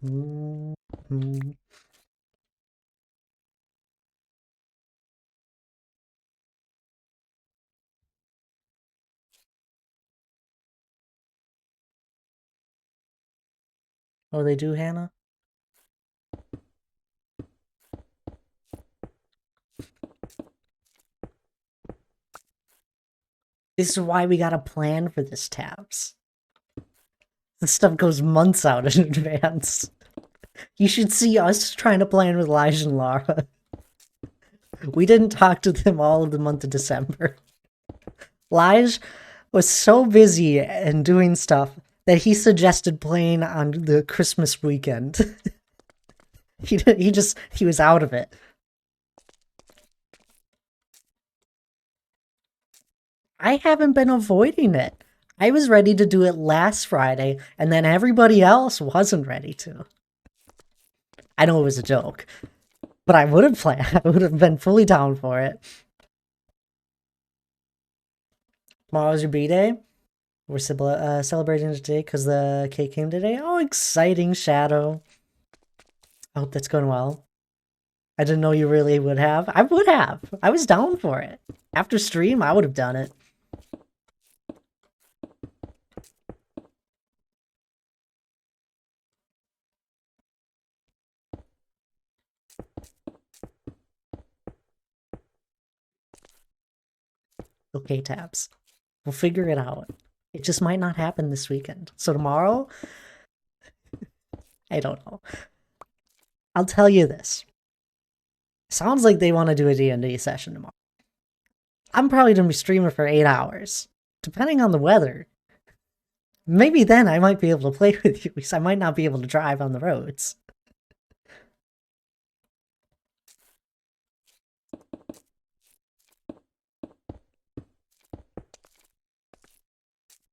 Mhm. Oh, they do, Hannah? This is why we got to plan for this, Tabs. This stuff goes months out in advance. You should see us trying to plan with Elijah and Lara. We didn't talk to them all of the month of December. Lige was so busy and doing stuff that he suggested playing on the Christmas weekend. he was out of it. I haven't been avoiding it. I was ready to do it last Friday, and then everybody else wasn't ready to. I know it was a joke, but I would have planned. I would have been fully down for it. Tomorrow's your B-Day. We're celebrating today because the cake came today. Oh, exciting, Shadow. I hope that's going well. I didn't know you really would have. I would have. I was down for it. After stream, I would have done it. Okay, Tabs. We'll figure it out. It just might not happen this weekend. So tomorrow, I don't know. I'll tell you this. Sounds like they want to do a D&D session tomorrow. I'm probably going to be streaming for 8 hours. Depending on the weather. Maybe then I might be able to play with you because I might not be able to drive on the roads.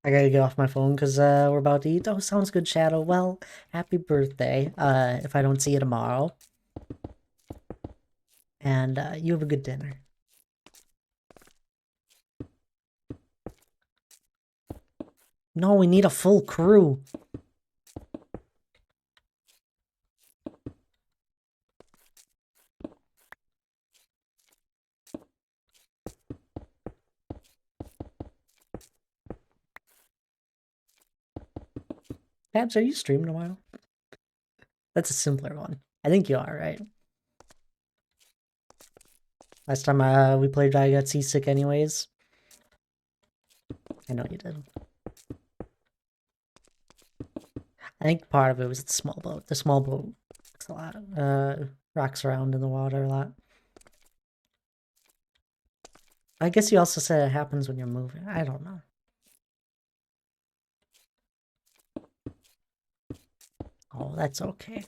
I gotta get off my phone because we're about to eat. Oh, sounds good, Shadow. Well, happy birthday, if I don't see you tomorrow. And you have a good dinner. No, we need a full crew. Tabs, are you streaming tomorrow? That's a simpler one. I think you are, right? Last time we played, I got seasick anyways. I know you did. I think part of it was the small boat. The small boat rocks a lot. Rocks around in the water a lot. I guess you also said it happens when you're moving. I don't know. Oh, that's okay.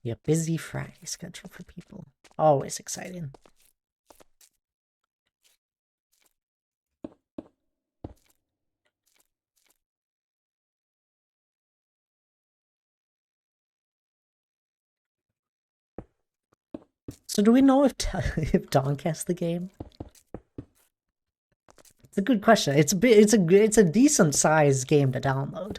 Yeah, busy Friday schedule for people. Always exciting. So do we know if if Donk has the game? It's a good question. It's a decent sized game to download.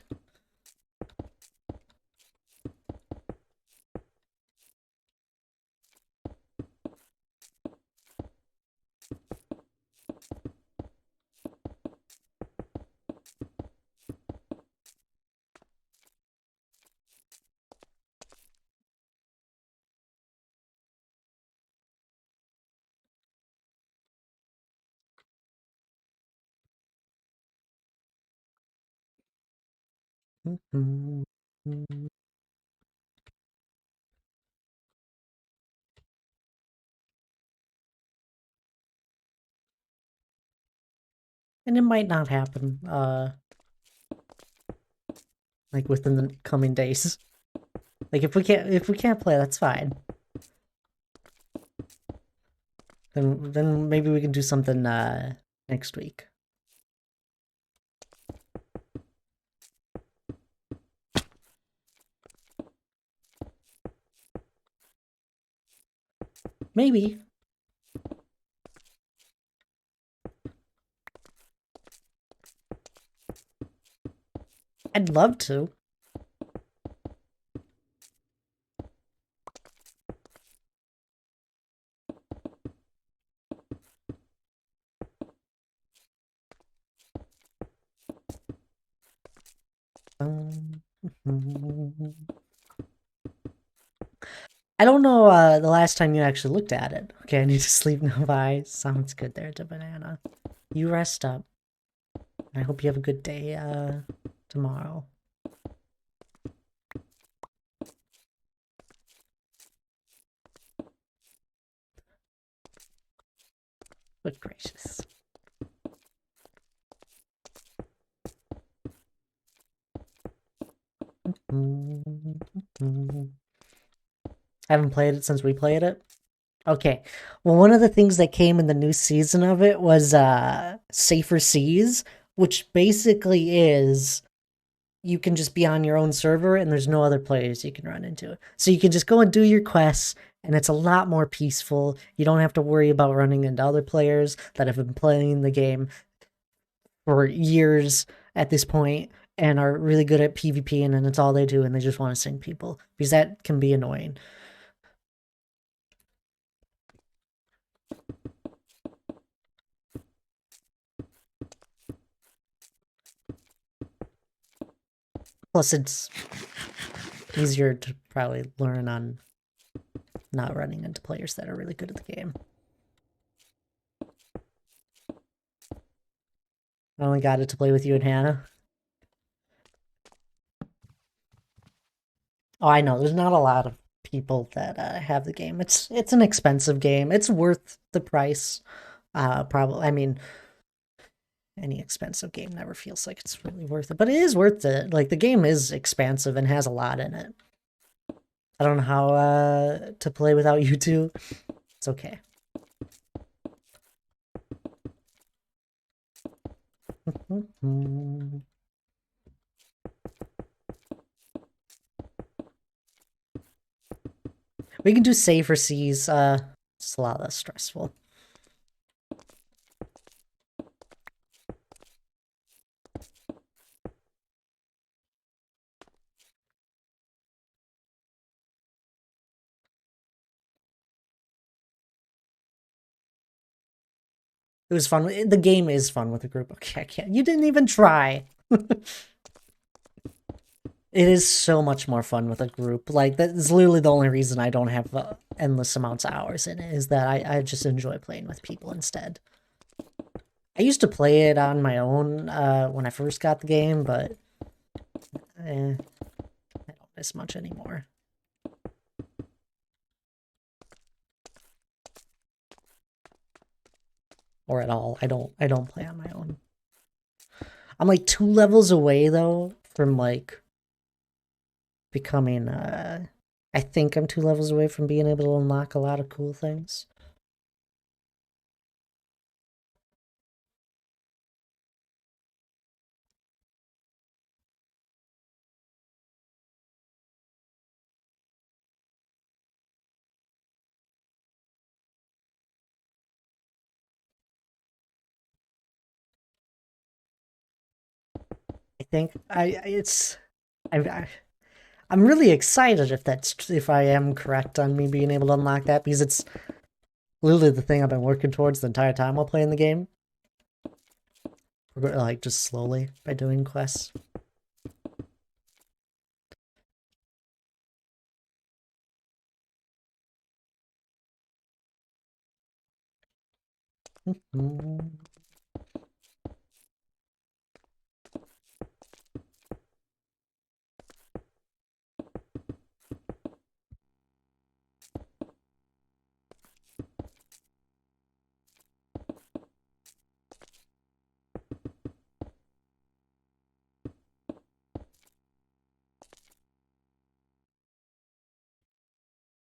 And it might not happen, like within the coming days. Like if we can't play, that's fine. Then maybe we can do something next week. Maybe. I'd love to. I don't know the last time you actually looked at it. Okay, I need to sleep now. Bye. Sounds good there, to banana. You rest up. I hope you have a good day tomorrow. Good gracious. I haven't played it since we played it. Okay. Well, one of the things that came in the new season of it was Safer Seas, which basically is you can just be on your own server and there's no other players you can run into. So you can just go and do your quests and it's a lot more peaceful. You don't have to worry about running into other players that have been playing the game for years at this point and are really good at PvP and then it's all they do and they just want to sing people because that can be annoying. Plus, it's easier to probably learn on not running into players that are really good at the game. I only got it to play with you and Hannah. Oh, I know. There's not a lot of people that have the game. It's an expensive game. It's worth the price. Probably. I mean, any expensive game never feels like it's really worth it, but it is worth it. Like the game is expansive and has a lot in it. I don't know how to play without you two. It's okay. We can do Safer Seas. It's a lot less stressful. It was fun. The game is fun with a group. Okay, I can't. You didn't even try. It is so much more fun with a group. Like, that's literally the only reason I don't have endless amounts of hours in it, is that I just enjoy playing with people instead. I used to play it on my own when I first got the game, but I don't miss much anymore. Or at all. I don't play on my own. I'm like 2 levels away though from like becoming I think I'm 2 levels away from being able to unlock a lot of cool things. I think I'm really excited if I am correct on me being able to unlock that because it's literally the thing I've been working towards the entire time while playing the game. Like just slowly by doing quests.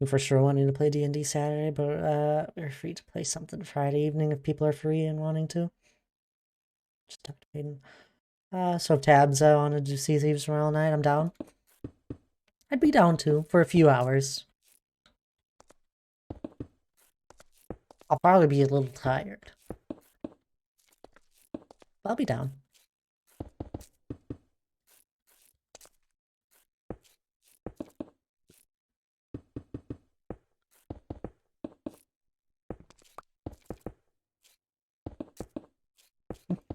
for sure wanting to play D&D Saturday, but we're free to play something Friday evening if people are free and wanting to. Just talk to Hayden. So if Tabs wanted to see Thieves tomorrow night, I'm down. I'd be down too, for a few hours. I'll probably be a little tired. But I'll be down.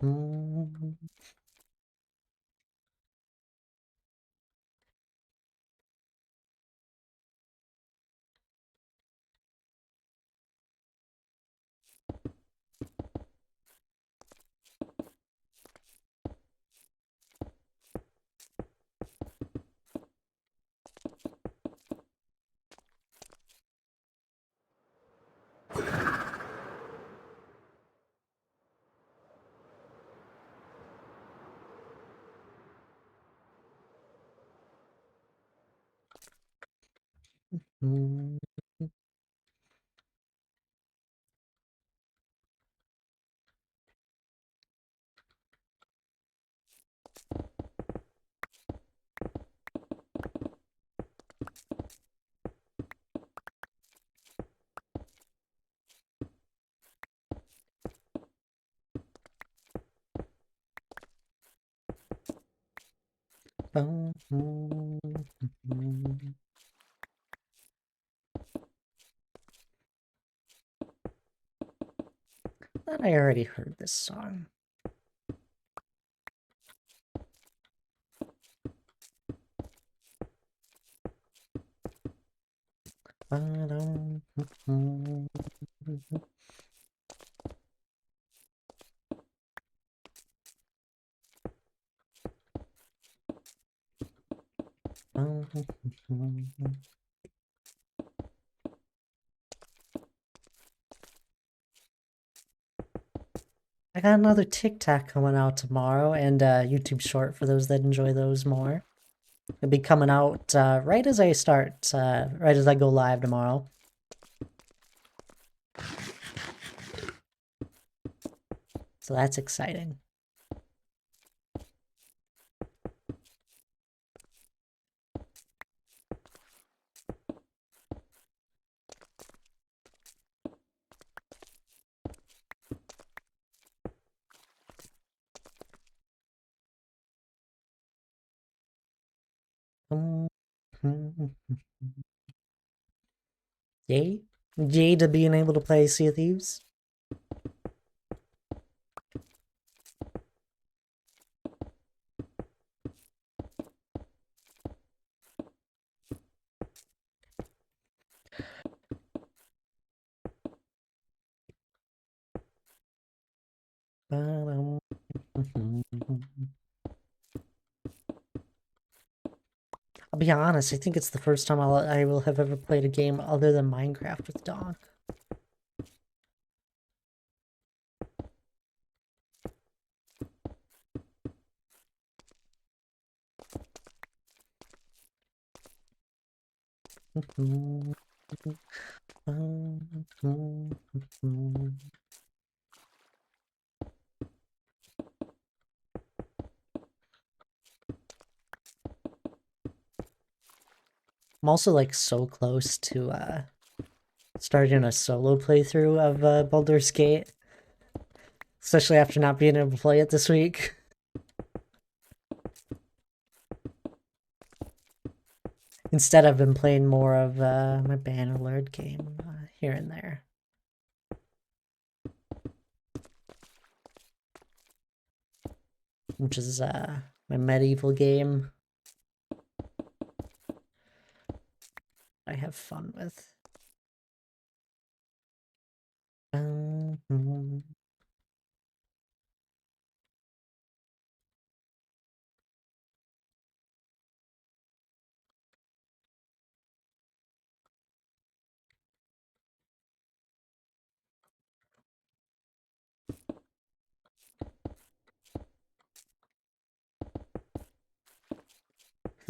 Mm. Mm. Thought I already heard this song. I got another TikTok coming out tomorrow and YouTube short for those that enjoy those more. It'll be coming out right as I start, right as I go live tomorrow. So that's exciting. Yay. Yay to being able to play Sea of Thieves. I'll be honest, I think it's the first time I will have ever played a game other than Minecraft with Doc. I'm also like so close to starting a solo playthrough of Baldur's Gate, especially after not being able to play it this week. Instead, I've been playing more of my Bannerlord game here and there. Which is my medieval game I have fun with.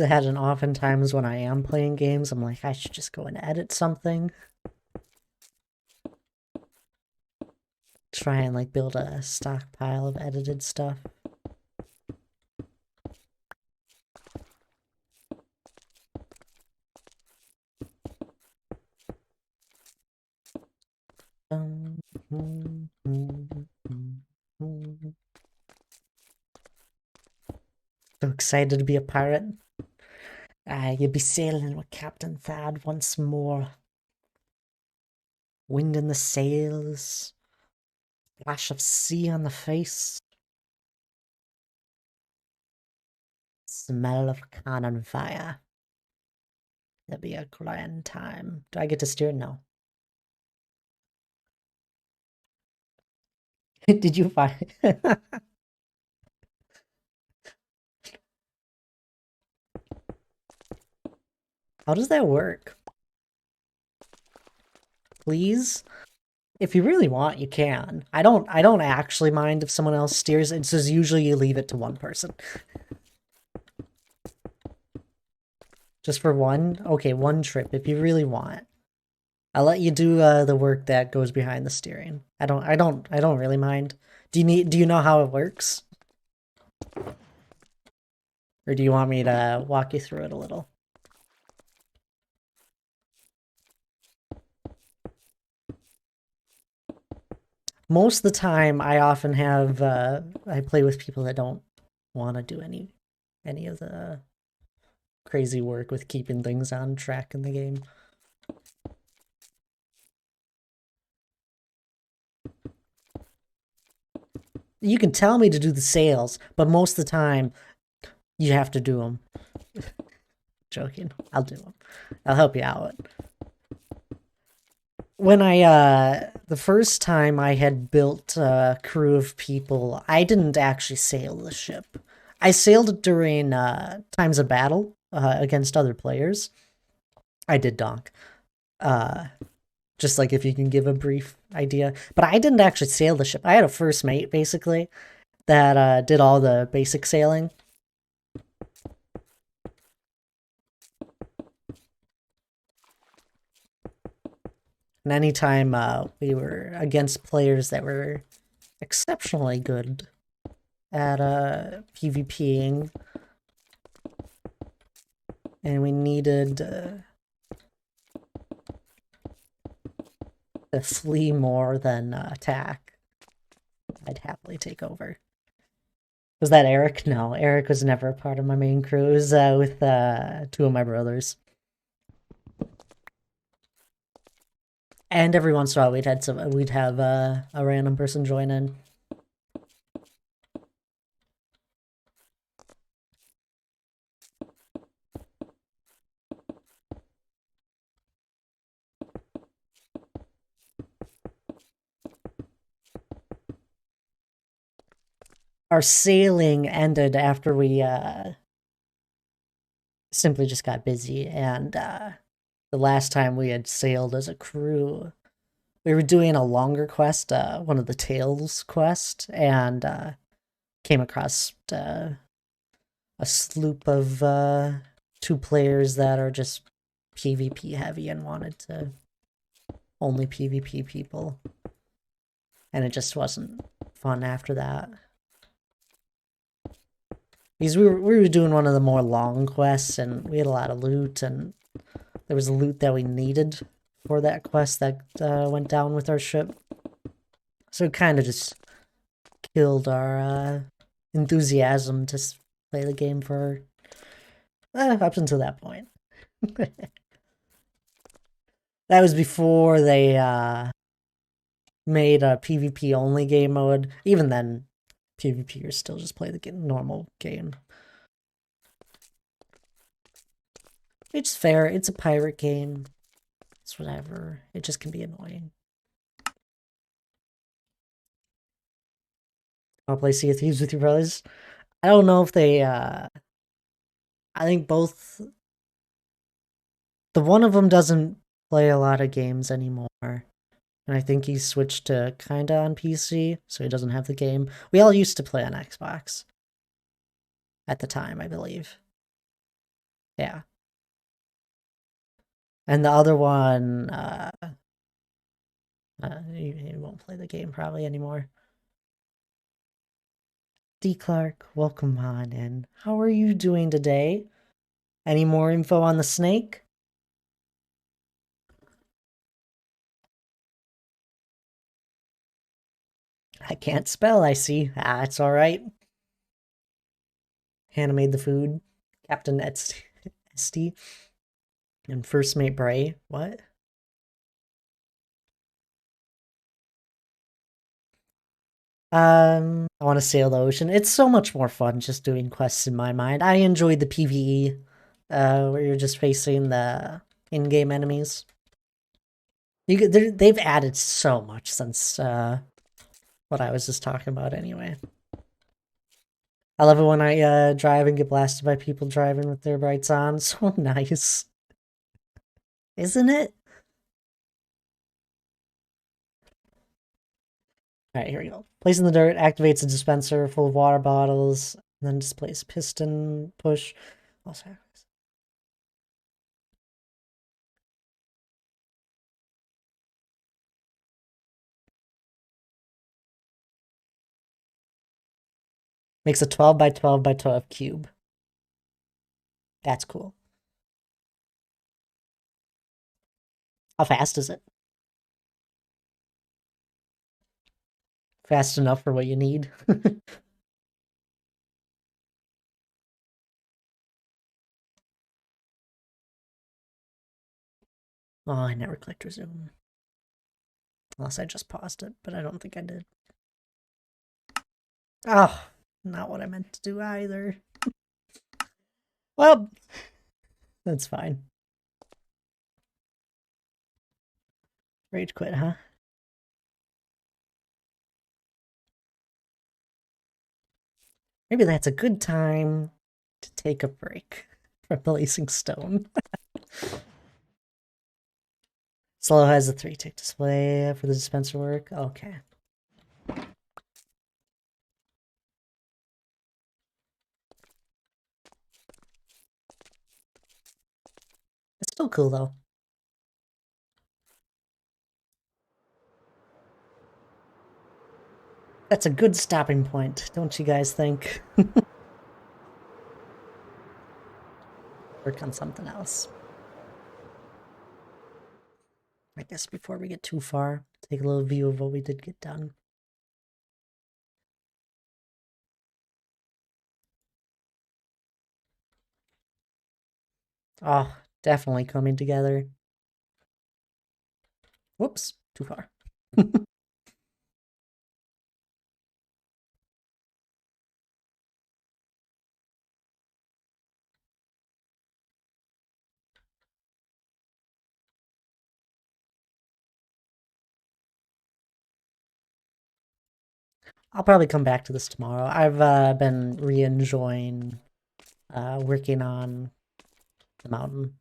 that, and oftentimes when I am playing games, I'm like, I should just go and edit something. Try and like build a stockpile of edited stuff. So excited to be a pirate. You'll be sailing with Captain Thad once more. Wind in the sails. Flash of sea on the face. Smell of cannon fire. It'll be a grand time. Do I get to steer? No. Did you find... How does that work? Please? If you really want, you can. I don't actually mind if someone else steers. It's just usually you leave it to one person. Just for one? Okay, one trip if you really want. I'll let you do the work that goes behind the steering. I don't really mind. Do you know how it works? Or do you want me to walk you through it a little? Most of the time, I often have I play with people that don't want to do any of the crazy work with keeping things on track in the game. You can tell me to do the sails, but most of the time, you have to do them. Joking. I'll do them. I'll help you out. When the first time I had built a crew of people, I didn't actually sail the ship. I sailed it during times of battle against other players. I did donk. Just like if you can give a brief idea. But I didn't actually sail the ship. I had a first mate, basically, that did all the basic sailing. And anytime we were against players that were exceptionally good at PvPing, and we needed to flee more than attack, I'd happily take over. Was that Eric? No, Eric was never a part of my main crew. It was with two of my brothers. And every once in a while, we'd have a random person join in. Our sailing ended after we simply just got busy, and the last time we had sailed as a crew, we were doing a longer quest, one of the Tales quest, and came across a sloop of 2 players that are just PvP heavy and wanted to only PvP people. And it just wasn't fun after that. Because we were doing one of the more long quests, and we had a lot of loot, and there was loot that we needed for that quest that went down with our ship. So it kind of just killed our enthusiasm to play the game for up until that point. That was before they made a PvP only game mode. Even then, PvPers still just play the normal game. It's fair. It's a pirate game. It's whatever. It just can be annoying. I'll play Sea of Thieves with your brothers. I don't know if they, I think both, the one of them doesn't play a lot of games anymore. And I think he switched to kinda on PC, so he doesn't have the game. We all used to play on Xbox. At the time, I believe. Yeah. And the other one, he won't play the game probably anymore. D. Clark, welcome on in. How are you doing today? Any more info on the snake? I can't spell, I see. Ah, it's alright. Hannah made the food. Captain Esty. And First Mate Bray. What? I want to sail the ocean. It's so much more fun just doing quests in my mind. I enjoyed the PvE, where you're just facing the in-game enemies. They've added so much since what I was just talking about anyway. I love it when I drive and get blasted by people driving with their brights on. So nice. Isn't it? Alright, here we go. Place in the dirt activates a dispenser full of water bottles, and then displays piston push. Also, makes a 12 by 12 by 12 cube. That's cool. How fast is it? Fast enough for what you need. Oh, I never clicked resume. Unless I just paused it, but I don't think I did. Oh, not what I meant to do either. Well, that's fine. Rage quit, huh? Maybe that's a good time to take a break from Blazing Stone. Slow has a 3-tick display for the dispenser work. Okay. It's still cool though. That's a good stopping point, don't you guys think? Work on something else. I guess before we get too far, take a little view of what we did get done. Oh, definitely coming together. Whoops, too far. I'll probably come back to this tomorrow. I've been re-enjoying working on the mountain.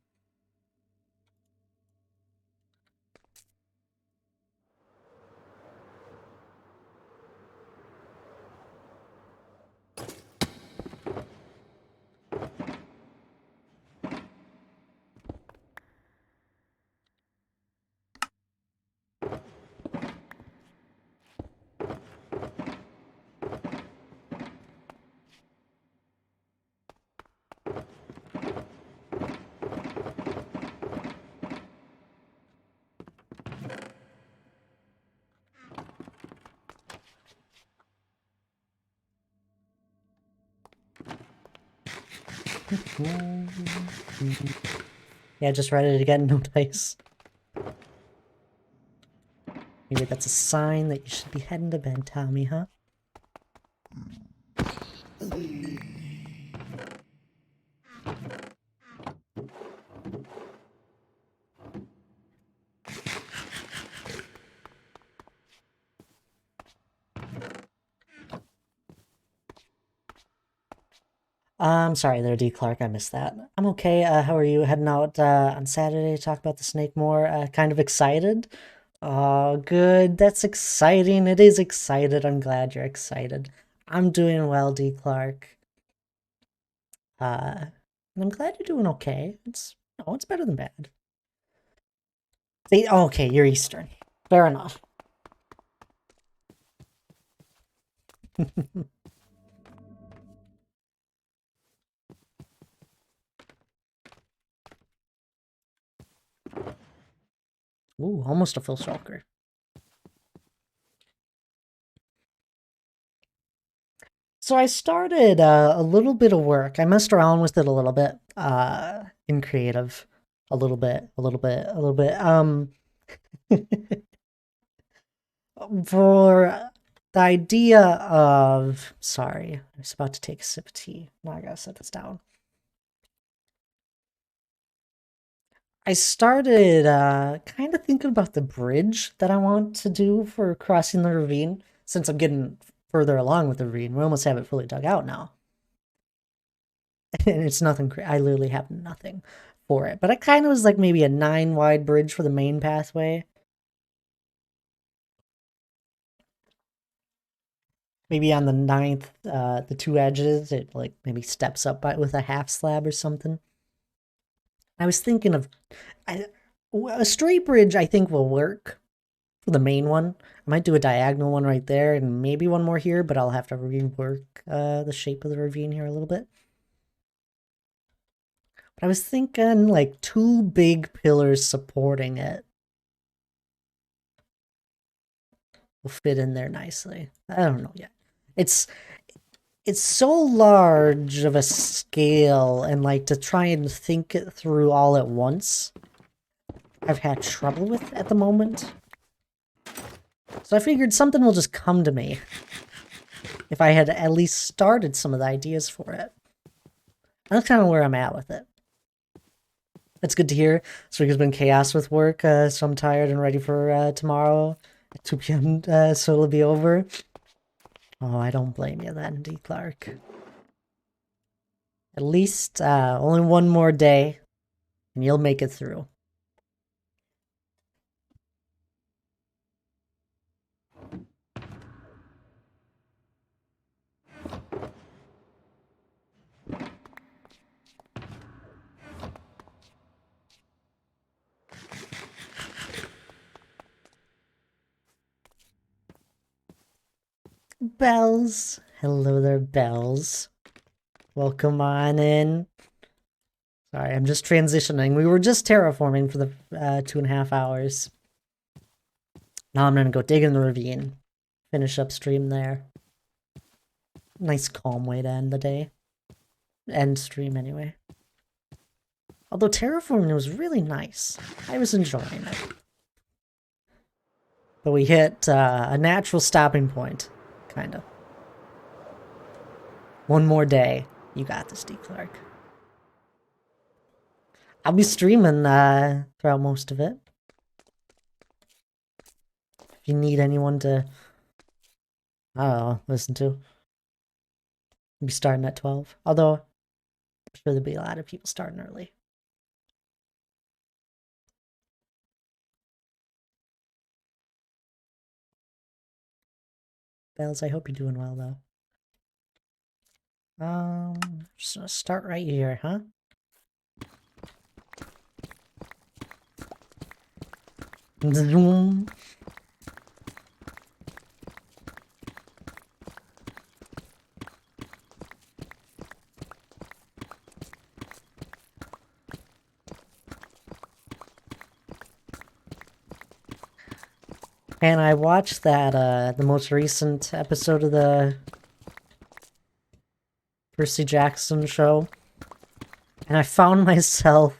Yeah, just read it again, no dice. Maybe that's a sign that you should be heading to bed, Tommy, huh? I'm sorry there, D. Clark, I missed that. I'm okay. How are you? Heading out on Saturday to talk about the snake more? Kind of excited? Oh, good. That's exciting. It is excited. I'm glad you're excited. I'm doing well, D. Clark. And I'm glad you're doing okay. It's better than bad. Okay, you're Eastern. Fair enough. Ooh, almost a full shulker. So I started a little bit of work. I messed around with it a little bit in creative. A little bit, a little bit, a little bit. For the idea of, sorry, I was about to take a sip of tea. Now I gotta set this down. I started kind of thinking about the bridge that I want to do for crossing the ravine, since I'm getting further along with the ravine. We almost have it fully dug out now. And it's nothing, I literally have nothing for it. But I kind of was like maybe a 9 wide bridge for the main pathway. Maybe on the 9th, the 2 edges, it like maybe steps up with a half slab or something. I was thinking of a straight bridge. I think will work for the main one. I might do a diagonal one right there and maybe one more here, but I'll have to rework the shape of the ravine here a little bit. But I was thinking like 2 big pillars supporting it will fit in there nicely. I don't know yet. It's so large of a scale, and like to try and think it through all at once, I've had trouble with at the moment. So I figured something will just come to me if I had at least started some of the ideas for it. That's kind of where I'm at with it. That's good to hear. This week has been chaos with work, so I'm tired and ready for tomorrow at 2 p.m. So it'll be over. Oh, I don't blame you then, D. Clark. At least only one more day, and you'll make it through. Bells. Hello there, Bells. Welcome on in. Sorry, I'm just transitioning. We were just terraforming for the 2.5 hours. Now I'm gonna go dig in the ravine. Finish up stream there. Nice calm way to end the day. End stream anyway. Although terraforming was really nice. I was enjoying it. But we hit a natural stopping point, kind of. One more day. You got this, D. Clark. I'll be streaming throughout most of it. If you need anyone to, I don't know, listen to. I'll be starting at 12. Although, I'm sure there'll be a lot of people starting early. Bells, I hope you're doing well, though. Just gonna start right here, huh? Zoom. And I watched that, the most recent episode of the Percy Jackson show, and I found myself,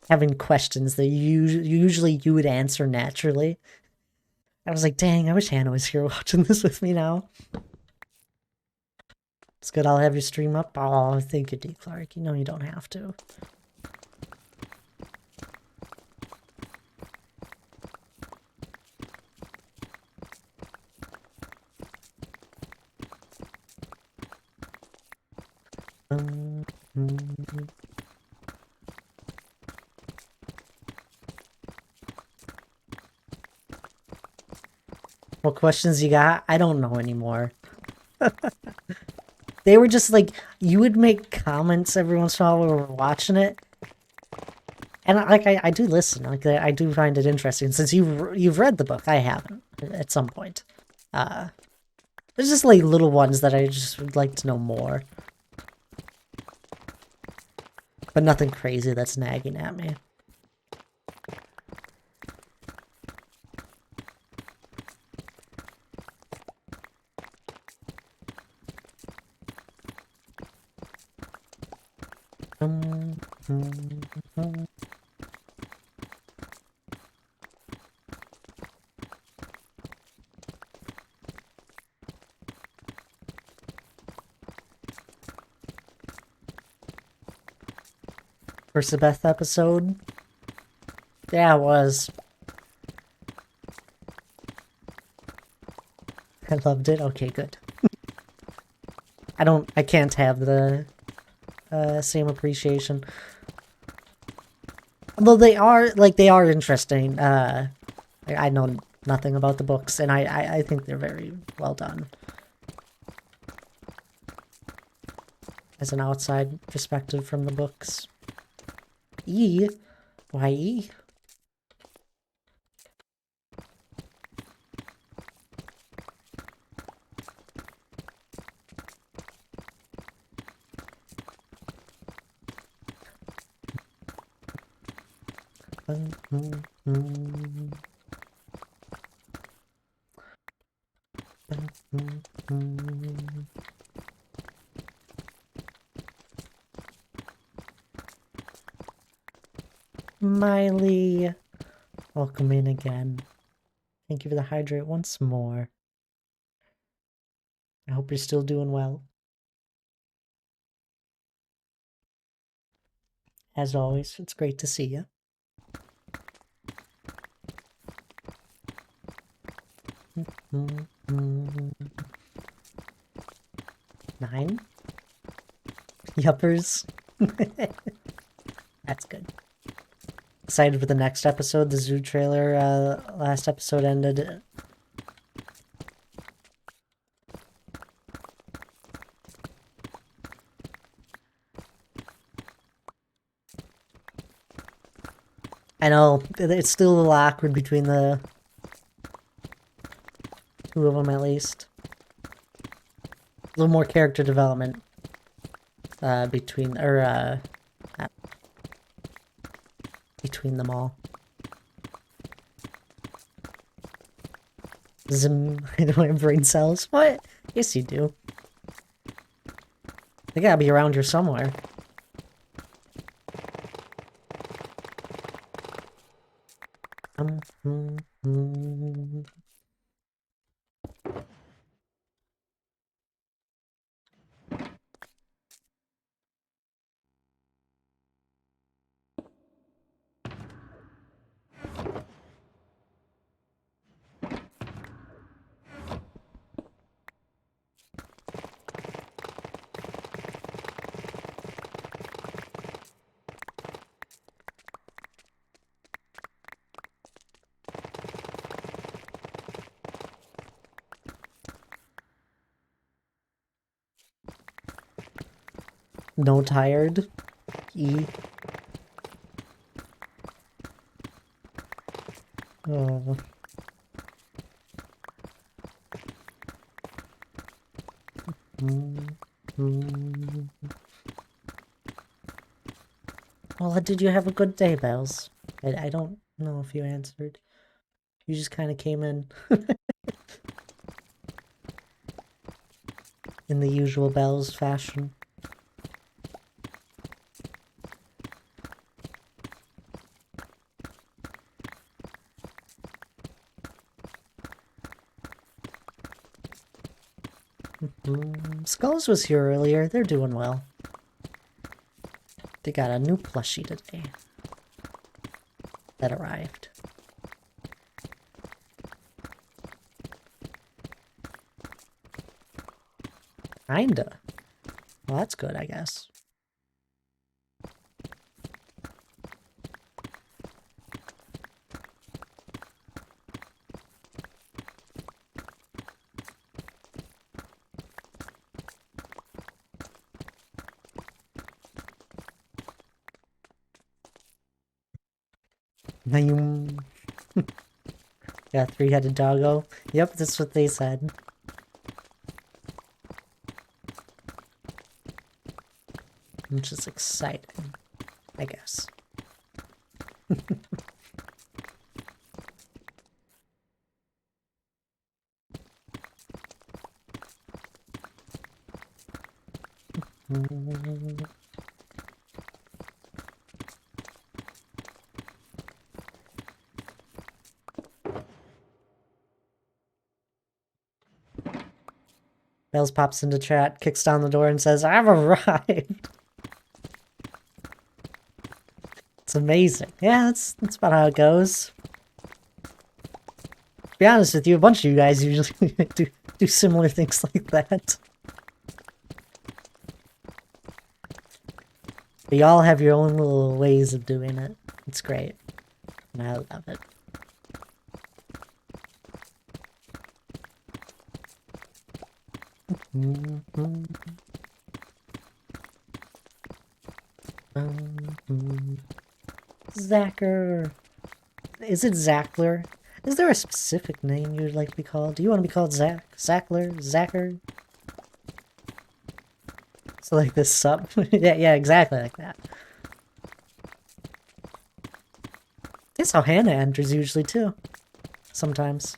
having questions that usually you would answer naturally. I was like, dang, I wish Hannah was here watching this with me now. It's good, I'll have your stream up. Oh, thank you, D. Clark. You know you don't have to. What questions you got? I don't know anymore. They were just like, you would make comments every once in a while when we were watching it. And like I do listen, like I do find it interesting. Since you've read the book, I haven't at some point. There's just like little ones that I just would like to know more. But nothing crazy that's nagging at me. First Beth episode? Yeah, it was. I loved it. Okay, good. I can't have the same appreciation. Although they are interesting. I know nothing about the books, and I think they're very well done. As an outside perspective from the books. E? Why E? Miley, welcome in again. Thank you for the hydrate once more. I hope you're still doing well. As always, it's great to see you. Nine? Yuppers. That's good. Excited for the next episode. The zoo trailer last episode ended. I know, it's still a little awkward between the two of them at least. A little more character development between them all. Zim, I don't have brain cells. What? Yes, you do. They gotta be around here somewhere. No tired. E. Oh. Well, did you have a good day, Bells? I don't know if you answered. You just kind of came in. In the usual Bells fashion. Skulls was here earlier. They're doing well. They got a new plushie today. That arrived. Kinda. Well, that's good, I guess. Nayum. Yeah, three-headed doggo. Yep, that's what they said. Which is exciting, I guess. Bells pops into chat, kicks down the door, and says, "I've arrived." It's amazing. Yeah, that's about how it goes. To be honest with you, a bunch of you guys usually do similar things like that. But y'all have your own little ways of doing it. It's great. And I love it. Zacker. Is it Zackler? Is there a specific name you would like to be called? Do you want to be called Zach? Zackler? Zacker? So like this sub? yeah, exactly like that. That's how Hannah enters usually too. Sometimes.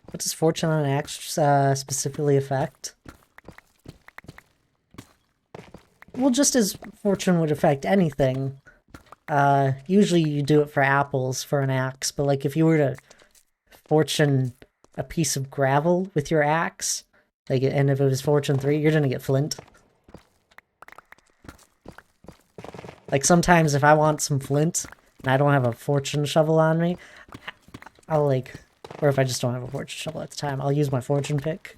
What does fortune on axe specifically affect? Well, just as fortune would affect anything. Usually you do it for apples for an axe, but like if you were to fortune a piece of gravel with your axe, like, and if it was fortune 3, you're gonna get flint. Like sometimes if I want some flint and I don't have a fortune shovel on me, I'll like, or if I just don't have a fortune shovel at the time, I'll use my fortune pick.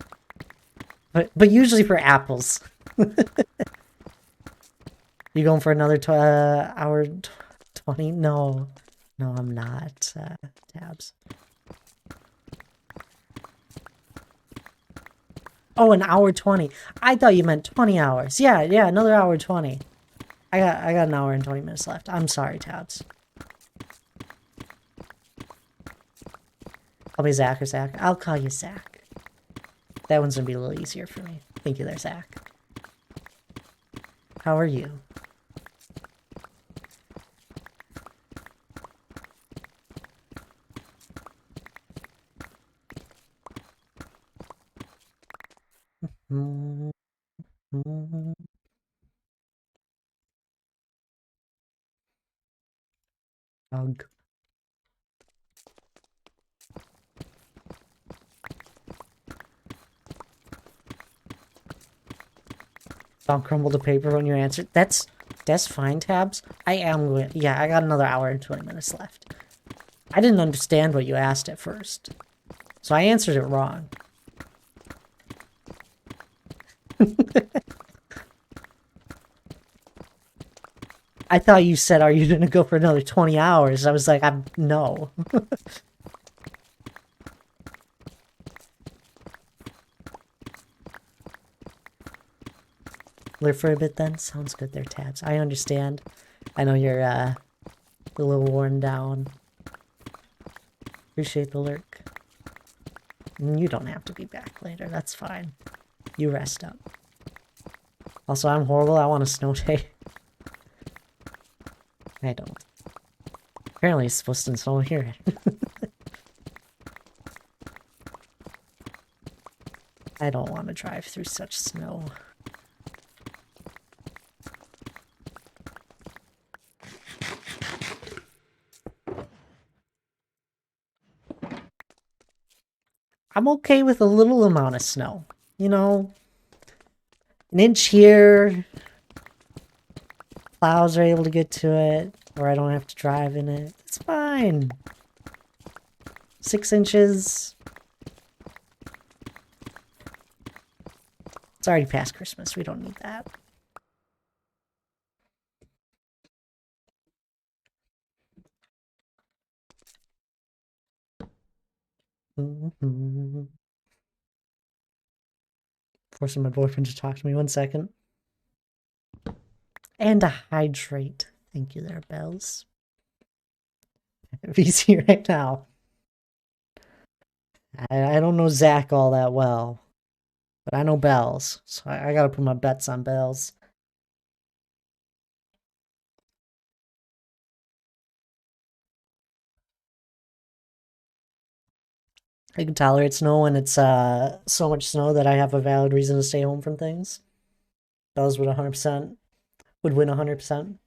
But usually for apples. You going for another hour 20? No, I'm not. Tabs. Oh, an hour 20. I thought you meant 20 hours. Yeah, another hour 20. I got an hour and 20 minutes left. I'm sorry, Tabs. Call me Zach or Zach. I'll call you Zach. That one's gonna be a little easier for me. Thank you there, Zach. How are you? Ugh. Don't crumble the paper when you answer. That's fine, Tabs. I am going. Yeah, I got another hour and 20 minutes left. I didn't understand what you asked at first, so I answered it wrong. I thought you said, "Are you gonna go for another 20 hours?" I was like, no. Live for a bit then? Sounds good there, Tabs. I understand. I know you're a little worn down. Appreciate the lurk. You don't have to be back later. That's fine. You rest up. Also, I'm horrible. I want a snow day. I don't. Apparently it's supposed to snow here. I don't want to drive through such snow. I'm okay with a little amount of snow. You know, an inch here. Plows are able to get to it, or I don't have to drive in it. It's fine. 6 inches. It's already past Christmas. We don't need that. Forcing my boyfriend to talk to me 1 second. And to hydrate. Thank you there, Bells. VC right now. I don't know Zach all that well, but I know Bells, so I gotta put my bets on Bells. I can tolerate snow when it's so much snow that I have a valid reason to stay home from things. Bells would 100% would win 100%.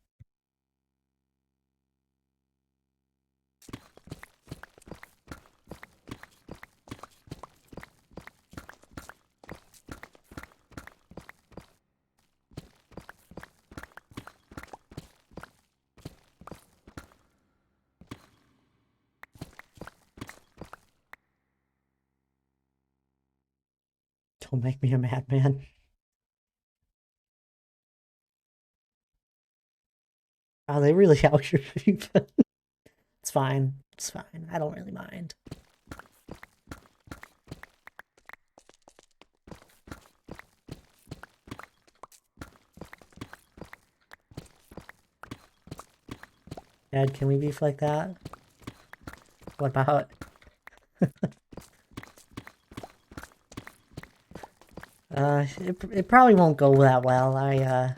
Don't make me a madman. Oh, they really out your FIFA. It's fine. It's fine. I don't really mind. Dad, can we beef like that? What about? It probably won't go that well. I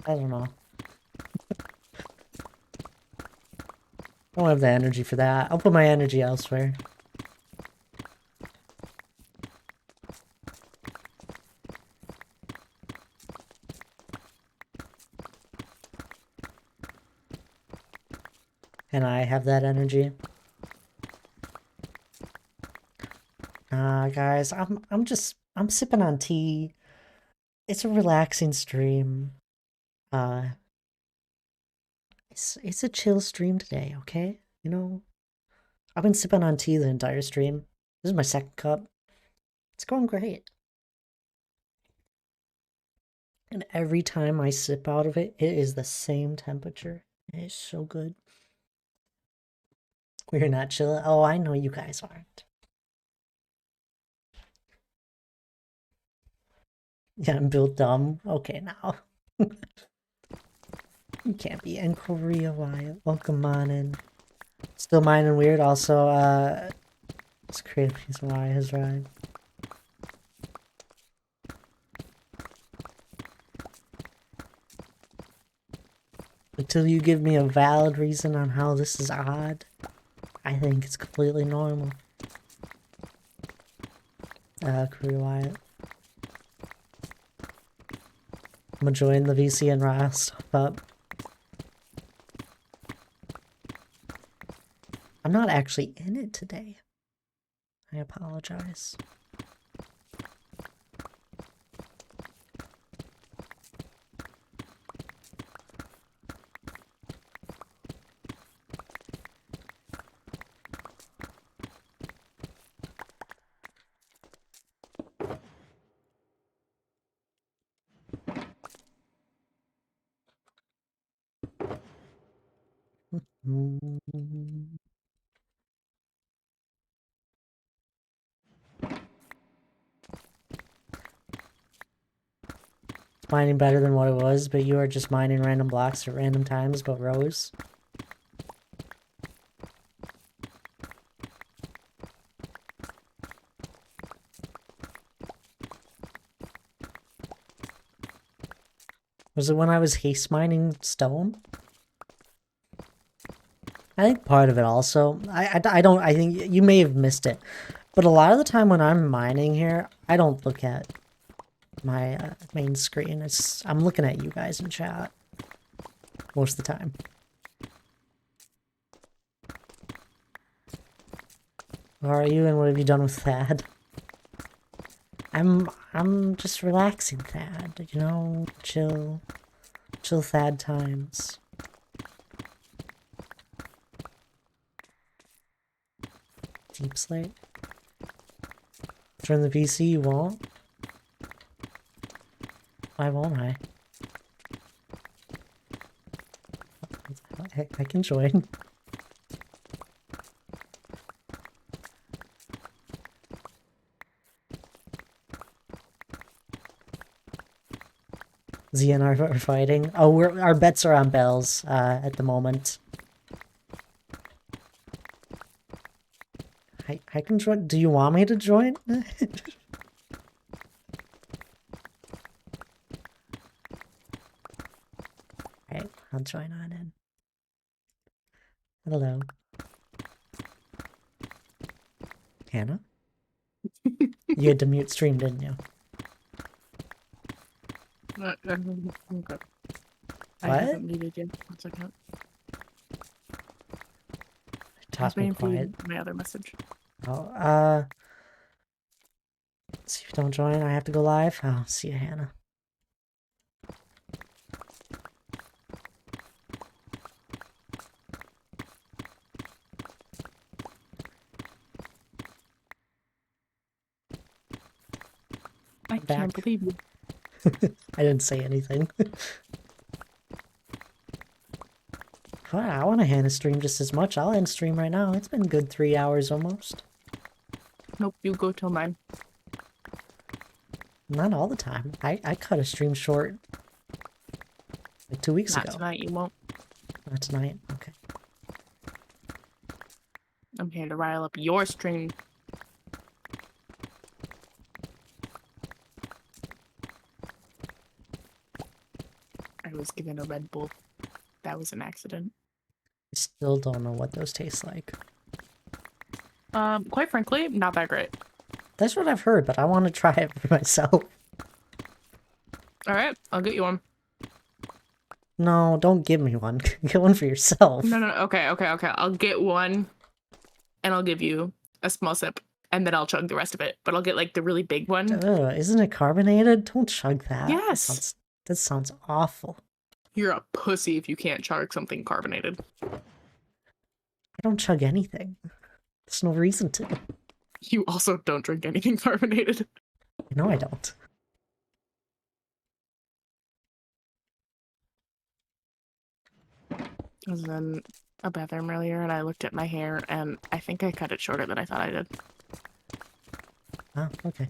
don't know. I don't have the energy for that. I'll put my energy elsewhere. And I have that energy. Guys, I'm sipping on tea. It's a relaxing stream. Uh, it's a chill stream today, okay? You know, I've been sipping on tea the entire stream. This is my second cup. It's going great. And every time I sip out of it, it is the same temperature. It is so good. We're not chill. Oh, I know you guys aren't. Yeah, I'm built dumb. Okay, now. You can't be in Korea, Wyatt. Welcome on in. Still mining weird. Also, let's create a piece of why his ride. Until you give me a valid reason on how this is odd, I think it's completely normal. Korea Wyatt. I'm gonna join the VC and Ryle stuff up. I'm not actually in it today. I apologize. Mining better than what it was, but you are just mining random blocks at random times, but rows. Was it when I was haste mining stone? I think part of it also. I think you may have missed it, but a lot of the time when I'm mining here, I don't look at my main screen. I'm looking at you guys in chat most of the time. How are you, and what have you done with Thad? I'm just relaxing, Thad. You know, chill Thad times. Deep Slate. Join the VC, you won't? Why won't I? I can join. Z and I are fighting. Oh, our bets are on Bells at the moment. I can join. Do you want me to join? Alright, I'll join on in. Hello. Hannah? You had to mute stream, didn't you? I'm good. I What? haven't muted yet. 1 second. I was Talking waiting for quiet. my other message. Oh, see if you don't join, I have to go live. Oh, see you, Hannah. I can't believe you. I didn't say anything. I want to Hannah stream just as much. I'll end stream right now. It's been good 3 hours almost. Nope, you go till 9. Not all the time. I cut a stream short like 2 weeks Not ago. tonight, you won't. Not tonight? Okay. I'm here to rile up your stream. I was given a Red Bull. That was an accident. I still don't know what those taste like. Quite frankly, not that great. That's what I've heard, but I want to try it for myself. Alright, I'll get you one. No, don't give me one. Get one for yourself. No, okay. I'll get one, and I'll give you a small sip, and then I'll chug the rest of it. But I'll get, like, the really big one. Ugh, isn't it carbonated? Don't chug that. Yes! That sounds awful. You're a pussy if you can't chug something carbonated. I don't chug anything. There's no reason to. You also don't drink anything carbonated. No, I don't. I was in a bathroom earlier and I looked at my hair and I think I cut it shorter than I thought I did. Oh, okay.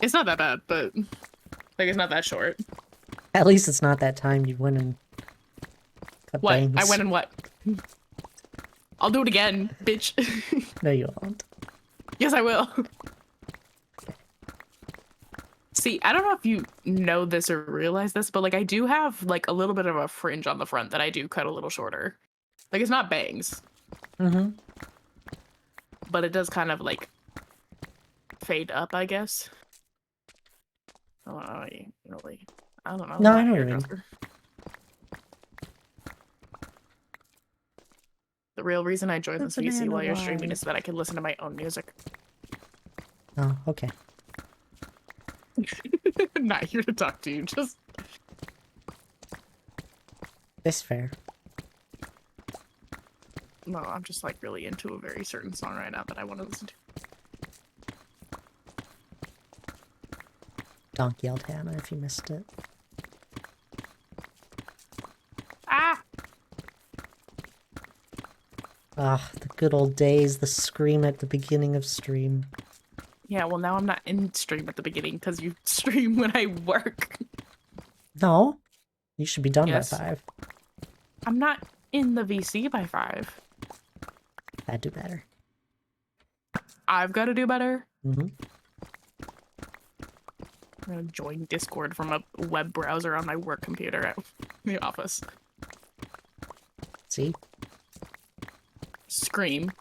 It's not that bad, but like it's not that short. At least it's not that time you went and cut What? bangs. I went and what? I'll do it again, bitch. No, you won't. Yes, I will. See, I don't know if you know this or realize this, but like I do have like a little bit of a fringe on the front that I do cut a little shorter. Like it's not bangs. Mm-hmm. But it does kind of like fade up, I guess. Oh, I don't know. No, I know what you mean. The real reason I joined The this VC banana while you're streaming wine. is so that I can listen to my own music. Oh, okay. Not here to talk to you, just... That's fair. No, I'm just like really into a very certain song right now that I want to listen to. Donk yelled Hannah if you missed it. Ah! Ah, the good old days, the scream at the beginning of stream. Yeah, well now I'm not in stream at the beginning because you stream when I work. No, you should be done Yes. by 5. I'm not in the VC by 5. I'd do better. I've got to do better. Mm-hmm. I'm gonna join Discord from a web browser on my work computer at the office. See? Scream,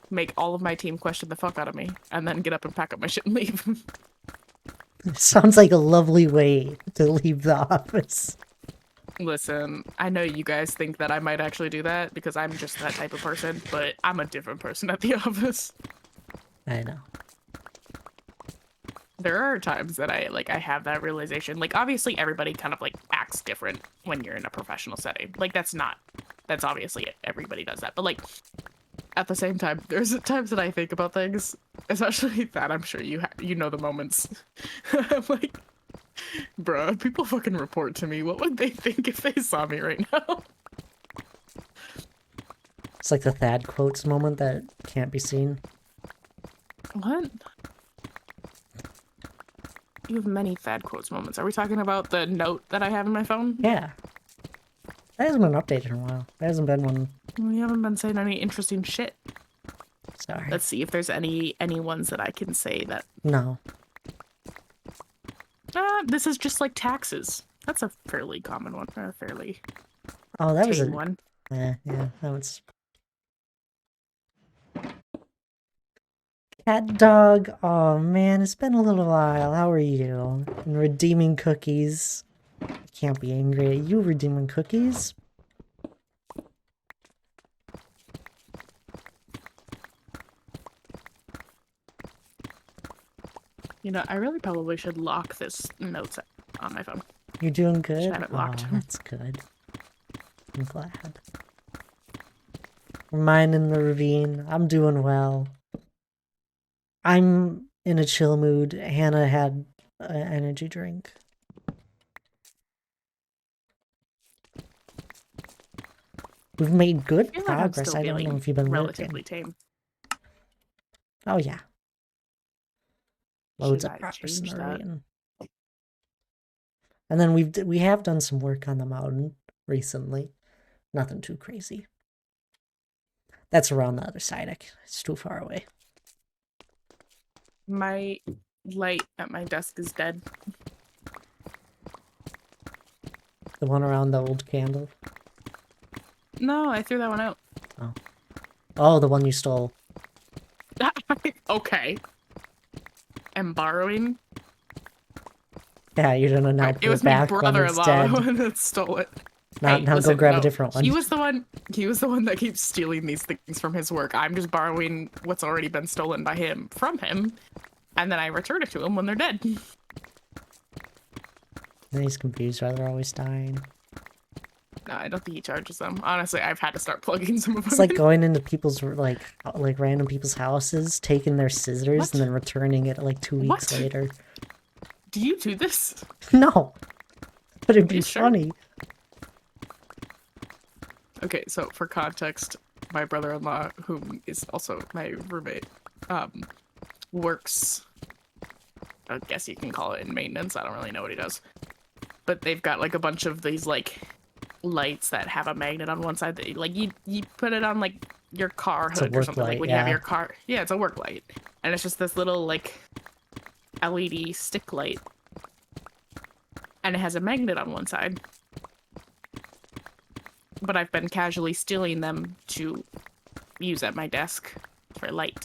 make all of my team question the fuck out of me, and then get up and pack up my shit and leave. Sounds like a lovely way to leave the office. Listen, I know you guys think that I might actually do that because I'm just that type of person, but I'm a different person at the office. I know. There are times that I have that realization. Like, obviously everybody kind of like acts different when you're in a professional setting. Like, that's obviously it. Everybody does that. But like, at the same time, there's times that I think about things, especially that I'm sure you know the moments. I'm like, Bruh, people fucking report to me. What would they think if they saw me right now? It's like the Thad quotes moment that can't be seen. What? You have many Thad quotes moments. Are we talking about the note that I have in my phone? Yeah. That hasn't been updated in a while. There hasn't been one. We haven't been saying any interesting shit. Sorry. Let's see if there's any ones that I can say that. No. This is just like taxes. That's a fairly common one. A fairly Oh, that was tame a one. yeah, that was Cat Dog. Oh man, it's been a little while. How are you? And redeeming cookies. I can't be angry at you redeeming cookies. You know, I really probably should lock this notes on my phone. You're doing good? Should have it locked. Oh, that's good. I'm glad. We're mining the ravine. I'm doing well. I'm in a chill mood. Hannah had an energy drink. We've made good I feel like I'm progress. still I don't know feeling if you've been relatively looking. tame. Oh yeah. Loads Should of I progress in change the that? ravine. And then we have done some work on the mountain recently. Nothing too crazy. That's around the other side. It's too far away. My light at my desk is dead. The one around the old candle. No, I threw that one out. Oh, the one you stole. Okay. And borrowing? Yeah, you're gonna now It put was it my back when it's brother-in-law dead. the one that stole it. Now, Hey, now listen, go grab no, a different one. He was the one that keeps stealing these things from his work. I'm just borrowing what's already been stolen by him from him, and then I return it to him when they're dead. And he's confused why they're always dying. No, I don't think he charges them. Honestly, I've had to start plugging some of them. It's like in. going into people's like random people's houses, taking their scissors, What? and then returning it like 2 weeks What? later. Do you do this? No, but it'd Are be you sure? funny. Okay, so for context, my brother-in-law, whom is also my roommate, works, I guess you can call it in maintenance. I don't really know what he does. But they've got like a bunch of these like lights that have a magnet on one side that like you put it on like your car It's a hood or work something, like light, when you have yeah. your car. Yeah, it's a work light. And it's just this little like LED stick light. And it has a magnet on one side. But I've been casually stealing them to use at my desk for light.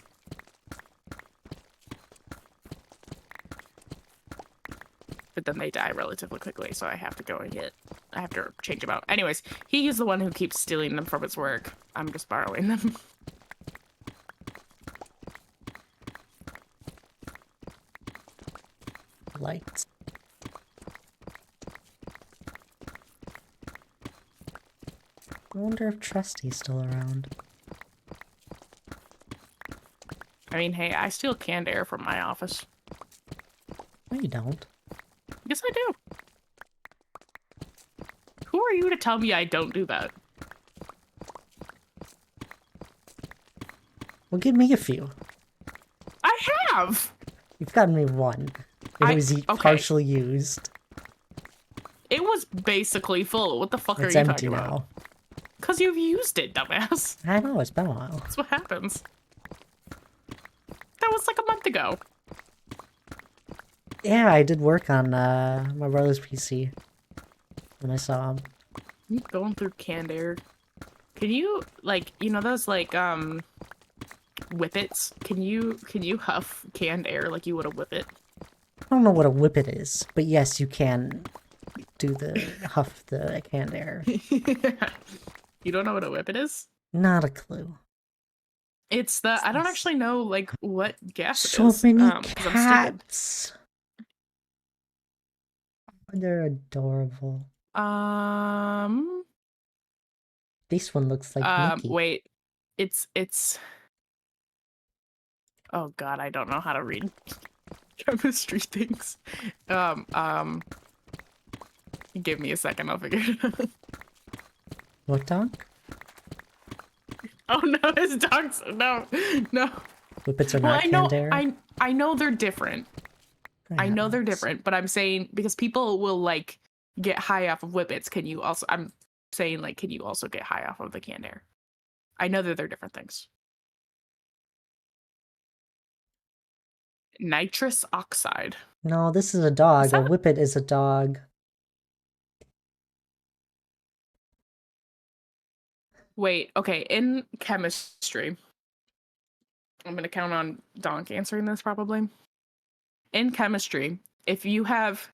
But then they die relatively quickly, so I have to go and I have to change them out. Anyways, he is the one who keeps stealing them from his work. I'm just borrowing them. Lights. I wonder if Trusty's still around. I mean, hey, I steal canned air from my office. No, you don't. Yes, I do. Who are you to tell me I don't do that? Well, give me a few. I have! You've gotten me one. It was partially used. It was basically full. What the fuck It's are you empty talking now. about? Because you've used it, dumbass. I know, it's been a while. That's what happens. That was like a month ago. Yeah, I did work on my brother's PC when I saw him. I'm going through canned air. Can you, like, you know those, like, whippets? Can you huff canned air like you would a whippet? I don't know what a whippet is, but yes, you can do the huff the canned air. You don't know what a whippet is? Not a clue. It's the, I don't actually know, like, what gas it So is. many 'cause I'm stupid. cats. They're adorable. This one looks like Mickey. Wait. It's, oh god, I don't know how to read. chemistry things. Give me a second, I'll figure it out. What dog? Oh no, his dogs. No, no. Whippets are Well, not I know, canned air. I know they're different. I Yeah, know they're it's- different, but I'm saying because people will like get high off of whippets. Can you also? I'm saying like, can you also get high off of the canned air? I know that they're different things. Nitrous oxide. No, this is a Is dog. A that? whippet is a dog. Wait. Okay. In chemistry, I'm gonna count on Donk answering this probably. In chemistry, if you have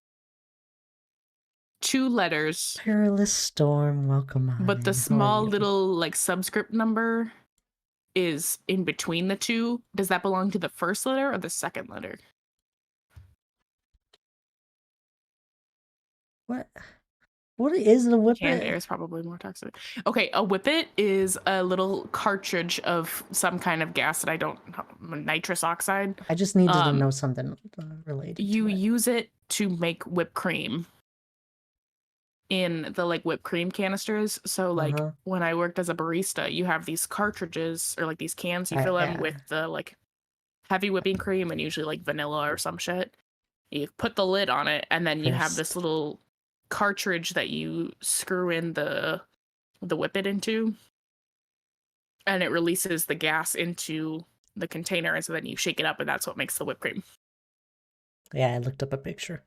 two letters, Perilous storm, welcome but the on. How are small you? little like subscript number is in between the two, does that belong to the first letter or the second letter? What? What is a Canned air whippet? is probably more toxic. Okay, a whippet is a little cartridge of some kind of gas that I don't know, nitrous oxide. I just needed to Um, know something related you to it. use it to make whipped cream in the like whipped cream canisters. So like Uh-huh. when I worked as a barista, you have these cartridges or like these cans. You fill them Yeah. with the like heavy whipping cream and usually like vanilla or some shit. You put the lid on it, and then you have this Pissed. little cartridge that you screw in the whippet into, and it releases the gas into the container, and so then you shake it up, and that's what makes the whipped cream. Yeah, I looked up a picture.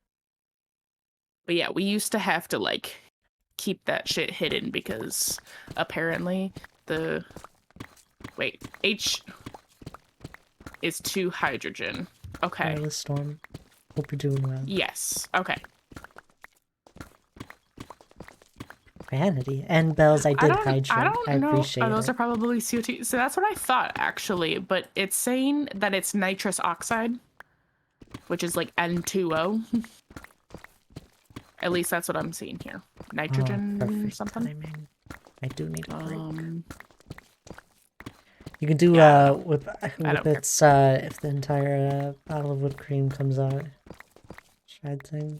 But yeah, we used to have to like keep that shit hidden because apparently the H is 2 hydrogen. Okay. Perilous storm. Hope you're doing well. Yes. Okay. Vanity. And bells, I did hide I you. I don't know. appreciate Those it. are probably CO2. So that's what I thought actually, but it's saying that it's nitrous oxide, which is like N2O. At least that's what I'm seeing here. Oh, Nitrogen perfect something. timing. I do need a break. You can do Yeah, I don't whippets if the entire bottle of whipped cream comes out. Shad thing.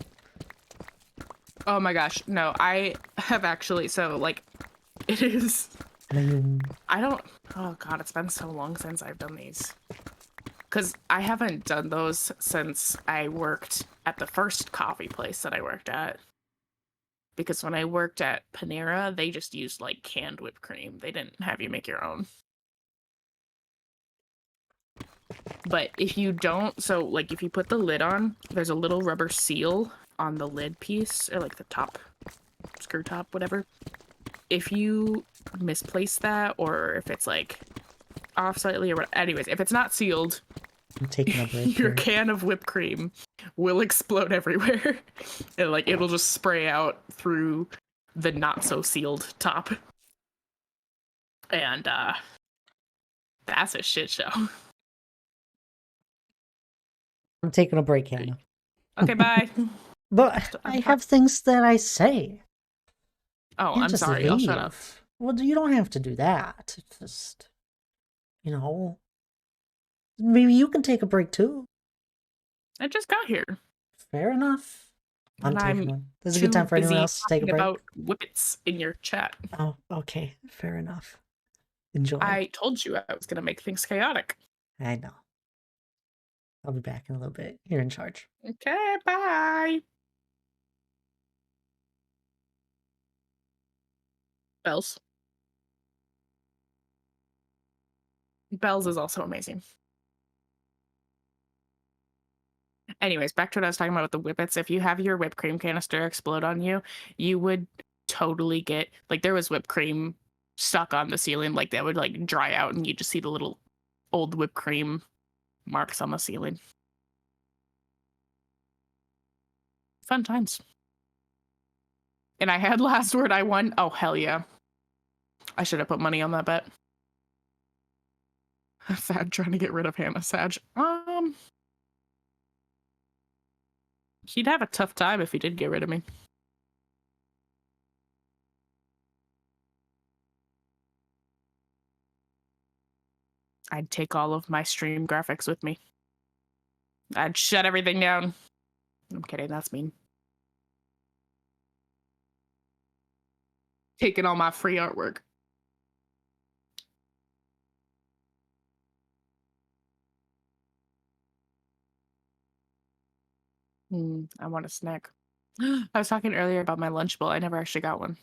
Oh my gosh, no, I have actually, so like, it is, Mayum. I don't, oh god, it's been so long since I've done these. Because I haven't done those since I worked at the first coffee place that I worked at. Because when I worked at Panera, they just used like canned whipped cream. They didn't have you make your own. But if you don't, so like if you put the lid on, there's a little rubber seal on the lid piece, or like the top, screw top, whatever. If you misplace that, or if it's like off slightly, or what, anyways, if it's not sealed, I'm taking a break your here. can of whipped cream will explode everywhere. And like it'll just spray out through the not so sealed top. And that's a shit show. I'm taking a break, Hannah. Okay, bye. But I have things that I say. Oh, Can't I'm just sorry. I'll shut up. leave. Well, you don't have to do that. It's just, maybe you can take a break too. I just got here. Fair enough. I'm And taking I'm one. This is a good too time for anyone busy else to take a talking break. about whippets in your chat. Oh, okay. Fair enough. Enjoy. I told you I was gonna make things chaotic. I know. I'll be back in a little bit. You're in charge. Okay, bye. Bells. Bells is also amazing. Anyways, back to what I was talking about with the whippets. If you have your whipped cream canister explode on you, you would totally get like there was whipped cream stuck on the ceiling, like that would like dry out and you just see the little old whipped cream marks on the ceiling. Fun times. And I had last word, I won. Oh hell yeah. I should have put money on that bet. Sad trying to get rid of Hannah Sag. He'd have a tough time if he did get rid of me. I'd take all of my stream graphics with me. I'd shut everything down. I'm kidding, that's mean. Taking all my free artwork. I want a snack. I was talking earlier about my Lunchable. I never actually got one.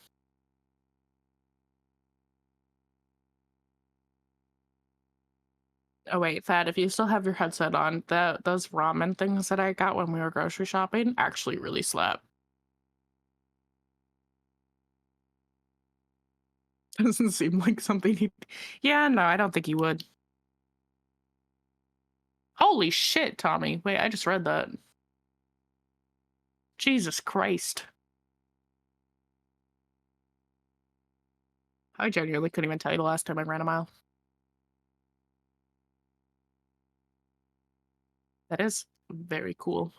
Oh wait, Thad, if you still have your headset on, those ramen things that I got when we were grocery shopping actually really slap. Doesn't seem like something he. Yeah, no, I don't think he would. Holy shit, Tommy. Wait, I just read that. Jesus Christ. I genuinely couldn't even tell you the last time I ran a mile. That is very cool.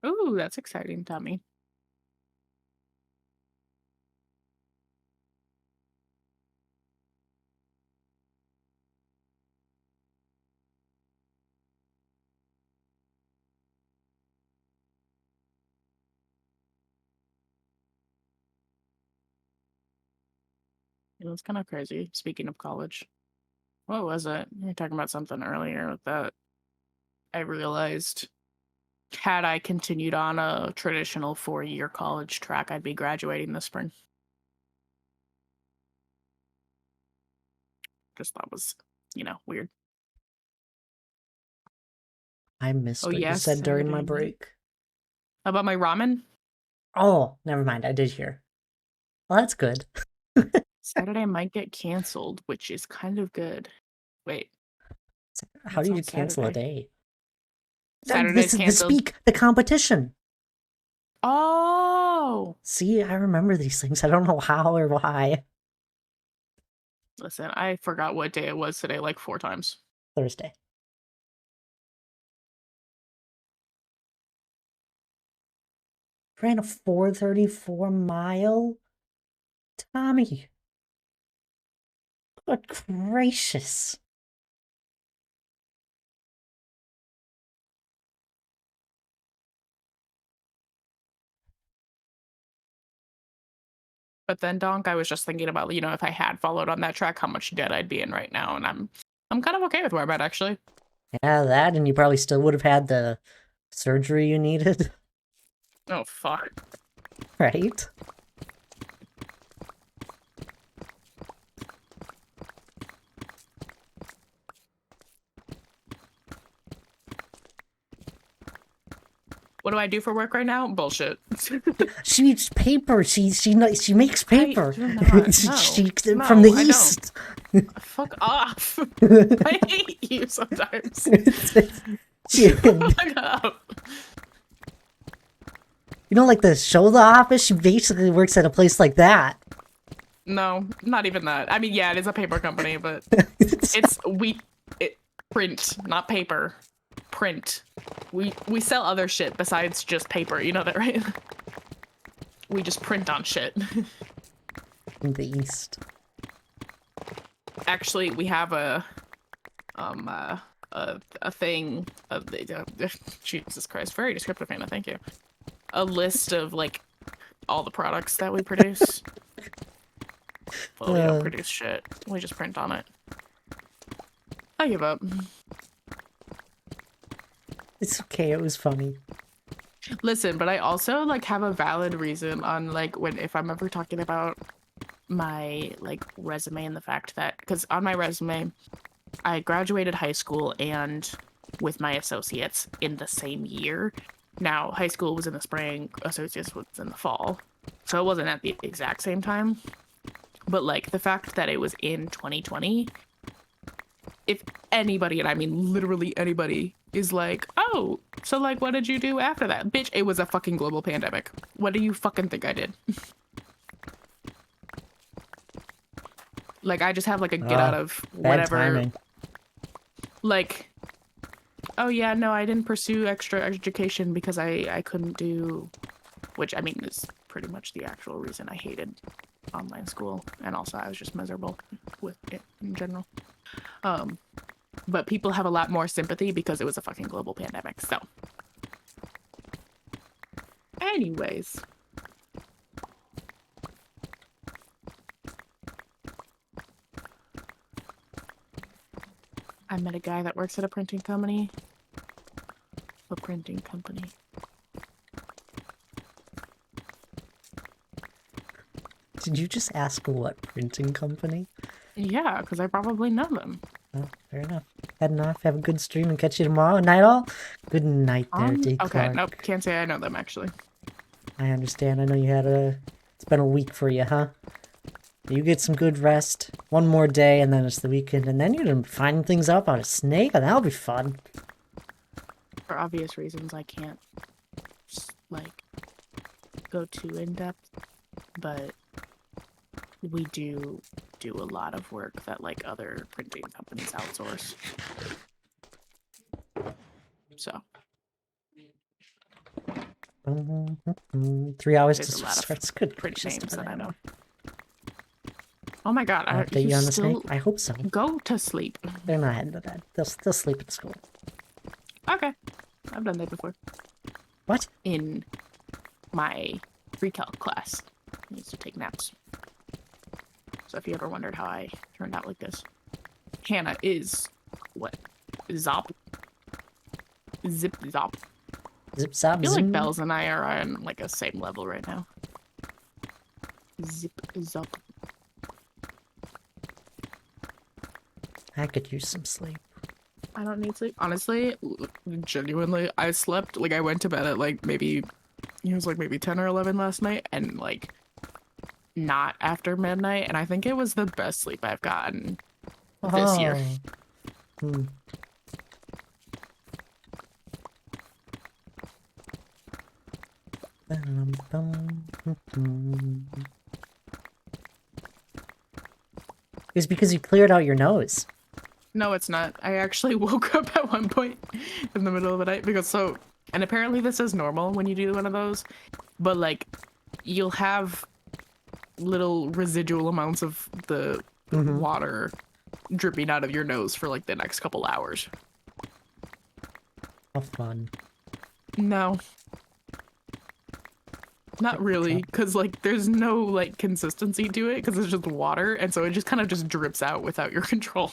Ooh, that's exciting, Tommy. It was kind of crazy. Speaking of college, what was it? You were talking about something earlier that I realized had I continued on a traditional 4-year college track, I'd be graduating this spring. Just thought was, weird. I missed Oh, what you yes, said during my Saturday night. break. About my ramen? Oh, never mind. I did hear. Well, that's good. Saturday might get canceled, which is kind of good. Wait, How what's do on you cancel a Saturday? day? Saturday's The canceled. the competition. Oh! See, I remember these things. I don't know how or why. Listen, I forgot what day it was today like 4 times. Thursday. Ran a 4:34 mile? Tommy. Good gracious. But then, Donk, I was just thinking about, if I had followed on that track, how much debt I'd be in right now, and I'm kind of okay with where I'm at, actually. Yeah, that, and you probably still would have had the surgery you needed, Oh, fuck. right? What do I do for work right now? Bullshit. She makes paper. She makes paper. do not. No, from the I east. Fuck off. I hate you sometimes. Fuck up. You know, like the show The Office. She basically works at a place like that. No, not even that. I mean, yeah, it is a paper company, but print, not paper. Print. We sell other shit besides just paper. You know that, right? We just print on shit. In the east. Actually, we have a thing of Jesus Christ, very descriptive, Hannah. Thank you. A list of like all the products that we produce. Well, we don't produce shit. We just print on it. I give up. It's okay. It was funny. Listen, but I also like have a valid reason on like if I'm ever talking about my like resume and the fact that because on my resume I graduated high school and with my associates in the same year. Now high school was in the spring, associates was in the fall, so it wasn't at the exact same time, but like the fact that it was in 2020 if anybody, and I mean literally anybody, is like, oh, so like, what did you do after that? Bitch, it was a fucking global pandemic. What do you fucking think I did? Like, I just have like a get out of Bad whatever. timing. Like, oh yeah, no, I didn't pursue extra education because I couldn't do, which I mean is pretty much the actual reason I hated online school, and also I was just miserable with it in general. But people have a lot more sympathy because it was a fucking global pandemic. So, anyways, I met a guy that works at a printing company. A printing company. Did you just ask what printing company? Yeah, because I probably know them. Oh, fair enough. Heading off. Have a good stream and catch you tomorrow. Night all. Good night there, D. Okay, Clark. nope, can't say I know them actually. I understand. I know you had a... It's been a week for you, huh? You get some good rest. One more day, and then it's the weekend, and then you're gonna find things up on a snake, and that'll be fun. For obvious reasons, I can't, like, go too in-depth, but we do a lot of work that, like, other printing companies outsource. So. 3 hours There's to a lot of starts. Good print gracious, names that I banana. know. Oh my god, I'll update you on the snake. still I hope so. go to sleep. They're not heading to bed. They'll sleep at school. Okay, I've done that before. What? In my recalc class, I used to take naps. So if you ever wondered how I turned out like this, Hannah is what? Zop? Zip zop. Zip zop I feel zoom. like Bells and I are on like a same level right now. Zip zop. I could use some sleep. I don't need sleep. Honestly, genuinely, I slept, like I went to bed at like maybe, it was like maybe 10 or 11 last night, and like not after midnight, and I think it was the best sleep I've gotten this year. Hmm. It's because you cleared out your nose. No, it's not. I actually woke up at one point in the middle of the night because and apparently this is normal when you do one of those, but like you'll have little residual amounts of the water dripping out of your nose for like the next couple hours. How fun. No. Not really, because like there's no like consistency to it because it's just water, and so it just kind of just drips out without your control.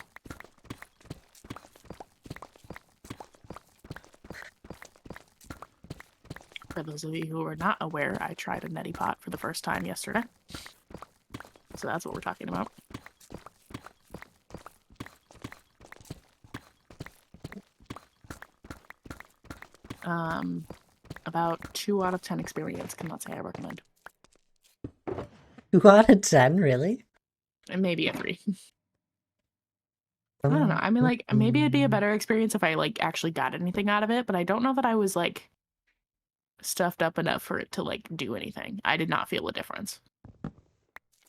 For those of you who are not aware, I tried a neti pot for the first time yesterday. So that's what we're talking about. About 2 out of 10 experience. Cannot say I recommend. 2 out of 10, really? And maybe a 3. I don't know. I mean, like, maybe it'd be a better experience if I, like, actually got anything out of it, but I don't know that I was, like, stuffed up enough for it to, like, do anything. I did not feel a difference.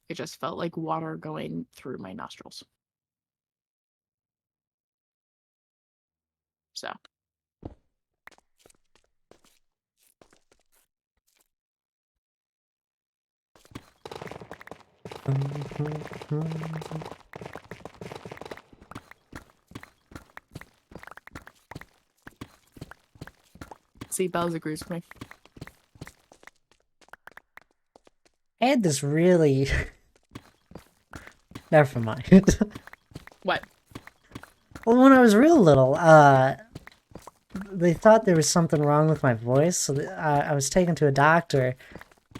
It just felt like water going through my nostrils. So. See, Bells agrees with me. I had this really... Never mind. What? Well, when I was real little, they thought there was something wrong with my voice, so I was taken to a doctor,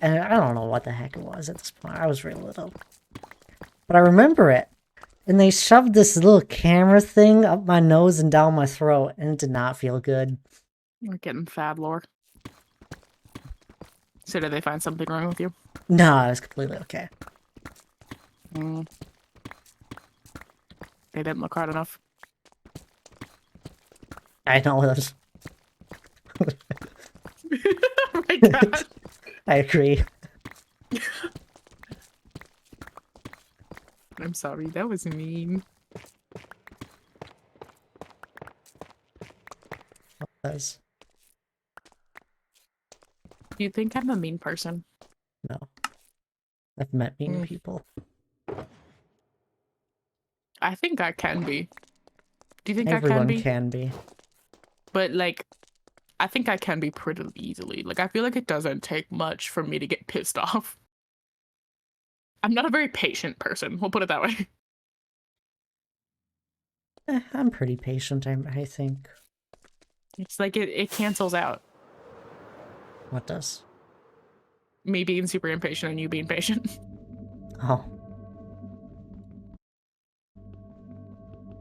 and I don't know what the heck it was at this point. I was real little. But I remember it. And they shoved this little camera thing up my nose and down my throat, and it did not feel good. We're getting fad lore. So did they find something wrong with you? No, I was completely okay. They didn't look hard enough. I know that. Oh my god. I agree. I'm sorry, that was mean. That's, Do you think I'm a mean person? no. I've met mean Mm. people. I think I can be. Do you think I can Everyone be? can be. But like, I think I can be pretty easily. Like, I feel like it doesn't take much for me to get pissed off. I'm not a very patient person. We'll put it that way. I'm pretty patient, I think. It's like it cancels out What does? me being super impatient and you being patient. Oh.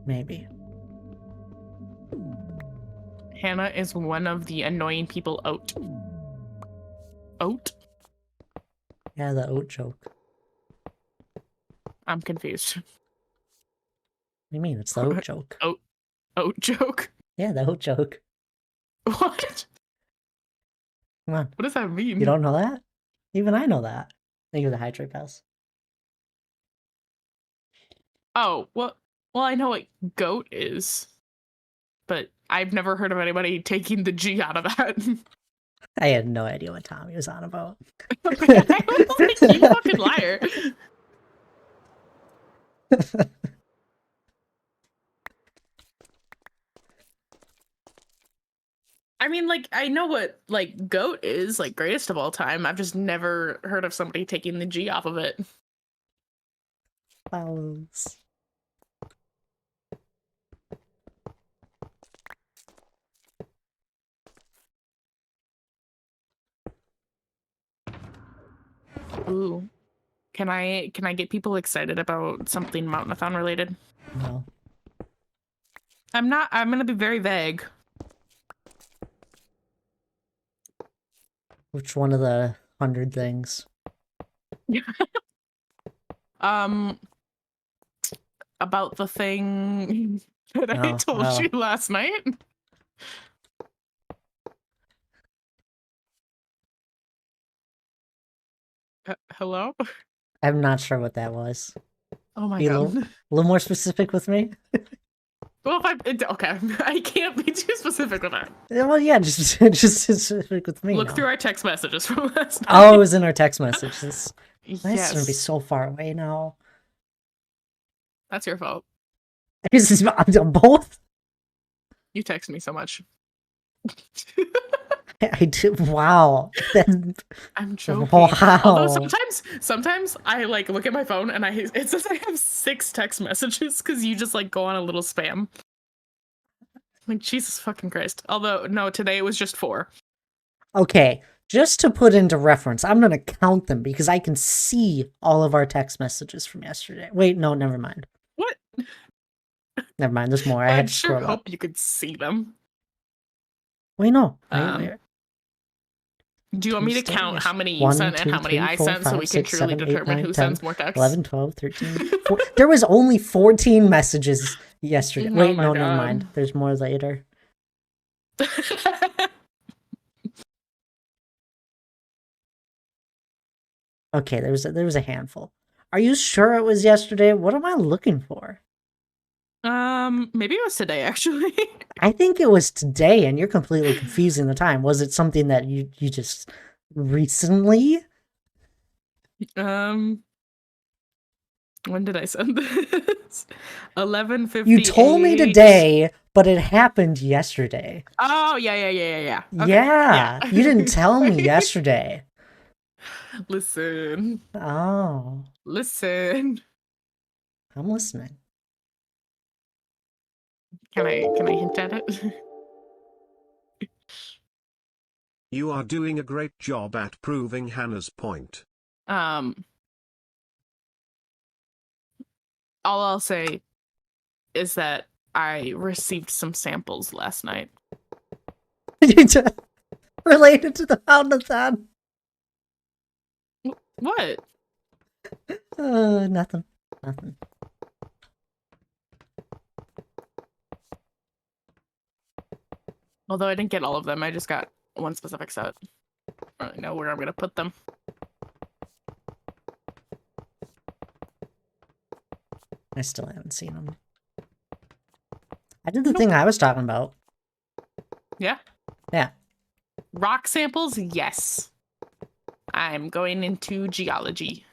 Maybe. Hannah is one of the annoying people out. Oat? Yeah, the oat joke. What I'm confused. do you mean? It's the oat joke. Oat joke? Yeah, the oat joke. What? Come on. What does that mean? You don't know that? Even I know that. Thank you for the hydrate pass. Oh, well, I know what goat is, but I've never heard of anybody taking the G out of that. I had no idea what Tommy was on about. I was like, you fucking liar. I mean, like, I know what, like, goat is, like, greatest of all time. I've just never heard of somebody taking the G off of it. Fouls. Ooh. Can I get people excited about something Mountainathon related? No. I'm gonna be very vague. Which one of the 100 things? About the thing that I Oh, told oh. you last night. Hello? I'm not sure what that was. Oh my Be a god. little more specific with me? Well, okay, I can't be too specific with that. Well, yeah, just specific with me. Look now. through our text messages from last night. Oh, it was in our text messages. That's gonna be Yes, so far away now. that's your fault. This is both. You text me so much. I do. Wow. I'm joking. Wow. Although sometimes I like look at my phone and it says I have 6 text messages because you just like go on a little spam. Like Jesus fucking Christ. Although no, today it was just 4. Okay, just to put into reference, I'm gonna count them because I can see all of our text messages from yesterday. Wait, no, never mind. What? Never mind. There's more. I I had to sure scroll hope up. you could see them. Wait, no. Do you want me to Tuesday count is how many you 1, sent and 2, how many 3, I 4, sent so 5, we can 6, truly 7, 8, determine 9, who 10, sends more texts? 11, 12, 13. There was only 14 messages yesterday. Oh Wait, my no, God. never mind. There's more later. Okay, there was a handful. Are you sure it was yesterday? What am I looking for? Maybe it was today actually. I think it was today, and you're completely confusing the time. Was it something that you just recently? When did I send this? 11:58. You told me today, but it happened yesterday. Oh yeah. Okay. Yeah, you didn't tell me yesterday. Listen. Oh, Listen. I'm listening. Can I hint at it? You are doing a great job at proving Hannah's point. All I'll say is that I received some samples last night. Related to the Mountainathon. What? Nothing. Nothing. Although I didn't get all of them, I just got one specific set. I don't really know where I'm gonna put them. I still haven't seen them. I did the thing I was talking about. Yeah. Yeah. Rock samples, yes. I'm going into geology.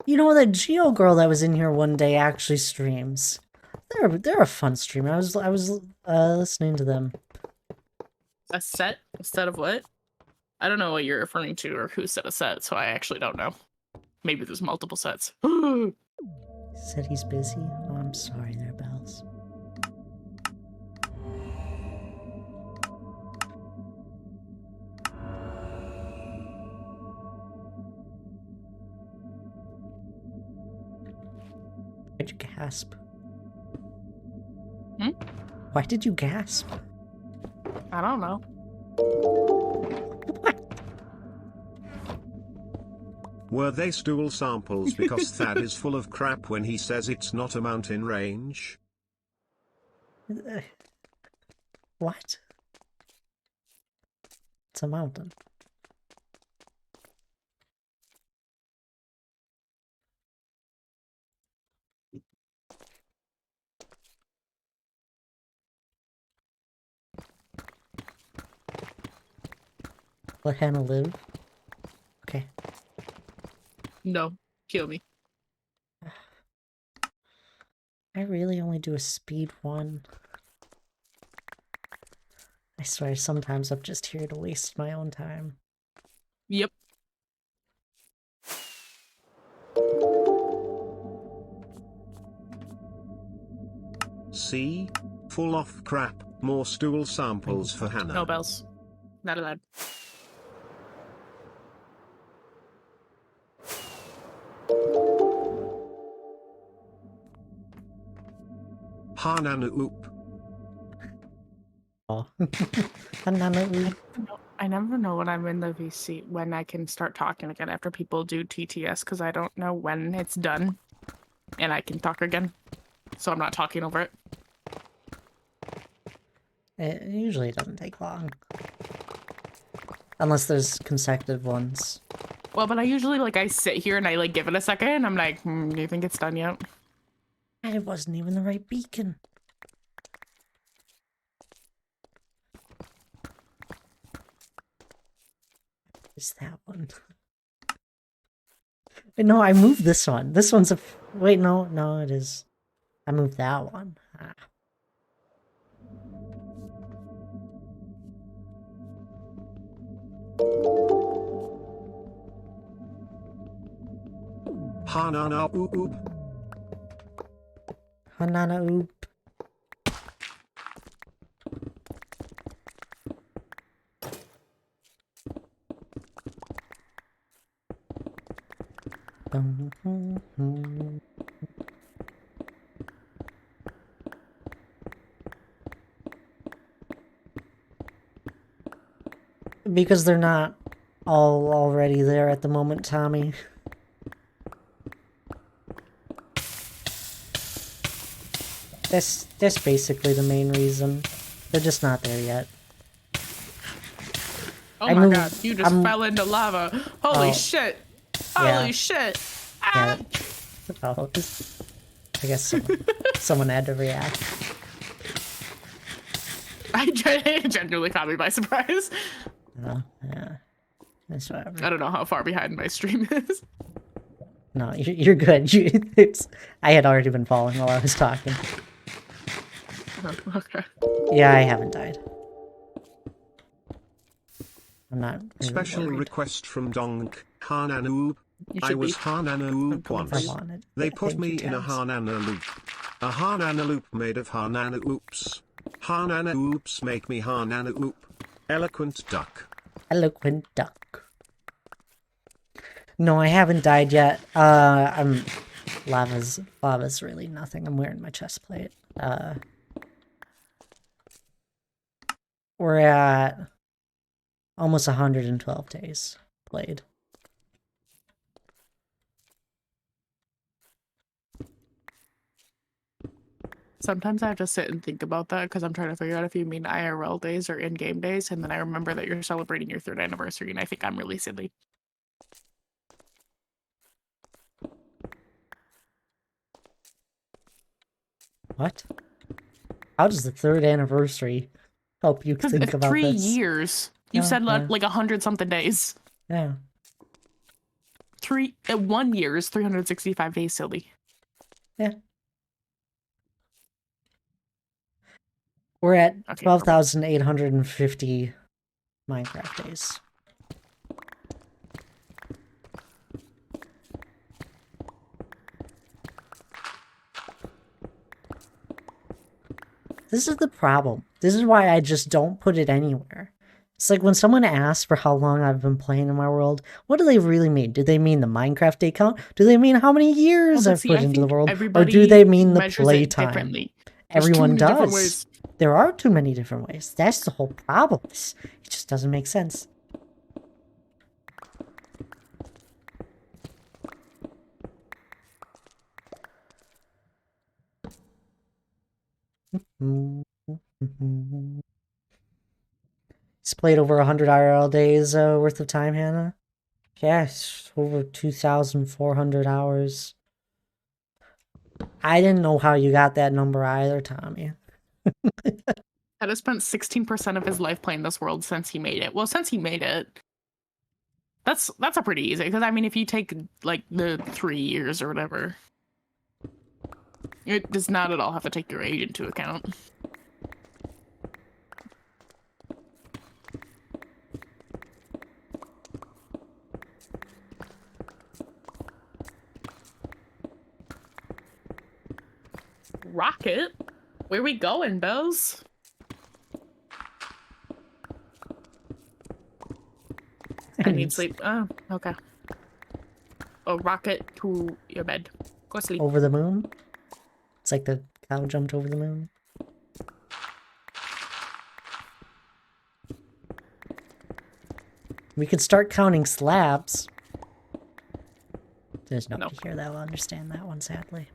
You know, that Geo girl that was in here one day actually streams. They're a fun streamer. I was listening to them. A set? A set of what? I don't know what you're referring to or who said a set, so I actually don't know. Maybe there's multiple sets. He said he's busy. Oh, I'm sorry there, Bells. Why'd you gasp? Hmm? Why did you gasp? I don't know. Were they stool samples because Thad is full of crap when he says it's not a mountain range? What? It's a mountain. Let Hannah live. Okay. No. Kill me. I really only do a speed 1. I swear, sometimes I'm just here to waste my own time. Yep. See? Full of crap. More stool samples for Hannah. No bells. Not allowed. Hanana oop. Oh. Banana oop. I never know when I'm in the VC when I can start talking again after people do TTS because I don't know when it's done and I can talk again. So I'm not talking over it. It usually doesn't take long. Unless there's consecutive ones. Well, but I usually I sit here and I give it a second and I'm like, do you think it's done yet? It wasn't even the right beacon. Is that one? Wait, no, I moved this one. This one's a... Wait, no, it is. I moved that one. Ah. Hanana oop oop. Hanana oop. Because they're not all already there at the moment, Tommy. That's basically the main reason. They're just not there yet. Oh I my moved- god, you just I'm- fell into lava. Holy Oh. shit. Yeah. Holy shit. Yeah. Ah! Oh, I guess someone had to react. It genuinely caught me by surprise. Yeah. That's whatever. I don't know how far behind my stream is. No, you're good. I had already been falling while I was talking. Okay. Yeah, I haven't died. I'm not really Special worried. request from Donk. Hanana oop. You I should was be. Hanana oop coming for once. I wanted. They Yeah, put thank me you, in a Tabs. Hanana loop. A Hanana loop made of Hanana oops. Hanana oops make me Hanana oop. Eloquent duck. Eloquent duck. No, I haven't died yet. Lava's really nothing. I'm wearing my chest plate. We're at almost 112 days played. Sometimes I have to sit and think about that because I'm trying to figure out if you mean IRL days or in-game days, and then I remember that you're celebrating your 3rd anniversary, and I think I'm really silly. What? How does the 3rd anniversary help you Because think about 3 this? years. You Oh, said yeah. like 100-something days. Yeah. 1 year is 365 days, silly. Yeah. We're at Okay, 12,850 Minecraft days. This is the problem. This is why I just don't put it anywhere. It's like when someone asks for how long I've been playing in my world, what do they really mean? Do they mean the Minecraft day count? Do they mean how many years but I've see, put I into the think world? Or everybody do they mean the measures play it time? differently. There's too Everyone many different does. ways. There are too many different ways. That's the whole problem. It just doesn't make sense. He's played over 100 IRL days worth of time, Hannah. Yes, over 2,400 hours. I didn't know how you got that number either, Tommy. Ed has spent 16% of his life playing this world since he made it. Well, since he made it, that's a pretty easy. Because I mean, if you take like the 3 years or whatever, it does not at all have to take your age into account. Rocket, where we going, Bells? I need sleep. Oh, okay. Oh, rocket to your bed. Go sleep. Over the moon? It's like the cow jumped over the moon. We could start counting slabs. There's nobody here that will understand that one, sadly.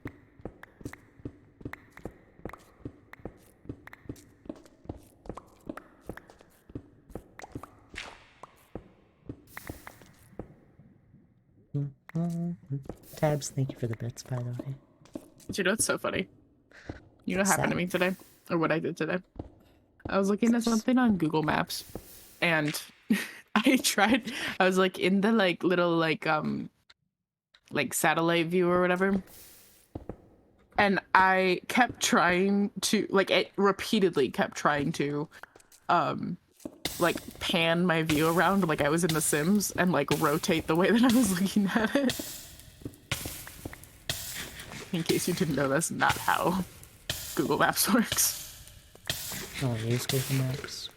Tabs, thank you for the bits, by the way. You know, it's so funny. You know what happened to Sad. me today? Or what I did today? I was looking at something on Google Maps, and I was like in the like little like satellite view or whatever. And I kept trying to like it repeatedly kept trying to like pan my view around like I was in The Sims and like rotate the way that I was looking at it. In case you didn't know, that's not how Google Maps works. Oh, use Google Maps.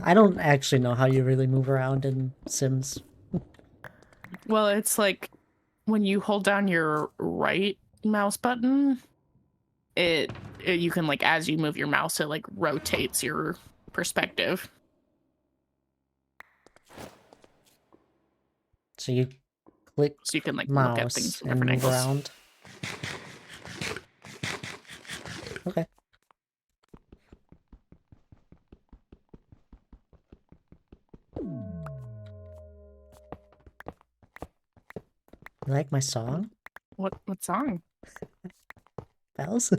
I don't actually know how you really move around in Sims. Well, it's like when you hold down your right mouse button, it you can like as you move your mouse, it like rotates your perspective. So you click So you can like look at mouse things from and different move angles. around. Okay. You like my song? What song? Bells?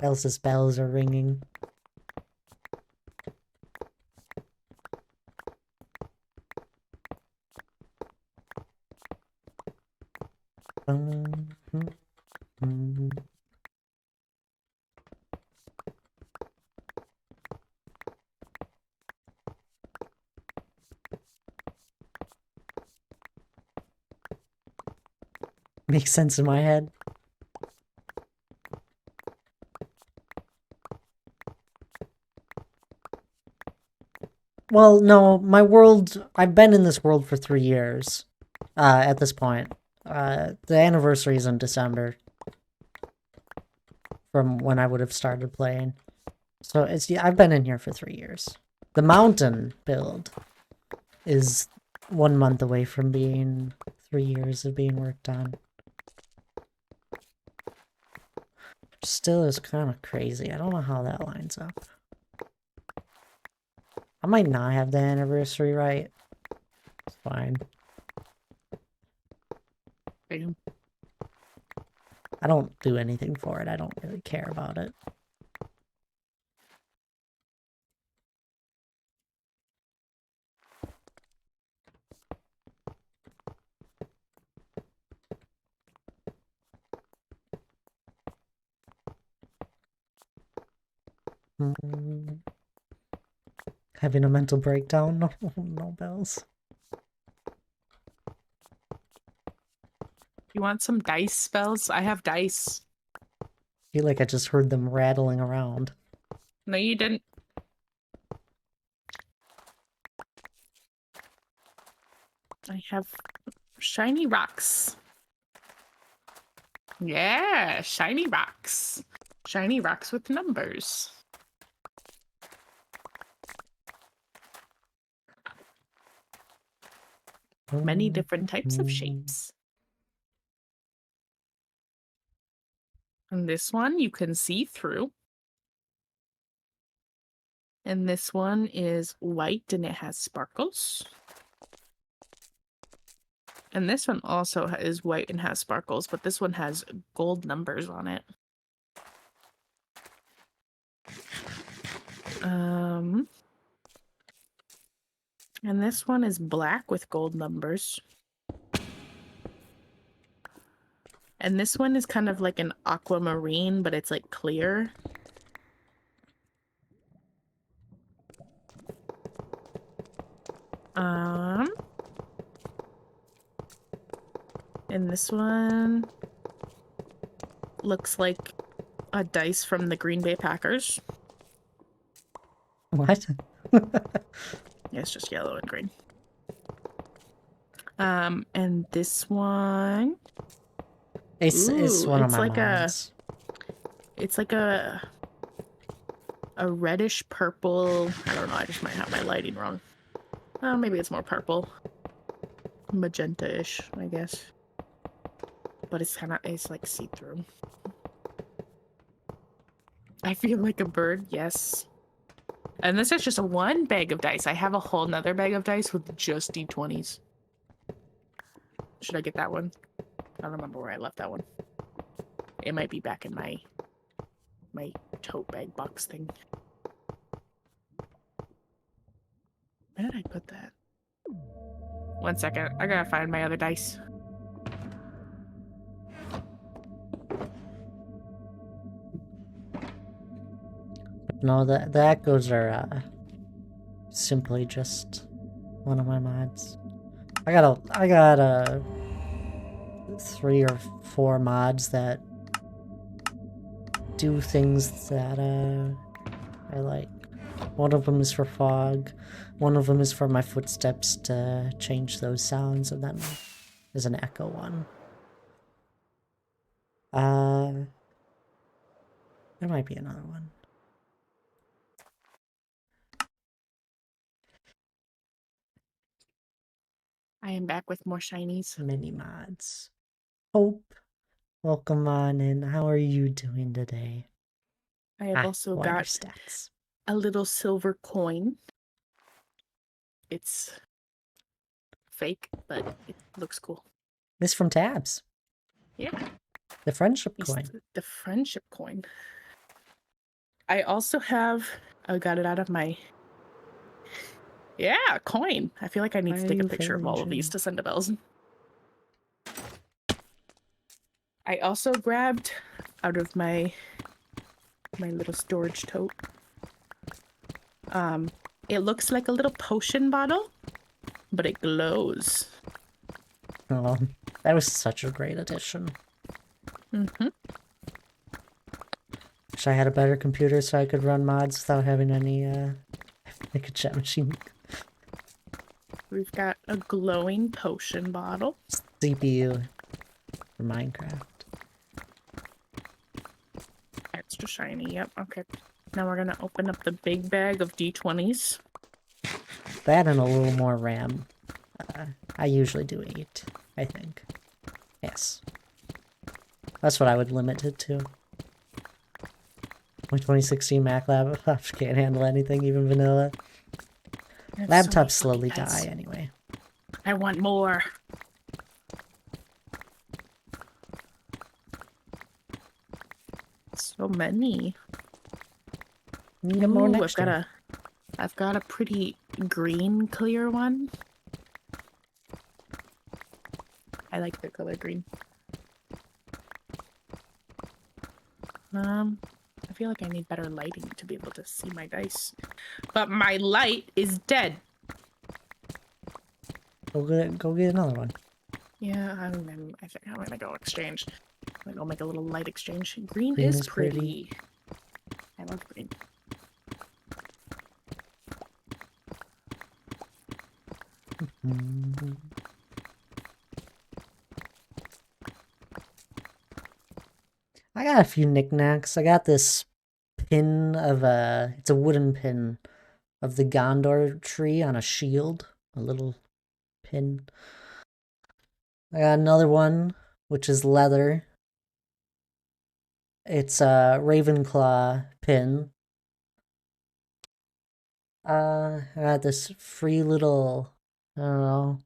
Bells' bells are ringing. Makes sense in my head. Well, no, my world, I've been in this world for 3 years, at this point. The anniversary is in December. From when I would have started playing. So it's yeah, I've been in here for 3 years. The mountain build is 1 month away from being 3 years of being worked on. Still is kind of crazy. I don't know how that lines up. I might not have the anniversary right. It's fine. Damn. I don't do anything for it. I don't really care about it. Mm. Having a mental breakdown? No, no bells. You want some dice spells? I have dice. I feel like I just heard them rattling around. No, you didn't. I have shiny rocks. Yeah, shiny rocks. Shiny rocks with numbers. Many different types of shapes. And this one you can see through. And this one is white and it has sparkles. And this one also is white and has sparkles, but this one has gold numbers on it. And this one is black with gold numbers. And this one is kind of like an aquamarine, but it's like clear. And this one looks like a dice from the Green Bay Packers. What? Yeah, it's just yellow and green. And this one, It's one of it's my like mods. it's like a reddish purple. I don't know. I just might have my lighting wrong. Maybe it's more purple, magenta-ish, I guess. But it's like see-through. I feel like a bird. Yes. And this is just one bag of dice. I have a whole nother bag of dice with just D20s. Should I get that one? I don't remember where I left that one. It might be back in my tote bag box thing. Where did I put that? 1 second. I gotta find my other dice. No, the echoes are simply just one of my mods. I got 3 or 4 mods that do things that I like. One of them is for fog. One of them is for my footsteps to change those sounds, and then there's an echo one. There might be another one. I am back with more shinies. Mini mods. Hope, welcome on in. How are you doing today? I have also what are your got stats? a little silver coin. It's fake, but it looks cool. This from Tabs. Yeah. The friendship It's coin. the friendship coin. I also have... I got it out of my... Yeah, a coin. I feel like I need to take a picture of all of these to send to Bells. I also grabbed out of my little storage tote. It looks like a little potion bottle, but it glows. Oh, that was such a great addition. Mm-hmm. Wish I had a better computer so I could run mods without having any, like a chat machine. We've got a glowing potion bottle. CPU for Minecraft. Extra shiny, yep, okay. Now we're gonna open up the big bag of D20s. That and a little more RAM. I usually do 8, I think. Yes. That's what I would limit it to. My 2016 Mac laptop can't handle anything, even vanilla. I have so many Laptops slowly fucking heads. die anyway. I want more. So many. Need more Ooh, next year. I've got a pretty green clear one. I like the color green. I feel like I need better lighting to be able to see my dice. But my light is dead. Go get another one. Yeah, I think I'm gonna go exchange. I'm gonna go make a little light exchange. Green, Green is is pretty. pretty. I love green. Mm. I got a few knickknacks. I got this pin of it's a wooden pin of the Gondor tree on a shield. A little pin. I got another one, which is leather. It's a Ravenclaw pin. I got this free little, I don't know,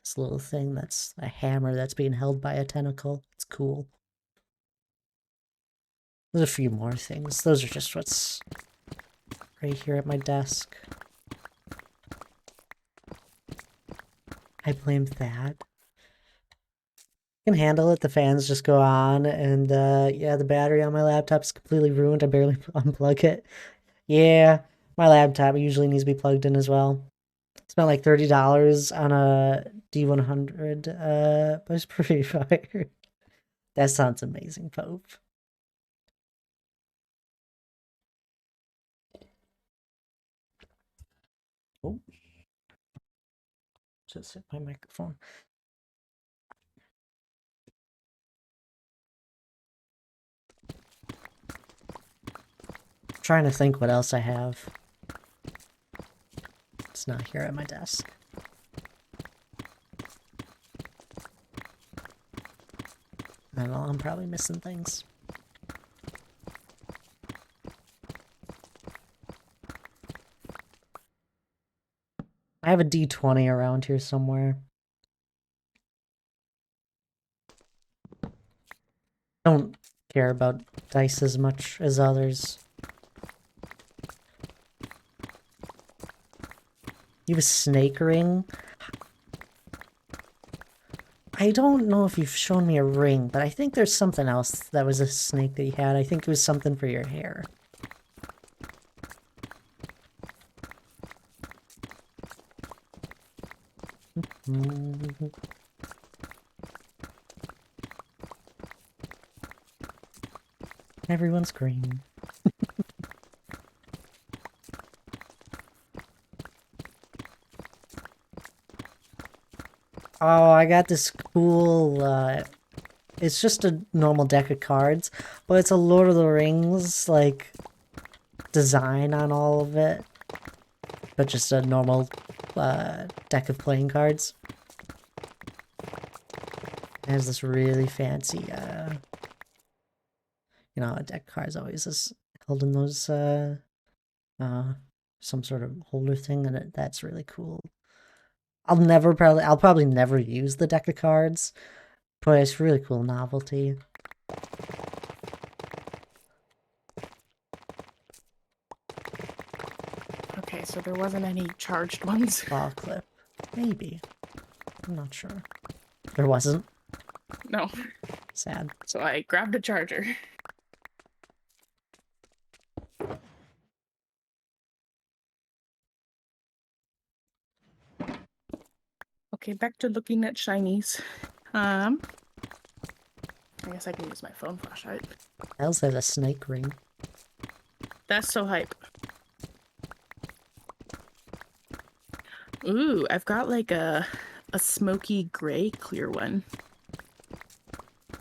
this little thing that's a hammer that's being held by a tentacle. It's cool. There's a few more things. Those are just what's right here at my desk. I blame Thad. I can handle it. The fans just go on, and yeah, the battery on my laptop's completely ruined. I barely unplug it. Yeah, my laptop usually needs to be plugged in as well. Spent like $30 on a D100, but it's pretty fire. That sounds amazing, Pope. Oh, just hit my microphone. I'm trying to think what else I have. It's not here at my desk. I don't know, I'm probably missing things. I have a D20 around here somewhere. I don't care about dice as much as others. You have a snake ring? I don't know if you've shown me a ring, but I think there's something else that was a snake that you had. I think it was something for your hair. Everyone's green. Oh, I got this cool, it's just a normal deck of cards, but it's a Lord of the Rings, like, design on all of it. But just a normal, deck of playing cards. It has this really fancy, you know, a deck of cards always is held in those, some sort of holder thing, and that's really cool. I'll probably never use the deck of cards, but it's really cool novelty. Okay, so there wasn't any charged ones. Ball clip. Maybe. I'm not sure. There wasn't. No. Sad. So I grabbed a charger. Okay, back to looking at shinies. I guess I can use my phone flashlight. I also have a snake ring. That's so hype. Ooh, I've got like a smoky gray clear one.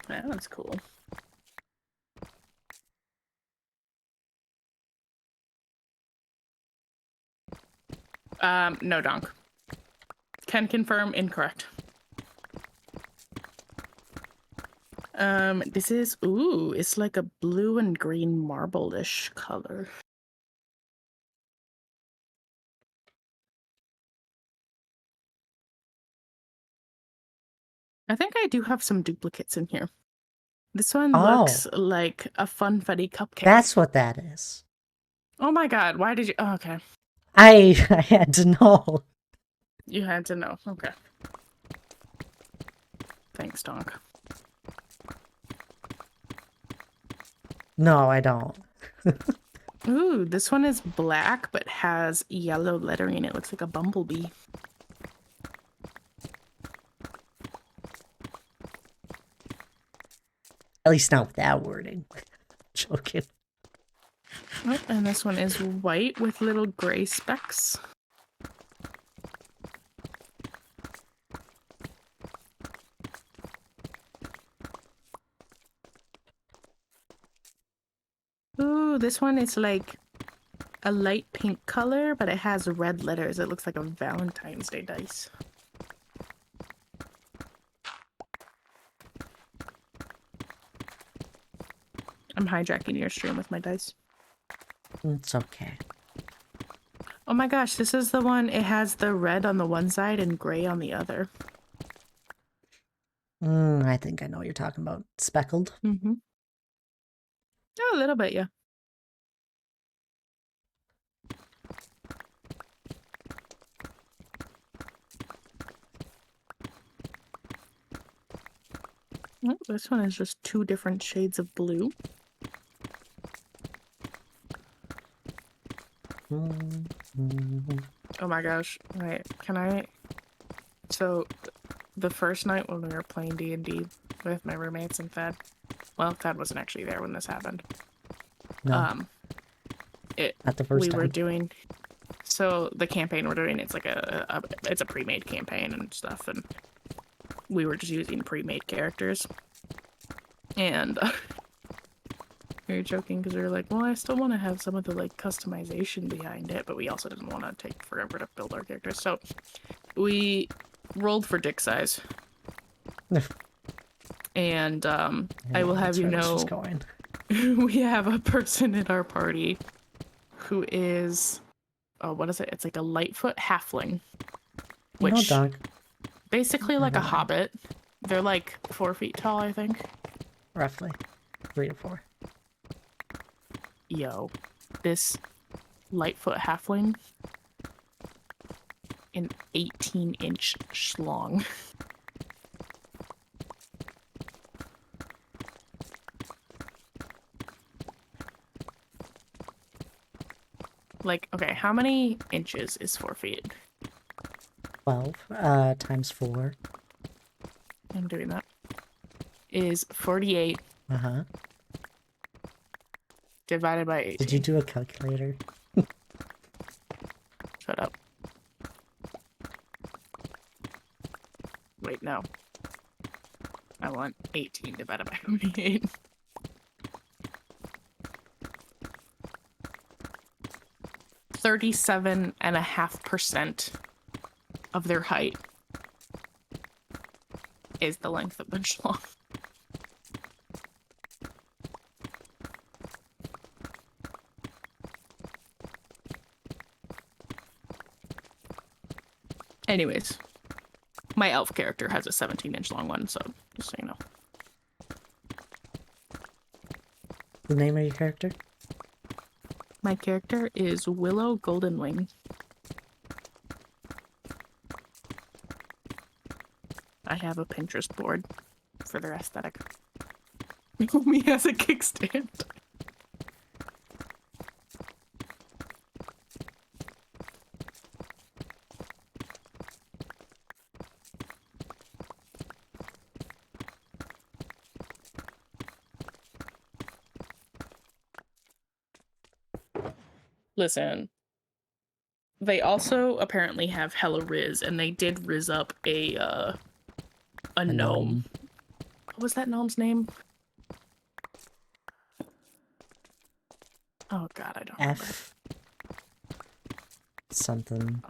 That one's cool. No, donk. Can confirm incorrect. This is, ooh, it's like a blue and green marble-ish color. I think I do have some duplicates in here. This one looks like a funfetti cupcake. That's what that is. Oh my god, why did you? Oh, okay. I had to know. You had to know. Okay. Thanks, Donk. No, I don't. Ooh, this one is black but has yellow lettering. It looks like a bumblebee. At least not with that wording. Joking. Oh, and this one is white with little gray specks. Ooh, this one is like a light pink color, but it has red letters. It looks like a Valentine's Day dice. I'm hijacking your stream with my dice. It's okay. Oh my gosh, this is the one. It has the red on the one side and gray on the other. I think I know what you're talking about. Speckled? Mm-hmm. Oh, a little bit, yeah. Oh, this one is just two different shades of blue. Oh my gosh. Wait, can I... So, the first night when we were playing D&D with my roommates and Thad... Well, Thad wasn't actually there when this happened. No, not the first we time. were doing... So, the campaign we're doing, it's like it's a pre-made campaign and stuff, and we were just using pre-made characters. And we were joking because we were like, well, I still want to have some of the like customization behind it, but we also didn't want to take forever to build our characters. So we rolled for dick size. And I will have you know, we have a person in our party who is, oh, what is it? It's like a Lightfoot halfling, which basically like a hobbit. They're like 4 feet tall, I think. Roughly 3 to 4. Yo, this Lightfoot halfling, an 18-inch schlong. Like, okay, how many inches is 4 feet? 12 times 4. I'm doing that. Is 48 divided by 18. Did you do a calculator? Shut up. Wait, no. I want 18 divided by 48. .37.5% of their height is the length of their schlong. Anyways, my elf character has a 17-inch long one, so just so you know. The name of your character? My character is Willow Goldenwing. I have a Pinterest board for their aesthetic. Me has a kickstand. Listen, they also apparently have hella Riz, and they did Riz up a gnome. What was that gnome's name? Oh god, I don't remember. something.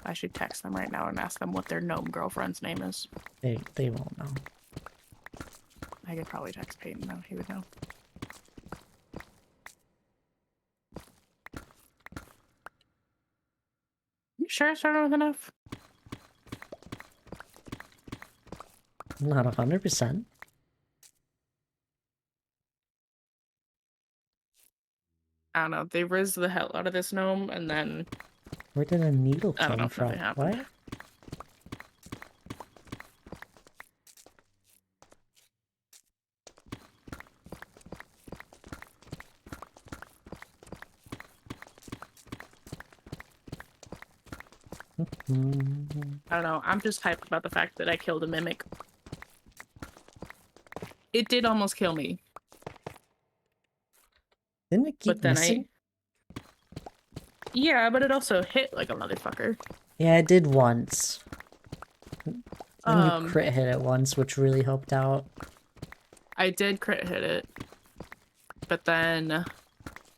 I should text them right now and ask them what their gnome girlfriend's name is. They won't know. I could probably text Peyton though, he would know. You sure I started with enough? Not 100%. I don't know, they rizzed the hell out of this gnome and then Where did a needle I don't know come if from? nothing happened. What? I don't know, I'm just hyped about the fact that I killed a mimic. It did almost kill me, Didn't it keep but then missing? Yeah, but it also hit like a motherfucker. Yeah, it did once. Then you Um, crit hit it once, which really helped out. I did crit hit it, but then,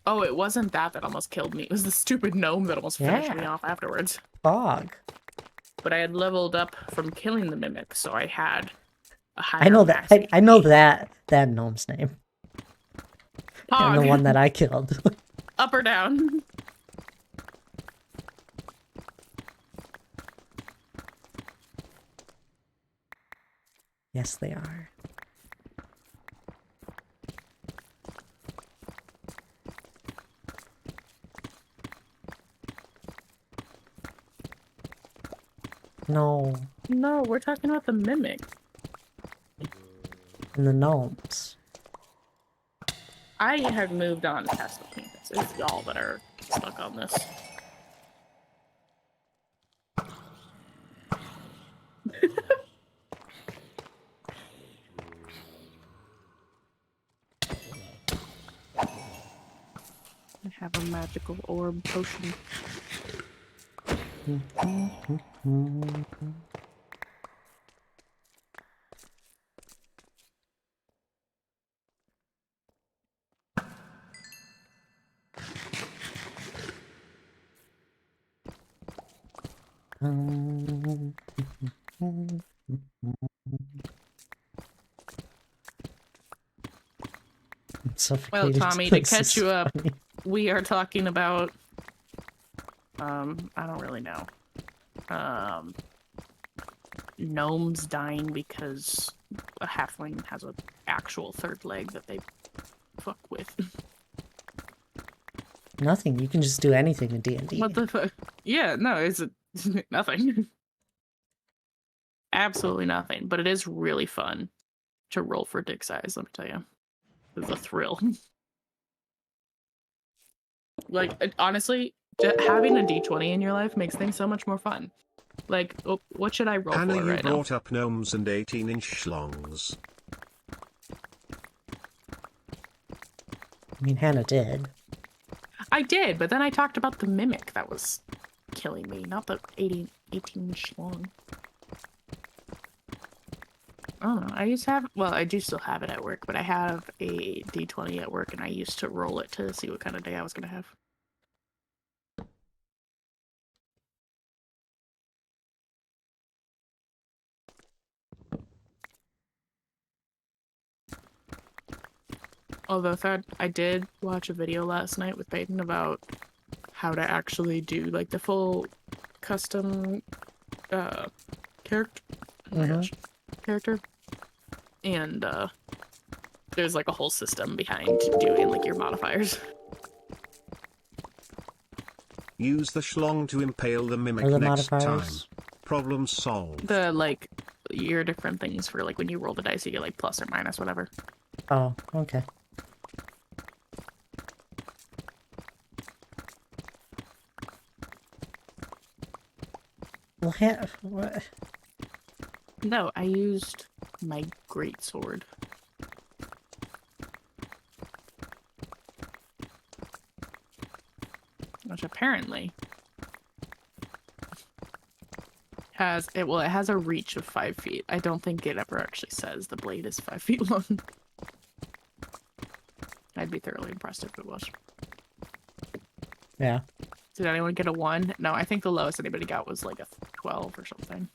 oh, it wasn't that almost killed me. It was the stupid gnome that almost finished me Yeah. off afterwards. Fog. But I had leveled up from killing the mimic, so I had a higher I know that. max I know HP. that gnome's name. Pog. And the one that I killed. Up or down? Yes, they are. No. No, we're talking about the mimic. And the gnomes. I have moved on past the penis. It's y'all that are stuck on this. I have a magical orb potion. I'm suffocated. Well, Tommy, to This catch is you up, funny. we are talking about I don't really know. Gnomes dying because a halfling has an actual third leg that they fuck with. Nothing. You can just do anything in D&D. What the fuck? Yeah, no, it's nothing. Absolutely nothing. But it is really fun to roll for dick size, let me tell you. It's a thrill. Like, honestly, having a d20 in your life makes things so much more fun. Like, oh, what should I roll Hannah, for you right now? brought up gnomes and 18-inch schlongs. I mean, Hannah did. I did, but then I talked about the mimic that was killing me, not the 18 schlong. I don't know. I used to have, well, I do still have it at work, but I have a d20 at work, and I used to roll it to see what kind of day I was going to have. Although I did watch a video last night with Peyton about how to actually do like the full custom character. Oh my gosh, character. And there's like a whole system behind doing like your modifiers. Use the schlong to impale the mimic Are the next time. modifiers? Problem solved. The like your different things for like when you roll the dice, you get like plus or minus whatever. Oh, okay. Well, what? No, I used my greatsword. Which apparently has it. Well, it has a reach of 5 feet. I don't think it ever actually says the blade is 5 feet long. I'd be thoroughly impressed if it was. Yeah. Did anyone get a 1? No, I think the lowest anybody got was like a 12 or something.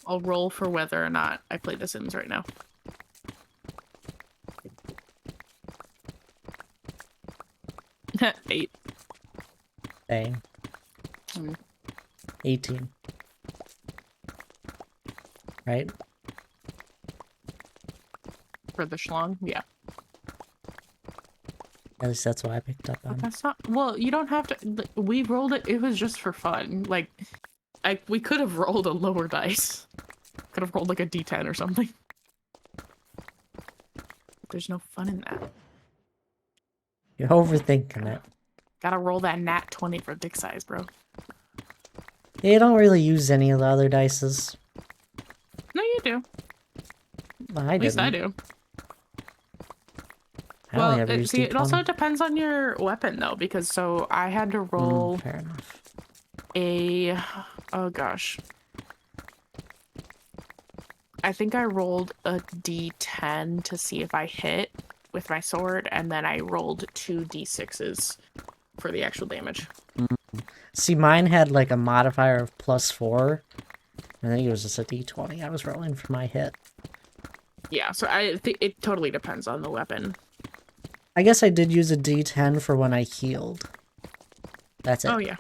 I'll roll for whether or not I play The Sims right now. Eight. Dang. Hmm. 18. Right? For the schlong, yeah. At least that's what I picked up But on. that's not. Well, you don't have to. We rolled it. It was just for fun. Like, we could have rolled a lower dice. Could have rolled like a D10 or something. There's no fun in that. You're overthinking it. Gotta roll that nat 20 for dick size, bro. You don't really use any of the other dices. No, you do. Well, I At least I didn't. do. I only ever Well, used see, it also D20. depends on your weapon though, because so I had to roll Fair enough. a. Oh gosh. I think I rolled a D10 to see if I hit with my sword, and then I rolled 2 D6s for the actual damage. See, mine had like a modifier of +4. I think it was just a D20 I was rolling for my hit. Yeah, so I think it totally depends on the weapon. I guess I did use a D10 for when I healed. That's it. Oh yeah.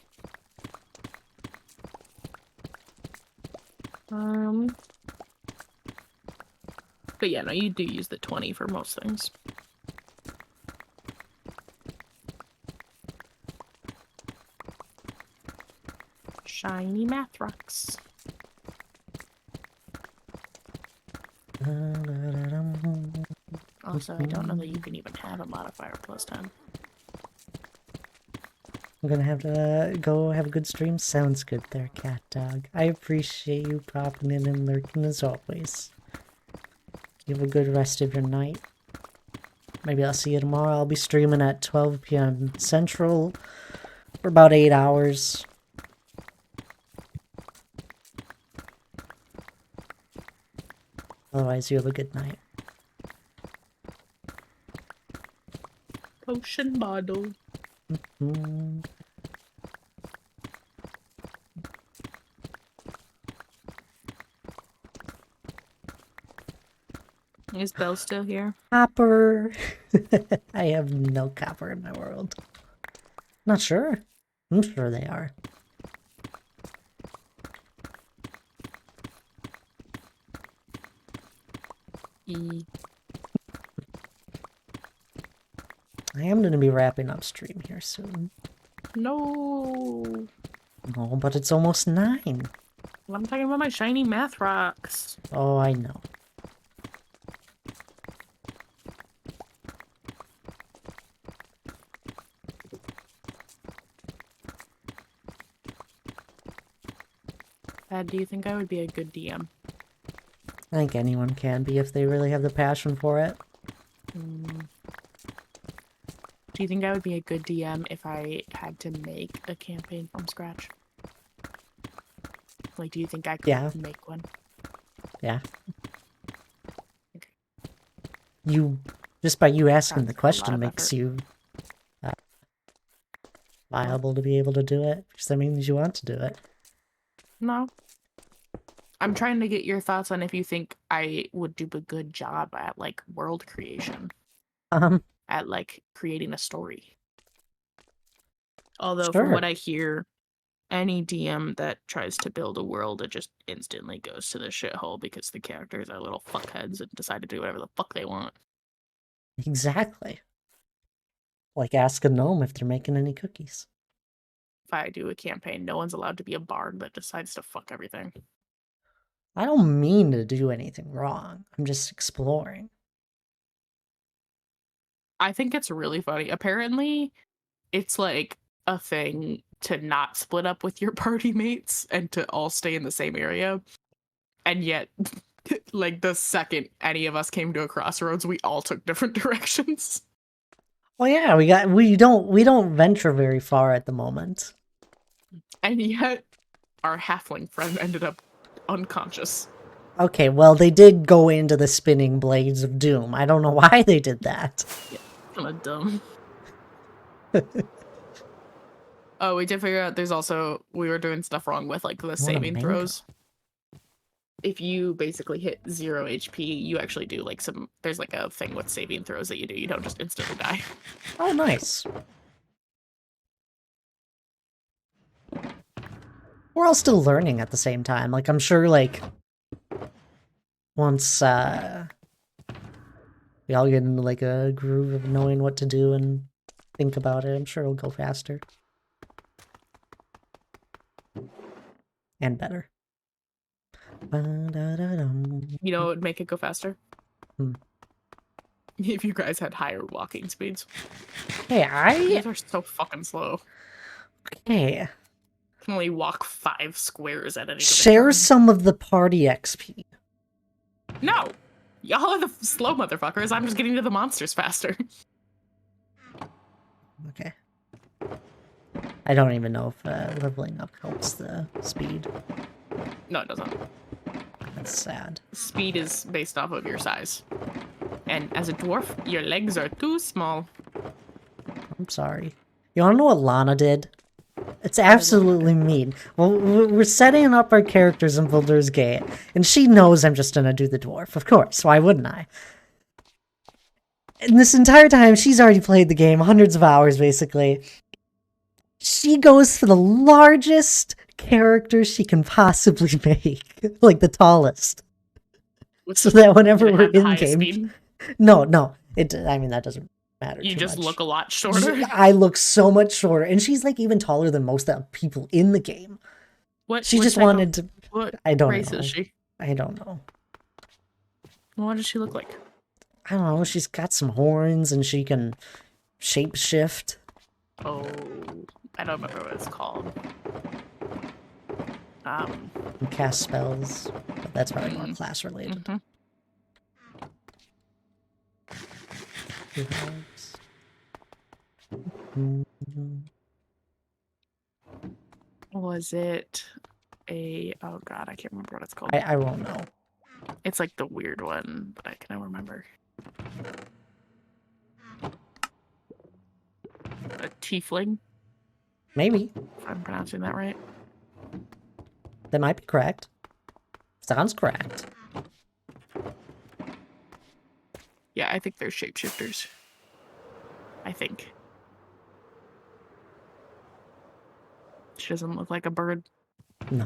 But yeah, no, you do use the 20 for most things. Shiny math rocks. Also, I don't know that you can even have a modifier +10. I'm gonna have to go have a good stream. Sounds good there, cat dog. I appreciate you popping in and lurking as always. You have a good rest of your night. Maybe I'll see you tomorrow. I'll be streaming at 12 p.m. Central for about 8 hours. Otherwise, you have a good night. Potion bottle. Mm. Is Belle still here? Copper! I have no copper in my world. Not sure. I'm sure they are. I am going to be wrapping up stream here soon. No. Oh, but it's almost 9. I'm talking about my shiny math rocks. Oh, I know. Do you think I would be a good DM? I think anyone can be if they really have the passion for it. Do you think I would be a good DM if I had to make a campaign from scratch? Like, do you think I could make one? Yeah. Okay. You, just by you asking Sounds the like a lot question of makes effort. you viable to be able to do it, because that means you want to do it. No. I'm trying to get your thoughts on if you think I would do a good job at, like, world creation. At, like, creating a story. Although, from what I hear, any DM that tries to build a world, it just instantly goes to the shithole because the characters are little fuckheads and decide to do whatever the fuck they want. Exactly. Like ask a gnome if they're making any cookies. If I do a campaign, no one's allowed to be a bard that decides to fuck everything. I don't mean to do anything wrong. I'm just exploring. I think it's really funny. Apparently, it's like a thing to not split up with your party mates and to all stay in the same area. And yet, like, the second any of us came to a crossroads, we all took different directions. Well, yeah, we don't venture very far at the moment. And yet, our halfling friend ended up unconscious. Okay, well, they did go into the spinning blades of doom. I don't know why they did that. Kind of dumb. Oh, we did figure out there's also, we were doing stuff wrong with like the saving mango. throws. If you basically hit 0 HP, you actually do like there's like a thing with saving throws that you do. You don't just instantly die. Oh, nice. We're all still learning at the same time. Like, I'm sure, like, once, we all get into, like, a groove of knowing what to do and think about it, I'm sure it'll go faster. And better. Ba-da-da-dum. You know what would make it go faster? Hmm. If you guys had higher walking speeds. Hey, You guys are so fucking slow. Okay. Can only walk 5 squares at any given Share time. some of the party XP. No! Y'all are the slow motherfuckers. I'm just getting to the monsters faster. Okay. I don't even know if leveling up helps the speed. No, it doesn't. That's sad. Speed is based off of your size. And as a dwarf, your legs are too small. I'm sorry. You wanna know what Lana did? It's absolutely mean. Well, we're setting up our characters in Baldur's Gate, and she knows I'm just gonna do the dwarf. Of course, why wouldn't I? And this entire time, she's already played the game, hundreds of hours, basically. She goes for the largest character she can possibly make. Like, the tallest. So that whenever we're in-game... No. I mean, that doesn't matter You too just much. look a lot shorter. I look so much shorter, and she's like even taller than most of the people in the game. She just wanted to. What I don't race know. is she? I don't know. What does she look like? I don't know. She's got some horns, and she can shapeshift. Oh, I don't remember what it's called. And cast spells. But that's probably more class related. Mhm. Was it a... Oh god, I can't remember what it's called. I won't know. It's like the weird one, but I can't remember. A tiefling, Maybe. if I'm pronouncing that right. That might be correct. Sounds correct. Yeah, I think they're shapeshifters. I think. She doesn't look like a bird. No.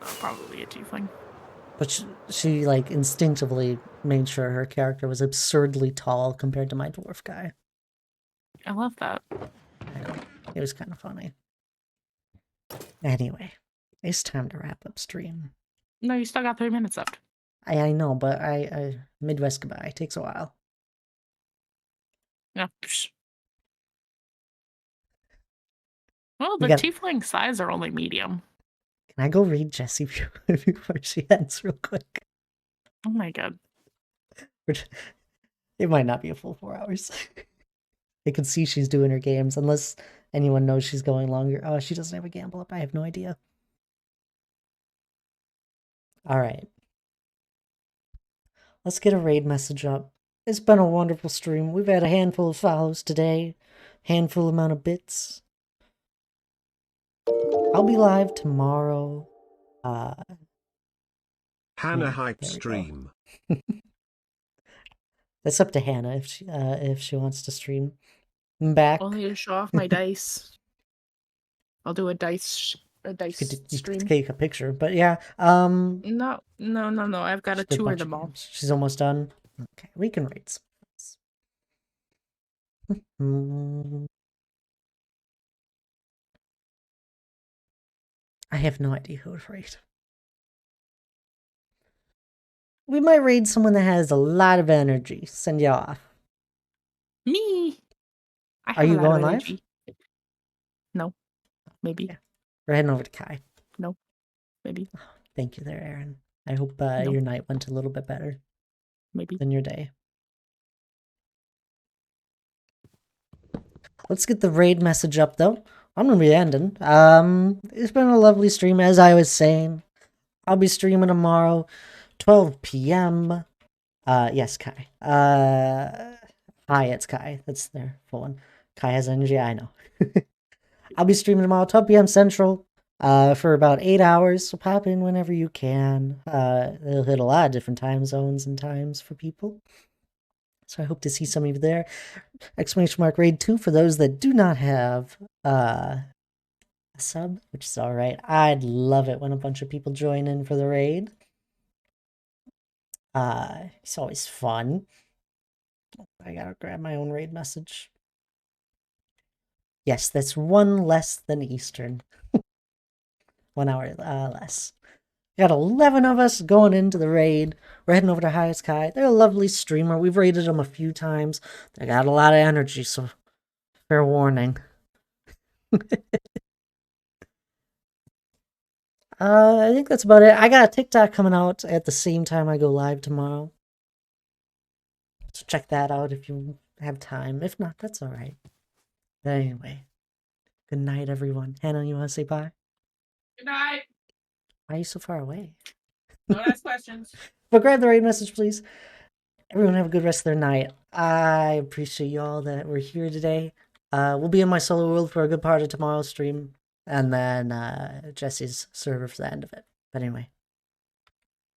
Probably a tiefling. But she like instinctively made sure her character was absurdly tall compared to my dwarf guy. I love that. I know. It was kind of funny. Anyway, it's time to wrap up stream. No, you still got 3 minutes left. I know, but I Midwest goodbye takes a while. Yeah. Psh. Well, We the got- tiefling size are only medium. Can I go read Jessie before she ends real quick? Oh my god. It might not be a full 4 hours. I can see she's doing her games, unless anyone knows she's going longer. Oh, she doesn't have a gamble up. I have no idea. All right. Let's get a raid message up. It's been a wonderful stream. We've had a handful of follows today. Handful amount of bits. I'll be live tomorrow. Hannah Yeah, hype there we go. stream. That's up to Hannah if she wants to stream. I'm back. Only to show off my dice. I'll do a dice You could stream. take a picture, but yeah. No. I've got to Just a tour bunch them of all. games. She's almost done. Okay, we can rate some. I have no idea who to rate. We might raid someone that has a lot of energy. Send you off. Me. I Are have a you lot of going live? energy. No. Maybe. Yeah. We're heading over to Kai. Maybe. Thank you there, Aaron. I hope No. your night went a little bit better. maybe. than your day. Let's get the raid message up though. I'm gonna be ending. It's been a lovely stream, as I was saying. I'll be streaming tomorrow, 12 p.m. Yes, Kai. Hi, it's Kai. That's their full one. Kai has energy, I know. I'll be streaming tomorrow, 12 p.m. Central, for about 8 hours, so pop in whenever you can. They'll hit a lot of different time zones and times for people. So I hope to see some of you there. Exclamation mark raid 2 for those that do not have a sub, which is alright. I'd love it when a bunch of people join in for the raid. It's always fun. I gotta grab my own raid message. Yes, that's one less than Eastern. 1 hour less. Got 11 of us going into the raid. We're heading over to Highest Kai. They're a lovely streamer. We've raided them a few times. They got a lot of energy, so fair warning. I think that's about it. I got a TikTok coming out at the same time I go live tomorrow. So check that out if you have time. If not, that's alright. But anyway, good night, everyone. Hannah, you want to say bye? Good night. Why are you so far away? Don't ask questions. But grab the raid message, please. Everyone have a good rest of their night. I appreciate y'all that were here today. We'll be in my solo world for a good part of tomorrow's stream. And then Jesse's server for the end of it. But anyway,